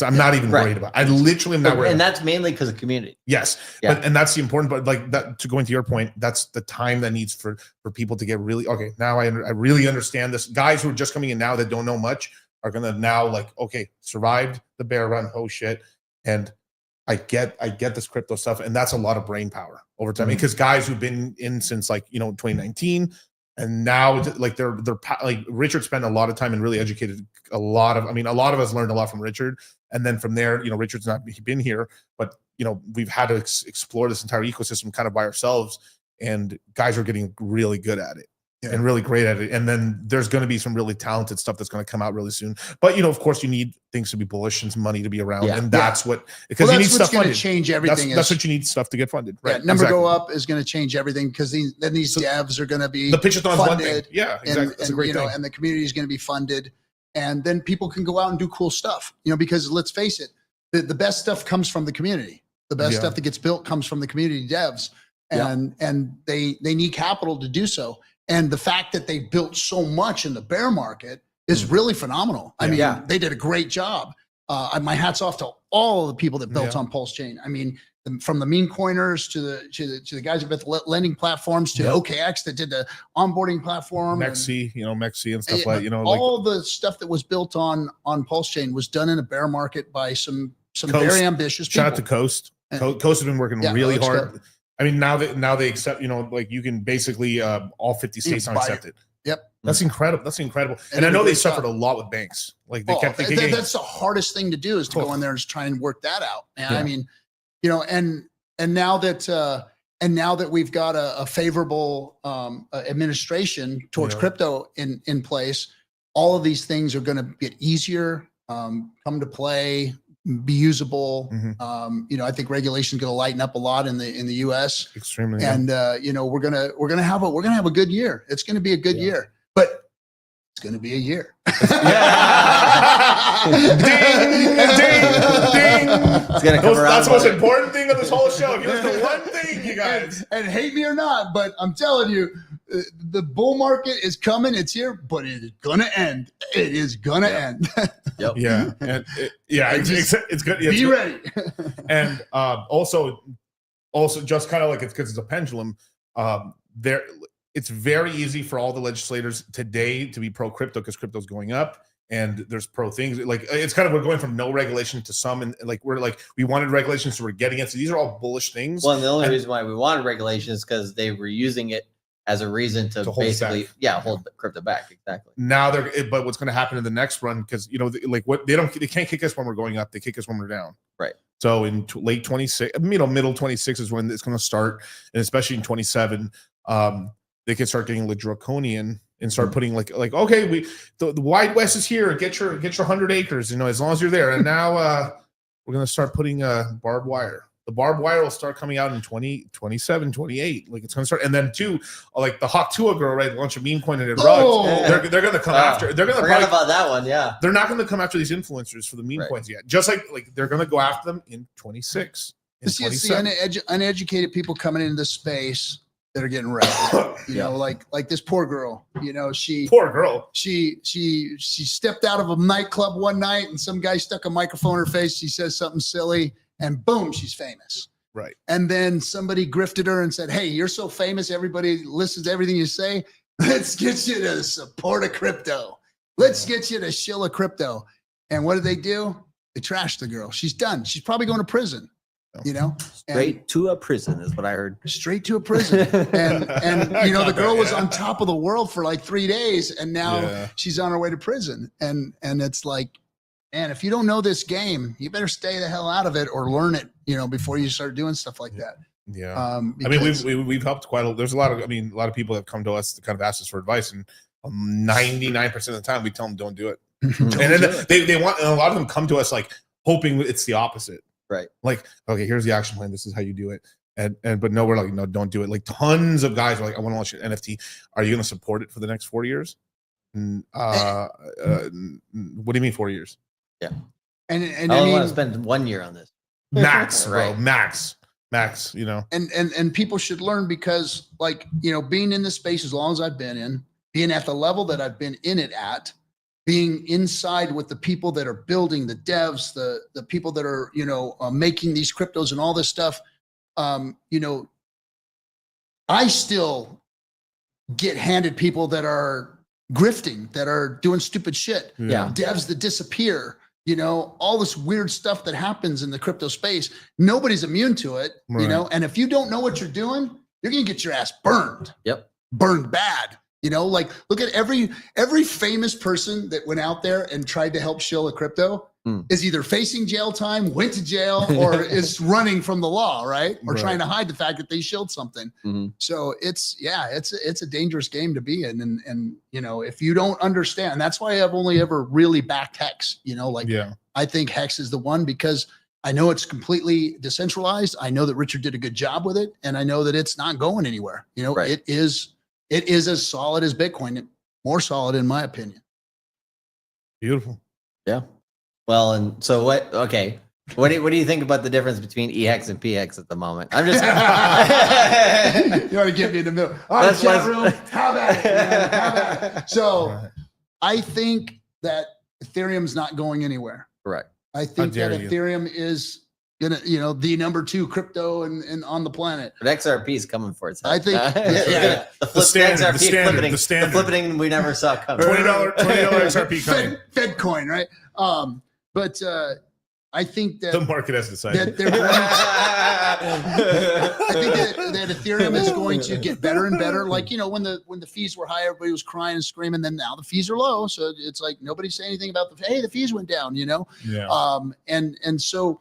I'm not even worried about it. I literally am not worried. And that's mainly because of community. Yes. But, and that's the important, but like that, to go into your point, that's the time that needs for people to get really, okay, now I really understand this. Guys who are just coming in now that don't know much are going to now like, okay, survived the bear run. Oh shit. And I get this crypto stuff. And that's a lot of brain power over time, because guys who've been in since like, you know, 2019, and now like they're like, Richard spent a lot of time and really educated a lot of us learned a lot from Richard. And then from there, you know, Richard's not been here, but you know, we've had to explore this entire ecosystem kind of by ourselves, and guys are getting really good at it and really great at it. And then there's going to be some really talented stuff that's going to come out really soon. But you know, of course, you need things to be bullish and some money to be around, and that's what, because you need stuff going to change everything. That's what you need, stuff to get funded. Right? Number go up is going to change everything, because then these devs are going to be the pitchathon's funded. One thing. Yeah, exactly. That's a great thing. And the community is going to be funded. And then people can go out and do cool stuff, you know, because let's face it, the best stuff comes from the community. The best stuff that gets built comes from the community devs, and they need capital to do so. And the fact that they built so much in the bear market is really phenomenal. I mean, they did a great job. My hat's off to all the people that built on PulseChain. I mean, from the meme coiners to the guys who built the lending platforms, to OKX that did the onboarding platform, Mexi, Mexi and stuff like, all the stuff that was built on PulseChain was done in a bear market by some very ambitious people. Shout out to Coast. Coast has been working really hard. I mean, now they accept, like you can basically all 50 states now accept it. Yep. That's incredible. That's incredible. And I know they suffered a lot lot with banks. Like they kept thinking, that's the hardest thing to do, is to go in there and just try and work that out. And I mean, and now that we've got a favorable administration towards crypto in place, all of these things are going to get easier, come to play, be usable. I think regulation is going to lighten up a lot in the U.S. Extremely. And we're gonna have a good year. It's going to be a good year, but it's going to be a year. Ding, ding. It's gonna come around. That's the most important thing of this whole show. If you listen to one thing, you guys, and hate me or not, but I'm telling you, the bull market is coming. It's here, but it is gonna end. It is gonna end. Yep. Yeah. And it's good. Be ready. And also just kind of like, it's because it's a pendulum. It's very easy for all the legislators today to be pro crypto, because crypto's going up, and there's pro things. Like, it's kind of, we're going from no regulation to some, and like we wanted regulations, so we're getting it. So these are all bullish things. Well, and the only reason why we wanted regulation is because they were using it as a reason to basically hold crypto back. Exactly. Now but what's going to happen in the next run, because they can't kick us when we're going up, they kick us when we're down. Right. So in late 26, middle 26 is when it's going to start, and especially in 27, they can start getting like draconian and start putting like okay, the Wide West is here, get your 100 acres, as long as you're there. And now we're going to start putting barbed wire. The barbed wire will start coming out in 2027, 28. Like, it's going to start. And then too, like the Hawk Tua girl, right? Launch a meme coin and it rugs. They're going to come after. They're going to forget about that one. Yeah. They're not going to come after these influencers for the meme coins yet. Just like they're going to go after them in 26. See, uneducated people coming into this space that are getting wrecked. You know, like this poor girl. You know, she stepped out of a nightclub one night and some guy stuck a microphone in her face. She says something silly and boom, she's famous. Right. And then somebody grifted her and said, "Hey, you're so famous, everybody listens to everything you say. Let's get you to support a crypto. Let's get you to shill a crypto." And what did they do? They trashed the girl. She's done. She's probably going to prison. You know, Straight to a prison is what I heard. Straight to a prison. And you know, the girl was on top of the world for like 3 days, and now she's on her way to prison. And it's like, man, if you don't know this game, you better stay the hell out of it or learn it, you know, before you start doing stuff like that. Yeah. I mean, we've helped quite a, there's a lot of, I mean, a lot of people have come to us to kind of ask us for advice, and 99% of the time we tell them don't do it. And then they want, and a lot of them come to us like hoping it's the opposite. Right. Like, okay, here's the action plan. This is how you do it. But no, we're like, no, don't do it. Like tons of guys are like, I want to launch an NFT. Are you going to support it for the next 4 years? What do you mean 4 years? Yeah. And I want to spend 1 year on this. Max, Right. bro. Max, you know. And people should learn, because like, you know, being in this space as long as I've been in, being at the level that I've been in it at, being inside with the people that are building, the devs, the people that are, you know, making these cryptos and all this stuff, you know, I still get handed people that are grifting, that are doing stupid shit. Yeah. Devs that disappear, you know, all this weird stuff that happens in the crypto space. Nobody's immune to it, you know, and if you don't know what you're doing, you're going to get your ass burned. Yep. Burned bad. You know, like look at every famous person that went out there and tried to help shill a crypto is either facing jail time, went to jail, or is running from the law, right? Or trying to hide the fact that they shilled something. So it's a dangerous game to be in. And you know, if you don't understand, that's why I've only ever really backed Hex, you know, like I think Hex is the one, because I know it's completely decentralized. I know that Richard did a good job with it, and I know that it's not going anywhere. You know, it is as solid as Bitcoin, more solid in my opinion. Beautiful. Yeah. Well, and so what? Okay. What do you think about the difference between EHEX and PHEX at the moment? I'm just. You want to get me in the middle? All right, chat room. How about it? Man? How about it? So, I think that Ethereum's not going anywhere. Correct. I think that Ethereum is gonna, you know, the number 2 crypto and on the planet. But XRP is coming for its head. I think the standard, the flipping we never saw coming. $20 XRP coming. Fed coin, right? But I think that the market has decided. I think that Ethereum is going to get better and better. Like, you know, when the fees were high, everybody was crying and screaming. Then now the fees are low, so it's like nobody's saying anything about the fees went down. You know, and so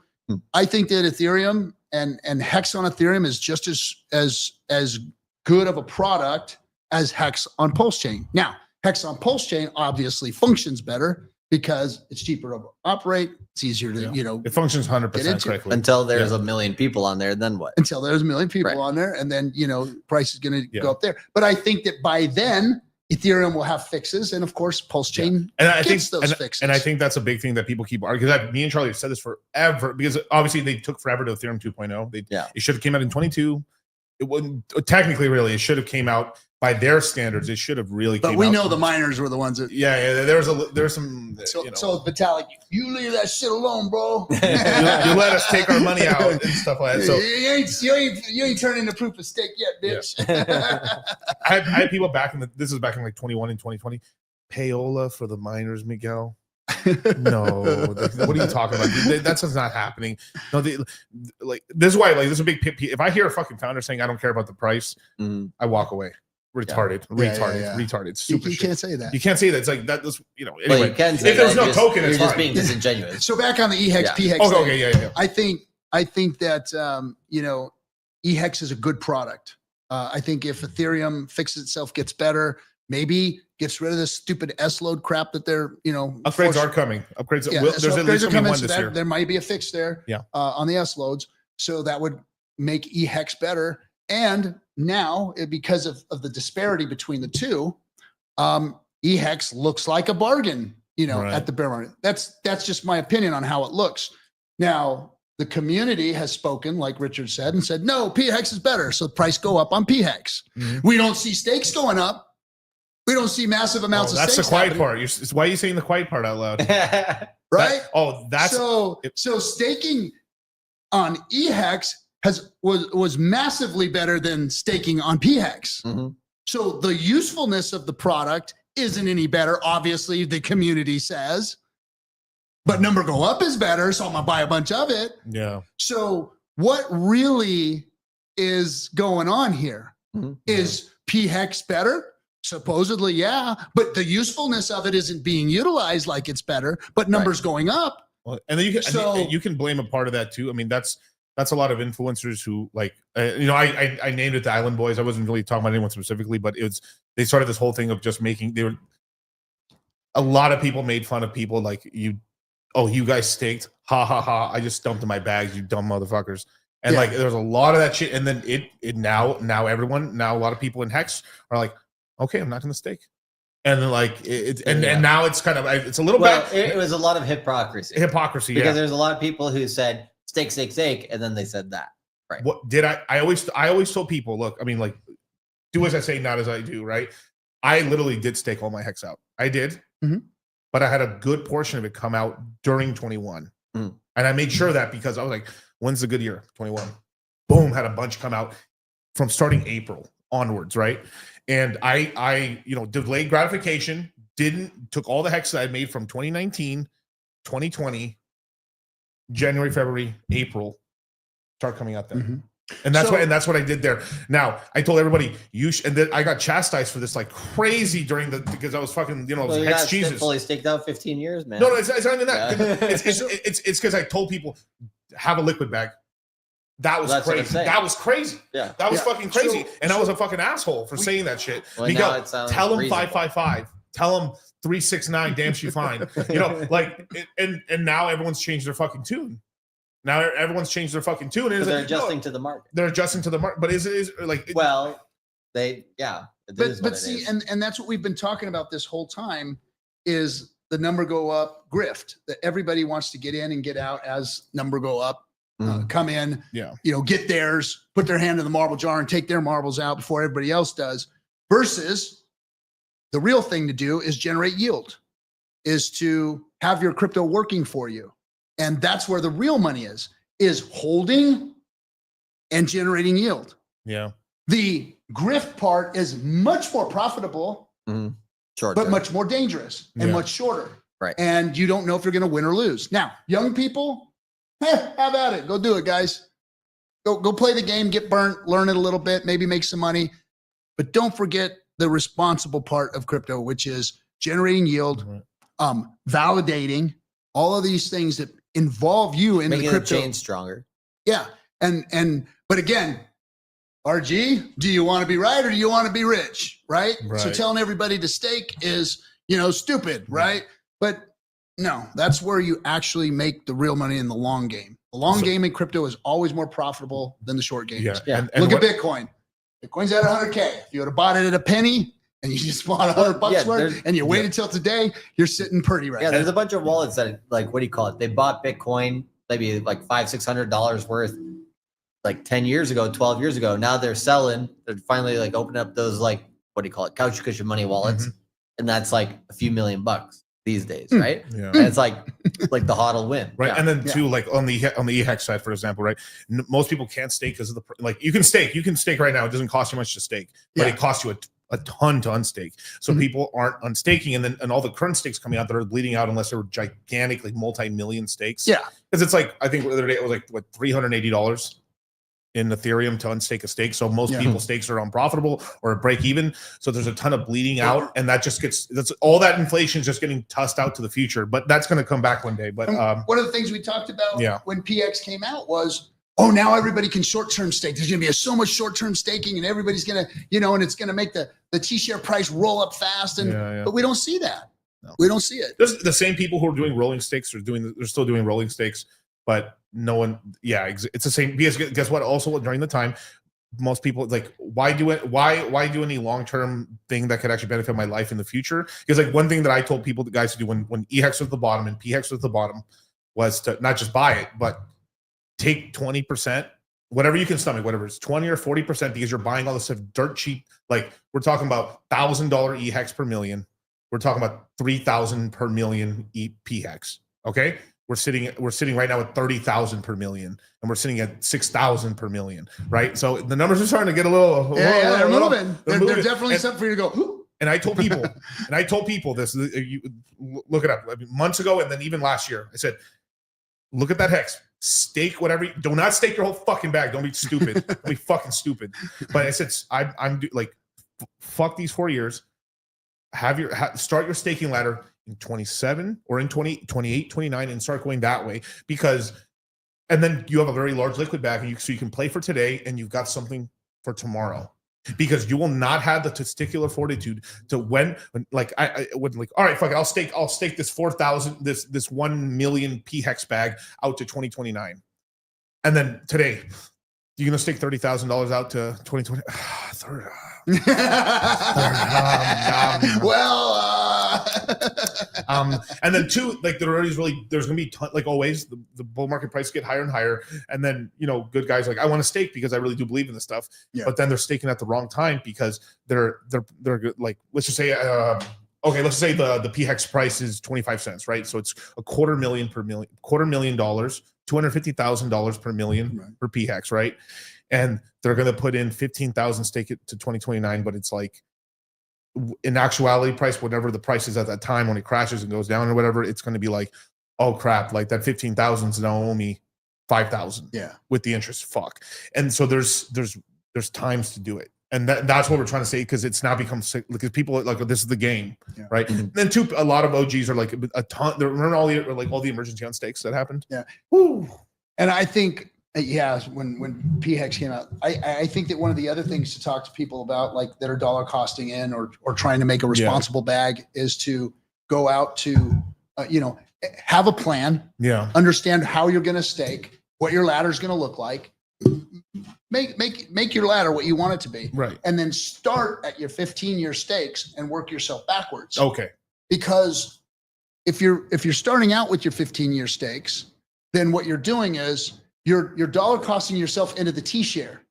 I think that Ethereum and Hex on Ethereum is just as good of a product as Hex on PulseChain. Now, Hex on PulseChain obviously functions better because it's cheaper to operate. It's easier to, you know, it functions 100% correctly. Until there's a million people on there, then what? Until there's a million people on there, and then, you know, price is going to go up there. But I think that by then, Ethereum will have fixes, and of course, PulseChain gets those fixes. And I think that's a big thing that people keep arguing. Because me and Charlie have said this forever, because obviously they took forever to Ethereum 2.0. It should have came out in 22. It wouldn't technically, really, it should have came out by their standards. It should have really. But we know the miners were the ones that. Yeah. There's some. So, you know. So Vitalik, you leave that shit alone, bro. you let us take our money out and stuff like that. So you ain't turning into proof of stake yet, bitch. I had people back in this is back in like 21 and 2020. Payola for the miners, Miguel. No, what are you talking about? That's just not happening. No, like this is why, like, this is a big if I hear a fucking founder saying I don't care about the price, I walk away. Retarded. Stupid. You can't say that. You can't say that. It's like that. This, you know. Anyway, well, you can say if there's no token, you're it's just fine. being disingenuous. So back on the EHEX, PHEX. Okay. I think that you know, EHEX is a good product. I think if Ethereum fixes itself, gets better, maybe gets rid of this stupid S-load crap that they're, you know, upgrades are coming. Upgrades. Yeah, there's at least coming, one so this year. There might be a fix there. On the S-loads, so that would make EHEX better. And now, because of the disparity between the two, EHEX looks like a bargain, you know, at the bear market. That's just my opinion on how it looks. Now, the community has spoken, like Richard said, and said, no, PHEX is better. So the price go up on PHEX. We don't see stakes going up. We don't see massive amounts of that's stakes. the quiet happening. part. Why are you saying the quiet part out loud? Right? That's so staking on EHEX was massively better than staking on PHEX. So the usefulness of the product isn't any better. Obviously, the community says, but number go up is better. So I'm gonna buy a bunch of it. Yeah. So what really is going on here? Is PHEX better? Supposedly, yeah, but the usefulness of it isn't being utilized like it's better, but numbers going up. Well, and then you can blame a part of that too. I mean, that's a lot of influencers who like, I named it the Island Boys. I wasn't really talking about anyone specifically, but they started this whole thing of just a lot of people made fun of people like you guys staked, ha ha ha. I just dumped in my bags, you dumb motherfuckers. And like, there's a lot of that shit. And then now a lot of people in Hex are like, okay, I'm not going to stake. And then like and now it's kind of it's a little bit. It was a lot of hypocrisy. Because there's a lot of people who said stake, and then they said that. Right. What did I always told people, look, I mean, like, do as I say, not as I do, right? I literally did stake all my Hex out. I did, but I had a good portion of it come out during 21. And I made sure that because I was like, when's the good year? 21. Boom, had a bunch come out from starting April onwards, right? And I delayed gratification, took all the Hex that I made from 2019, 2020, January, February, April, start coming out there. And that's what I did there. Now I told everybody and then I got chastised for this like crazy because I was fucking, Hex Jesus. Fully staked out 15 years, man. No, it's not even that. Yeah. It's because I told people have a liquid bag. That was crazy. That was crazy. Yeah. That was fucking crazy. And I was a fucking asshole for saying that shit. Well, Miguel, tell them 555. Tell them 369. Damn, she fine. And now everyone's changed their fucking tune. Now everyone's changed their fucking tune. And they're adjusting to the market. They're adjusting to the market. But is like But see, and that's what we've been talking about this whole time is the number go up grift that everybody wants to get in and get out as number go up. Come in, get theirs, put their hand in the marble jar and take their marbles out before everybody else does, versus the real thing to do is generate yield, is to have your crypto working for you. And that's where the real money is holding and generating yield. Yeah. The grift part is much more profitable, but much more dangerous and much shorter. Right. And you don't know if you're going to win or lose. Now, young people, have at it. Go do it, guys. Go play the game, get burnt, learn it a little bit, maybe make some money. But don't forget the responsible part of crypto, which is generating yield, validating, all of these things that involve you in making the crypto. The chain stronger. Yeah. But again, RG, do you want to be right or do you want to be rich? Right? So telling everybody to stake is, stupid, right? But no, that's where you actually make the real money in the long game. The long game in crypto is always more profitable than the short game. Yeah. And look at Bitcoin. Bitcoin's at 100K. If you would have bought it at a penny and you just bought $100 worth and you waited till today, you're sitting pretty right now. There's a bunch of wallets that what do you call it? They bought Bitcoin maybe like $500-600 worth like 10 years ago, 12 years ago. Now they're selling. They're finally like opening up those what do you call it? Couch cushion money wallets. And that's like a few $million these days, right? Yeah. And it's like the HODL win, right? And then too, like on the EHEX side, for example, right? Most people can't stake because of you can stake right now. It doesn't cost you much to stake, but it costs you a ton to unstake. So people aren't unstaking, and all the current stakes coming out that are bleeding out unless they're gigantic, like multi-million stakes. Yeah, because it's like I think the other day it was like what $380 in Ethereum to unstake a stake. So most people's stakes are unprofitable or break even. So there's a ton of bleeding out, and that just that's all that inflation is just getting tossed out to the future. But that's going to come back one day. But one of the things we talked about when PX came out was, now everybody can short-term stake. There's going to be so much short-term staking, and everybody's going to, and it's going to make the T-share price roll up fast. But we don't see that. No. We don't see it. There's the same people who are doing rolling stakes they're still doing rolling stakes, but no one, it's the same. Because guess what? Also during the time, most people like, why do any long-term thing that could actually benefit my life in the future? Because like one thing that I told people, the guys to do when EHEX was at the bottom and PHEX was at the bottom, was to not just buy it, but take 20%, whatever you can stomach, whatever it's 20 or 40%, because you're buying all this stuff dirt cheap. Like we're talking about $1,000 E-hex per million. We're talking about 3,000 per million P-hex. Okay. We're sitting right now at 30,000 per million, and we're sitting at 6,000 per million, right? So the numbers are starting to get a little. They're moving. They're moving. definitely something for you to go. And I told people, this. You look it up. I mean, months ago, and then even last year, I said, look at that hex. Stake whatever. Do not stake your whole fucking bag. Don't be stupid. Don't be fucking stupid. But I said, I'm like, fuck these 4 years. Start your staking ladder in 27 or in 28, 29, and start going that way, and then you have a very large liquid bag, and so you can play for today, and you've got something for tomorrow, because you will not have the testicular fortitude to when I would like, all right, fuck it, I'll stake this 4,000, this 1 million P-hex bag out to 2029, and then today you're gonna stake $30,000 out to 2020. And then two, like there's gonna be like always the bull market price get higher and higher, and then good guys like, I want to stake because I really do believe in this stuff, but then they're staking at the wrong time because they're like, let's just say let's just say the P-hex price is 25 cents, right? So it's $250,000 $250,000 per million per P-hex, right? And they're going to put in 15,000, stake it to 2029, but it's like, in actuality price, whatever the price is at that time when it crashes and goes down or whatever, it's going to be like, oh crap, like that 15,000 is now owe me 5,000 with the interest. Fuck. And so there's times to do it. And that's what we're trying to say, because it's now become sick, because people are like, this is the game, right? And then a lot of OGs are like a ton. Remember all the emergency on stakes that happened? Yeah. Woo. And I think, when P-hex came out, I think that one of the other things to talk to people about, like that are dollar costing in or trying to make a responsible bag, is to go out to, have a plan. Yeah. Understand how you're going to stake, what your ladder is going to look like. Make your ladder what you want it to be, right? And then start at your 15-year stakes and work yourself backwards. Okay. Because if you're starting out with your 15-year stakes, then what you're doing is you're dollar costing yourself into the T-share,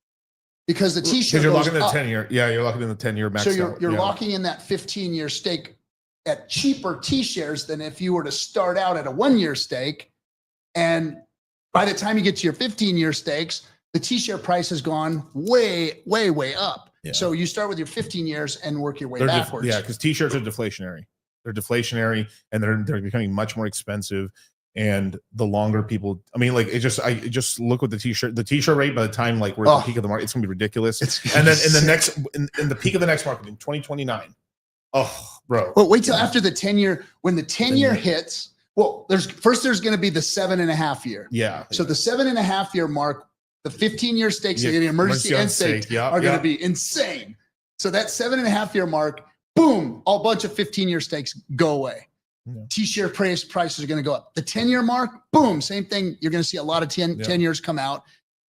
because the T-share you're locking in the 10-year. Yeah, you're locking in the 10-year max. So you're locking in that 15-year stake at cheaper T-shares than if you were to start out at a 1-year stake, and by the time you get to your 15-year stakes, the T-share price has gone way, way, way up. Yeah. So you start with your 15 years and work your way backwards. Because T-shirts are deflationary. They're deflationary, and they're becoming much more expensive. And the longer people, I mean, like I just look at the T-shirt rate. By the time like we're at the peak of the market, it's gonna be ridiculous. And then in the peak of the next market in 2029, bro. Well, wait till after the 10-year. When the 10-year hits, well, there's going to be the 7.5 year. Yeah. So the 7.5 year mark, the 15-year stakes, the emergency end stake, are going to be insane. So that 7.5 year mark, boom, a bunch of 15-year stakes go away. Yeah. T-share prices are going to go up. The 10-year mark, boom, same thing. You're going to see a lot of 10 years come out.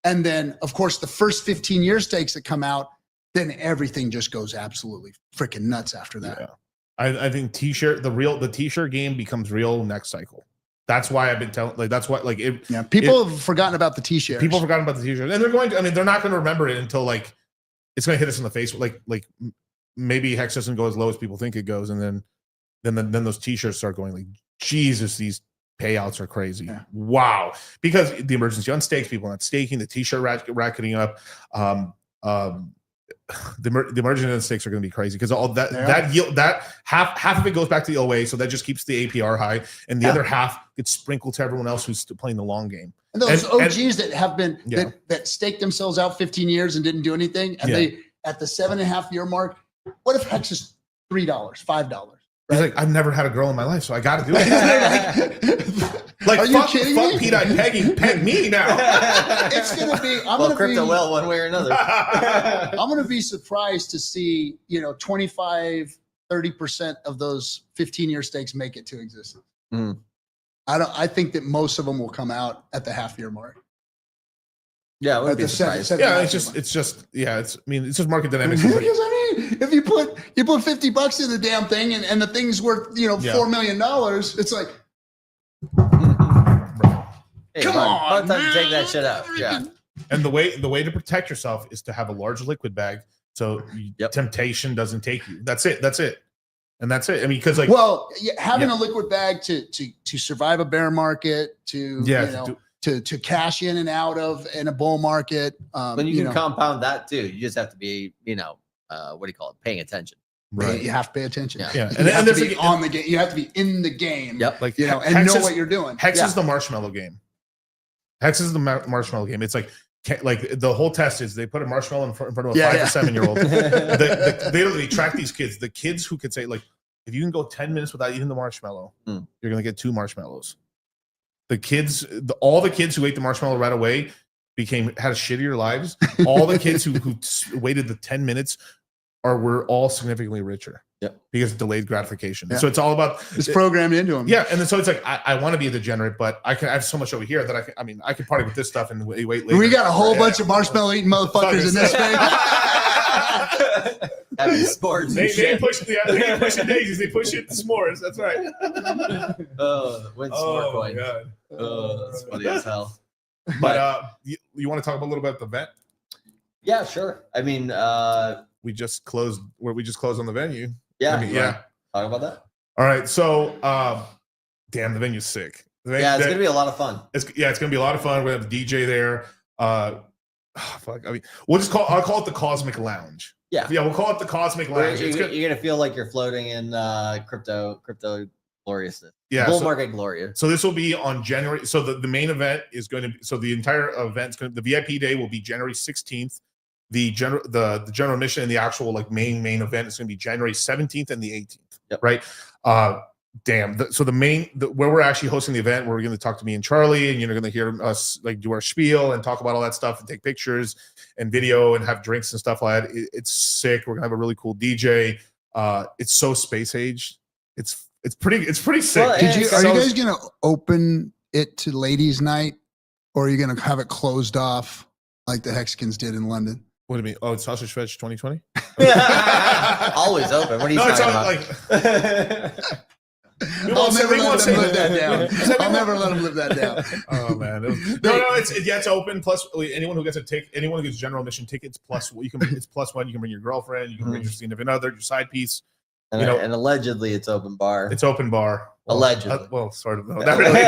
And then, of course, the first 15-year stakes that come out, then everything just goes absolutely freaking nuts after that. Yeah. I think T-shirt, the T-shirt game becomes real next cycle. That's why I've been telling, like, that's what, like, people have forgotten about the T-shirts. People have forgotten about the T-shirts, and they're not going to remember it until like it's going to hit us in the face. Like maybe Hex doesn't go as low as people think it goes, and then those T-shirts start going like, Jesus, these payouts are crazy. Yeah. Wow, because the emergency on stakes, people not staking, the T-shirt racketing up. The emergent stakes are going to be crazy, because all that yield, that half of it goes back to the OA, so that just keeps the APR high, and the other half gets sprinkled to everyone else who's still playing the long game. And those OGs that have been that staked themselves out 15 years and didn't do anything, and they at the 7.5 year mark, what if Hex is $3, $5? Right? He's like, I've never had a girl in my life, so I got to do it. Like, are you kidding me? Pete, peg me now. It's going to be. Crypto will one way or another. I'm going to be surprised to see 25, 30% of those 15-year stakes make it to existence. Mm. I think that most of them will come out at the half-year mark. Yeah, I would be surprised. It's just market dynamics. Because if you put $50 in the damn thing and the thing's worth $4 million, it's like. Hey, Come about on, time to take man. that shit out. Yeah. And the way to protect yourself is to have a large liquid bag, so temptation doesn't take you. That's it. And that's it. I mean, because like, well, having a liquid bag to survive a bear market, to cash in and out of in a bull market. But you can compound that too. You just have to be, what do you call it? Paying attention. Right. You have to pay attention. Yeah. And you have to be on the game. You have to be in the game. Yep. Like, and know what you're doing. Hex is the marshmallow game. Hex is the marshmallow game. It's like the whole test is they put a marshmallow in front of a 5 to 7-year-old. They literally track these kids. The kids who could say, like, if you can go 10 minutes without eating the marshmallow, you're gonna get 2 marshmallows. All the kids who ate the marshmallow right away had shittier lives. All the kids who waited the 10 minutes were all significantly richer. Yep. Because of delayed gratification. Yeah. So it's all about it's programmed into them. Yeah. And then so it's like I want to be a degenerate, but I have so much over here that I can party with this stuff and wait later. We got a whole bunch of marshmallow eating motherfuckers in this thing. Having sports. They push the daisies, they push it to s'mores. That's right. Win s'more coin. God. That's funny as hell. But you want to talk a little bit about the event? Yeah, sure. I mean, we just closed on the venue. Yeah. Talk about that. All right. So, damn, the venue's sick. It's gonna be a lot of fun. It's gonna be a lot of fun. We have a DJ there. Fuck. I mean, I'll call it the Cosmic Lounge. Yeah. We'll call it the Cosmic Lounge. You're gonna feel like you're floating in crypto gloriousness. Yeah. Bull market glory. So this will be on January. So the main event is going to be. So the entire event's going to. The VIP day will be January 16th. The general mission and the actual like main event is going to be January 17th and the 18th. Yep. Right. So where we're actually hosting the event, we're going to talk to me and Charlie, and you're going to hear us like do our spiel and talk about all that stuff and take pictures and video and have drinks and stuff like that. It's sick. We're going to have a really cool DJ. It's so space age. It's pretty sick. Well, are you guys going to open it to ladies' night, or are you going to have it closed off like the Hexicans did in London? What do you mean? Oh, it's Sausage Fetch 2020? Always open. What are you talking about? I'll never let them live that down. I'll never let them live that down. Oh man, it's open. Plus, anyone who gets anyone who gets general admission tickets, plus it's +1. You can bring your girlfriend, you can bring your significant other, your side piece. And allegedly, it's open bar. It's open bar. Allegedly. Well, sort of. No, not really.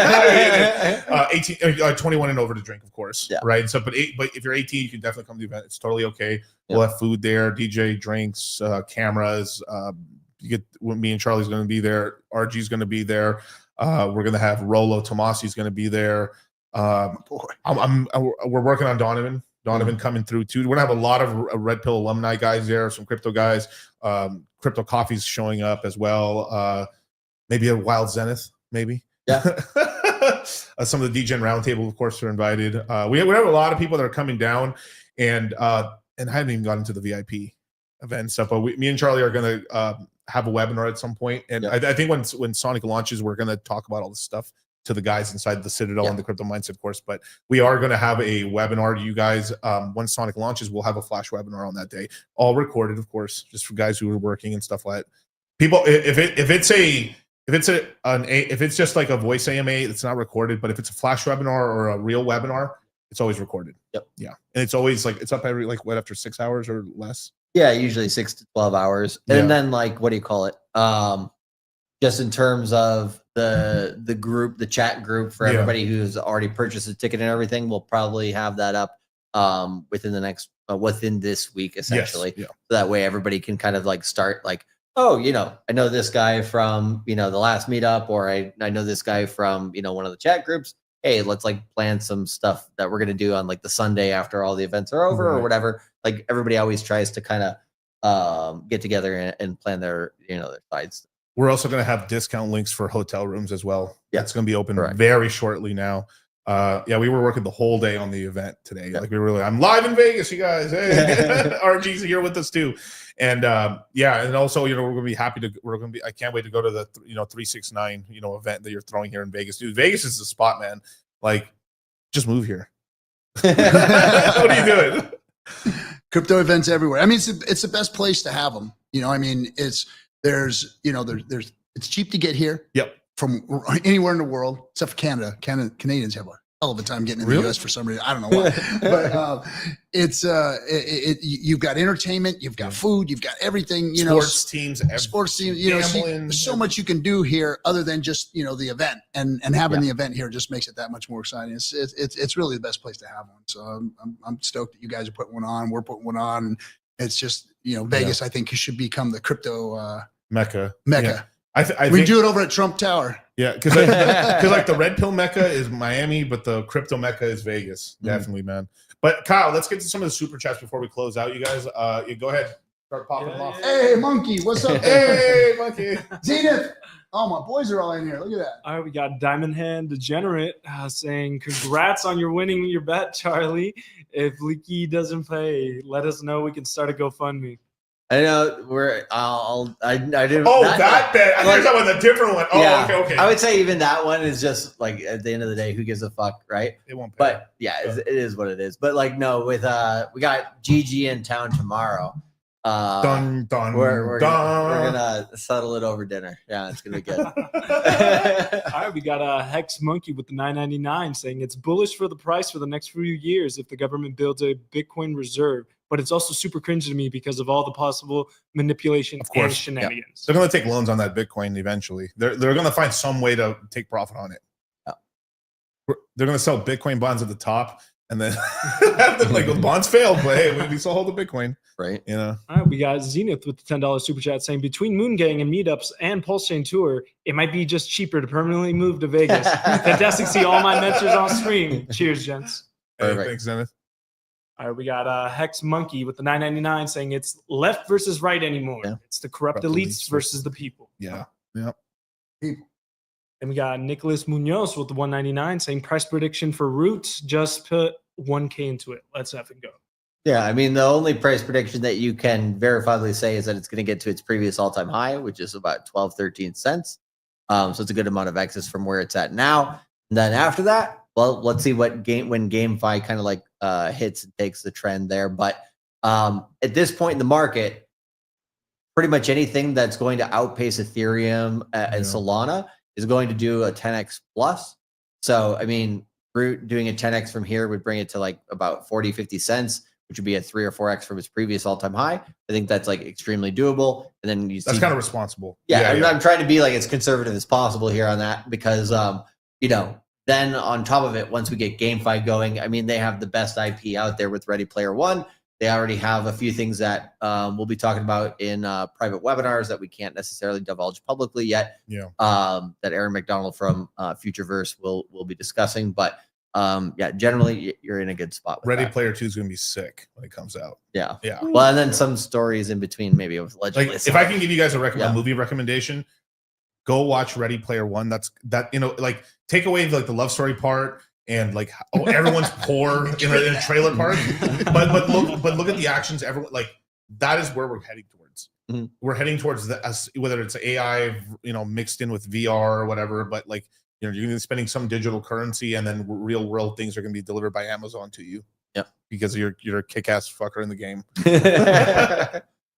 21 and over to drink, of course. Yeah. Right. So, but if you're 18, you can definitely come to the event. It's totally okay. Yeah. We'll have food there, DJ, drinks, cameras. Me and Charlie's going to be there. RG's going to be there. We're going to have Rolo Tomasi's going to be there. We're working on Donovan coming through too. We're gonna have a lot of Red Pill alumni guys there, some crypto guys. Crypto Coffee's showing up as well. Maybe a Wild Zenith, maybe. Yeah. Some of the DGen Roundtable, of course, are invited. We have a lot of people that are coming down, and I haven't even gotten to the VIP event stuff. But me and Charlie are gonna have a webinar at some point, and I think when Sonic launches, we're gonna talk about all this stuff to the guys inside the Citadel and the Crypto Mindset course. But we are going to have a webinar to you guys. Once Sonic launches, we'll have a flash webinar on that day, all recorded, of course, just for guys who are working and stuff like that. People, if it's just like a voice AMA, it's not recorded. But if it's a flash webinar or a real webinar, it's always recorded. Yep. Yeah, and it's always like it's up every after 6 hours or less. Yeah, usually 6 to 12 hours, and then what do you call it? Just in terms of the group, the chat group for everybody who's already purchased a ticket and everything, we'll probably have that up within this week, essentially. Yes. So that way everybody can kind of like start like, oh, I know this guy from the last meetup, or I know this guy from one of the chat groups. Hey, let's like plan some stuff that we're gonna do on like the Sunday after all the events are over or whatever. Like everybody always tries to kind of get together and plan their their sides. We're also going to have discount links for hotel rooms as well. Yeah, it's going to be open very shortly now. We were working the whole day on the event today. Yeah. Like I'm live in Vegas, you guys. Hey, RG's here with us too. And and also we're going to be I can't wait to go to the 369 event that you're throwing here in Vegas, dude. Vegas is the spot, man. Like, just move here. What are you doing? Crypto events everywhere. I mean, it's the best place to have them. There's it's cheap to get here. Yep. From anywhere in the world, except for Canada. Canadians have hell of a time getting in the U.S. for some reason. I don't know why, but it's you've got entertainment, you've got food, you've got everything. You Sports teams, sports teams. You know, there's so much you can do here other than just the event, and having the event here just makes it that much more exciting. It's really the best place to have one. So I'm stoked that you guys are putting one on. We're putting one on, and it's just Vegas. I think should become the crypto Mecca. Yeah. I we think, do it over at Trump Tower. Yeah, because like the red pill Mecca is Miami, but the crypto Mecca is Vegas. Definitely, man. But Kyle, let's get to some of the super chats before we close out. You guys, you go ahead, start popping them off. Hey, Monkey, what's up? Hey, Monkey. Zenith. Oh, my boys are all in here. Look at that. All right, we got Diamond Hand Degenerate saying, "Congrats on your winning your bet, Charlie. If Leaky doesn't pay, let us know. We can start a GoFundMe." I know I didn't. Oh, that bet. I think you're talking about the different one. Oh, yeah, okay. I would say even that one is just like at the end of the day, who gives a fuck, right? It won't pay. But yeah, it is what it is. But like, no, with we got GG in town tomorrow. We're gonna settle it over dinner. Yeah, it's gonna be good. All right, we got a Hex Monkey with the 999 saying it's bullish for the price for the next few years if the government builds a Bitcoin reserve, but it's also super cringe to me because of all the possible manipulation and shenanigans. They're gonna take loans on that Bitcoin eventually. They're gonna find some way to take profit on it. Yeah. They're gonna sell Bitcoin bonds at the top. And then like the bonds failed, but hey, we still hold the Bitcoin. Right. All right, we got Zenith with the $10 super chat saying between MOONGANG and meetups and PulseChain tour, it might be just cheaper to permanently move to Vegas. Fantastic to see all my mentors on stream. Cheers, gents. Hey, thanks, Zenith. All right, we got Hex Monkey with the 999 saying it's left versus right anymore. Yeah. It's the corrupt elites versus the people. Yeah. People. And we got Nicholas Munoz with the 199 saying price prediction for Roots, just put 1K into it. Let's have it go. Yeah, I mean, the only price prediction that you can verifiably say is that it's going to get to its previous all-time high, which is about 12, 13 cents. So it's a good amount of excess from where it's at now. And then after that, well, let's see when GameFi kind of like hits and takes the trend there. But at this point in the market, pretty much anything that's going to outpace Ethereum and Solana is going to do a 10x plus. So, I mean, Root doing a 10x from here would bring it to like about 40, 50 cents, which would be a 3 or 4x from its previous all-time high. I think that's like extremely doable. And then that's kind of responsible. Yeah, I'm trying to be like as conservative as possible here on that because, then on top of it, once we get GameFi going, I mean, they have the best IP out there with Ready Player One. They already have a few things that we'll be talking about in private webinars that we can't necessarily divulge publicly yet. Yeah. That Aaron McDonald from Futureverse will be discussing. But generally you're in a good spot. Ready Player 2 is going to be sick when it comes out. Yeah. Yeah. Well, and then some stories in between, maybe with allegedly. Like, if I can give you guys a movie recommendation, go watch Ready Player One. Like take away like the love story part. And like, everyone's poor in a trailer park, but look at the actions. Everyone like that is where we're heading towards. Mm-hmm. We're heading towards whether it's AI, mixed in with VR or whatever. But like, you're going to be spending some digital currency, and then real world things are going to be delivered by Amazon to you. Yep, because you're a kick-ass fucker in the game.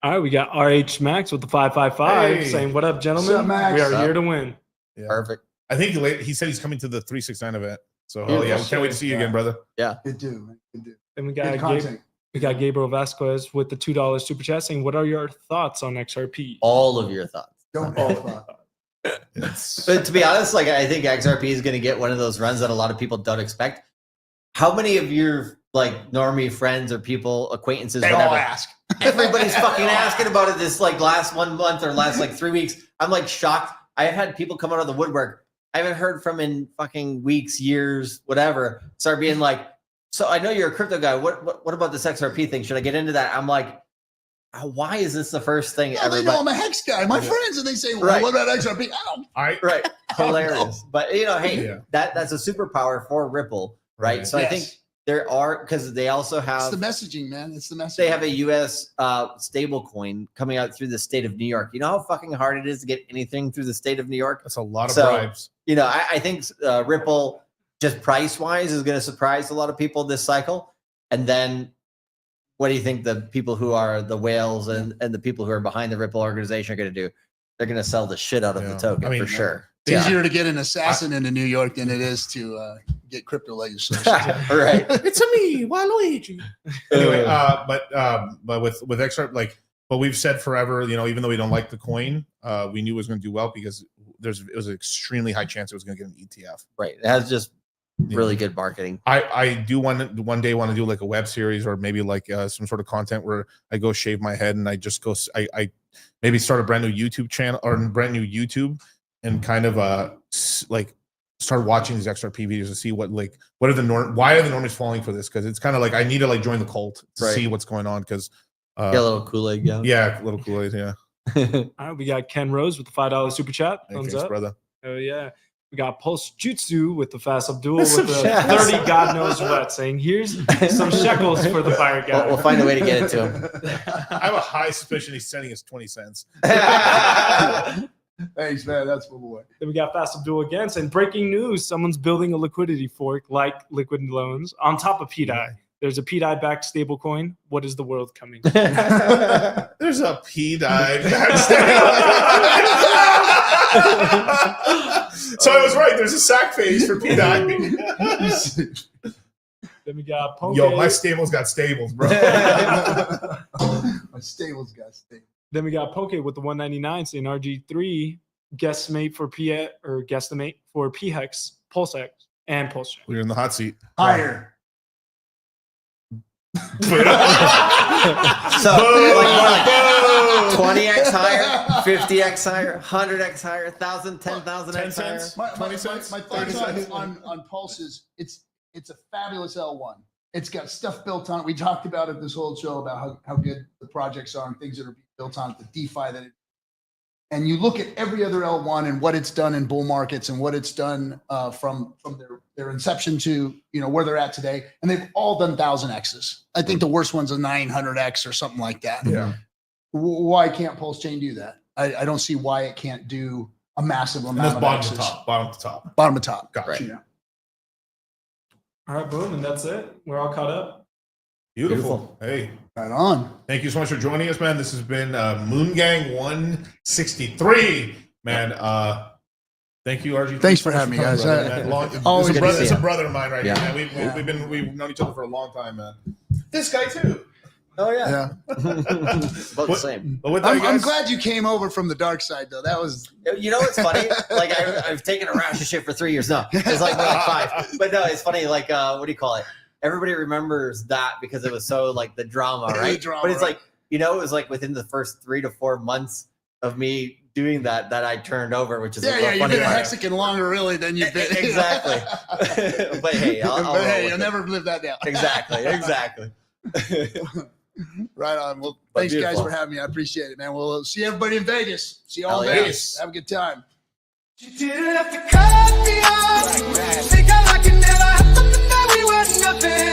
All right, we got RH Max with the 555 saying, "What up, gentlemen? What's up, Max? We are here to win." Yeah. Perfect. I think he said he's coming to the 369 event. So we can't wait to see you again, brother. Yeah. Good dude, man. Good dude. And we got Gabriel Vasquez with the $2 super chat saying, "What are your thoughts on XRP?" All of your thoughts. Don't But to be honest, like I think XRP is going to get one of those runs that a lot of people don't expect. How many of your like normie friends or people, acquaintances, they whatever, all ask. Everybody's fucking asking about it this like last 1 month or last like 3 weeks. I'm like shocked. I've had people come out of the woodwork I haven't heard from in fucking weeks, years, whatever, start being like, so I know you're a crypto guy. What about this XRP thing? Should I get into that? I'm like, why is this the first thing ever? They know I'm a hex guy. My friends, and they say, well, what about XRP? I don't. All right. Right. Hilarious. But, hey, that's a superpower for Ripple, right? So I think there are, because they also have. It's the messaging, man. It's the messaging. They have a U.S. Stable coin coming out through the state of New York. You know how fucking hard it is to get anything through the state of New York? That's a lot of bribes. I think Ripple, just price-wise, is going to surprise a lot of people this cycle. And then what do you think the people who are the whales and the people who are behind the Ripple organization are going to do? They're going to sell the shit out of the token for sure. It's easier to get an assassin into New York than it is to get crypto legislation. Right. It's a me, Waluigi. Anyway, but with XR, like what we've said forever, you know, even though we don't like the coin, we knew it was going to do well because it was an extremely high chance it was going to get an ETF. Right. It has just really good marketing. I do one day want to do like a web series or maybe like some sort of content where I go shave my head and I just go I maybe start a brand new YouTube channel or brand new YouTube and kind of like start watching these XRP videos to see why are the normies falling for this, because it's kind of like I need to like join the cult to see what's going on, because Get a little Kool-Aid, yeah, a little Kool-Aid, yeah. All right, we got Ken Rose with the $5 super chat. Thumbs Thanks, up, brother. Oh yeah. We got Pulse Jutsu with the Fast Abdul with the 30 God knows what, saying here's some shekels for the fire guy. We'll find a way to get it to him. I have a high suspicion he's sending us 20 cents. Thanks, man. That's my boy. Then we got Fast Abdul again saying breaking news: someone's building a liquidity fork like Liquid Loans on top of PDI. There's a PDI backed stablecoin. What is the world coming? There's a PDI backed So I was right. There's a sack phase for PDI. Then we got Poke. Yo, my stable's got stables, bro. My stable's got stables. Then we got Poke with the 199 saying RG3 guesstimate for guesstimate for PHEX, PulseX, and PulseChain. We're in the hot seat. Higher. So like 20x higher, 50x higher, 100x higher, 1,000, 10,000x higher. My thoughts on Pulse is it's a fabulous L1. It's got stuff built on it. We talked about it this whole show about how good the projects are and things that are being built on it, the DeFi that it. And you look at every other L1 and what it's done in bull markets and what it's done from their inception to where they're at today, and they've all done 1,000x's. I think the worst one's a 900x or something like that. Yeah. Why can't PulseChain do that? I don't see why it can't do a massive amount of bottom x's. to top. Bottom to top. Bottom to top. Gotcha. Right. Yeah. All right, boom, and that's it. We're all caught up. Beautiful. Hey, Right on. thank you so much for joining us, man. This has been MOONGANG 163, man. Thank you, RG. Thanks for having me, guys. Always good to see It's a you. brother of mine right Yeah. here, man. We've known each other for a long time, man. This guy too. Oh yeah. Yeah. Both the same. But with that, I'm guys, glad you came over from the dark side, though. That was. You know what's funny? Like I've taken a rash of shit for 3 years. No, it's like more like 5. But no, it's funny. Like what do you call it? Everybody remembers that because it was so like the drama, right? drama, but it's right. like it was like within the first 3 to 4 months of me doing that I turned over, which is Yeah, the you've funny been a part. Mexican longer, really, than you've been. Exactly. But hey, I'll roll you'll with never live that down. it. Exactly. Right on. Well, But thanks, guys, beautiful. for having me. I appreciate it, man. We'll see everybody in Vegas. See you all Hell in yeah. Vegas. Have a good time. You didn't have to cut me off. Think I like it never happened, that we were nothing.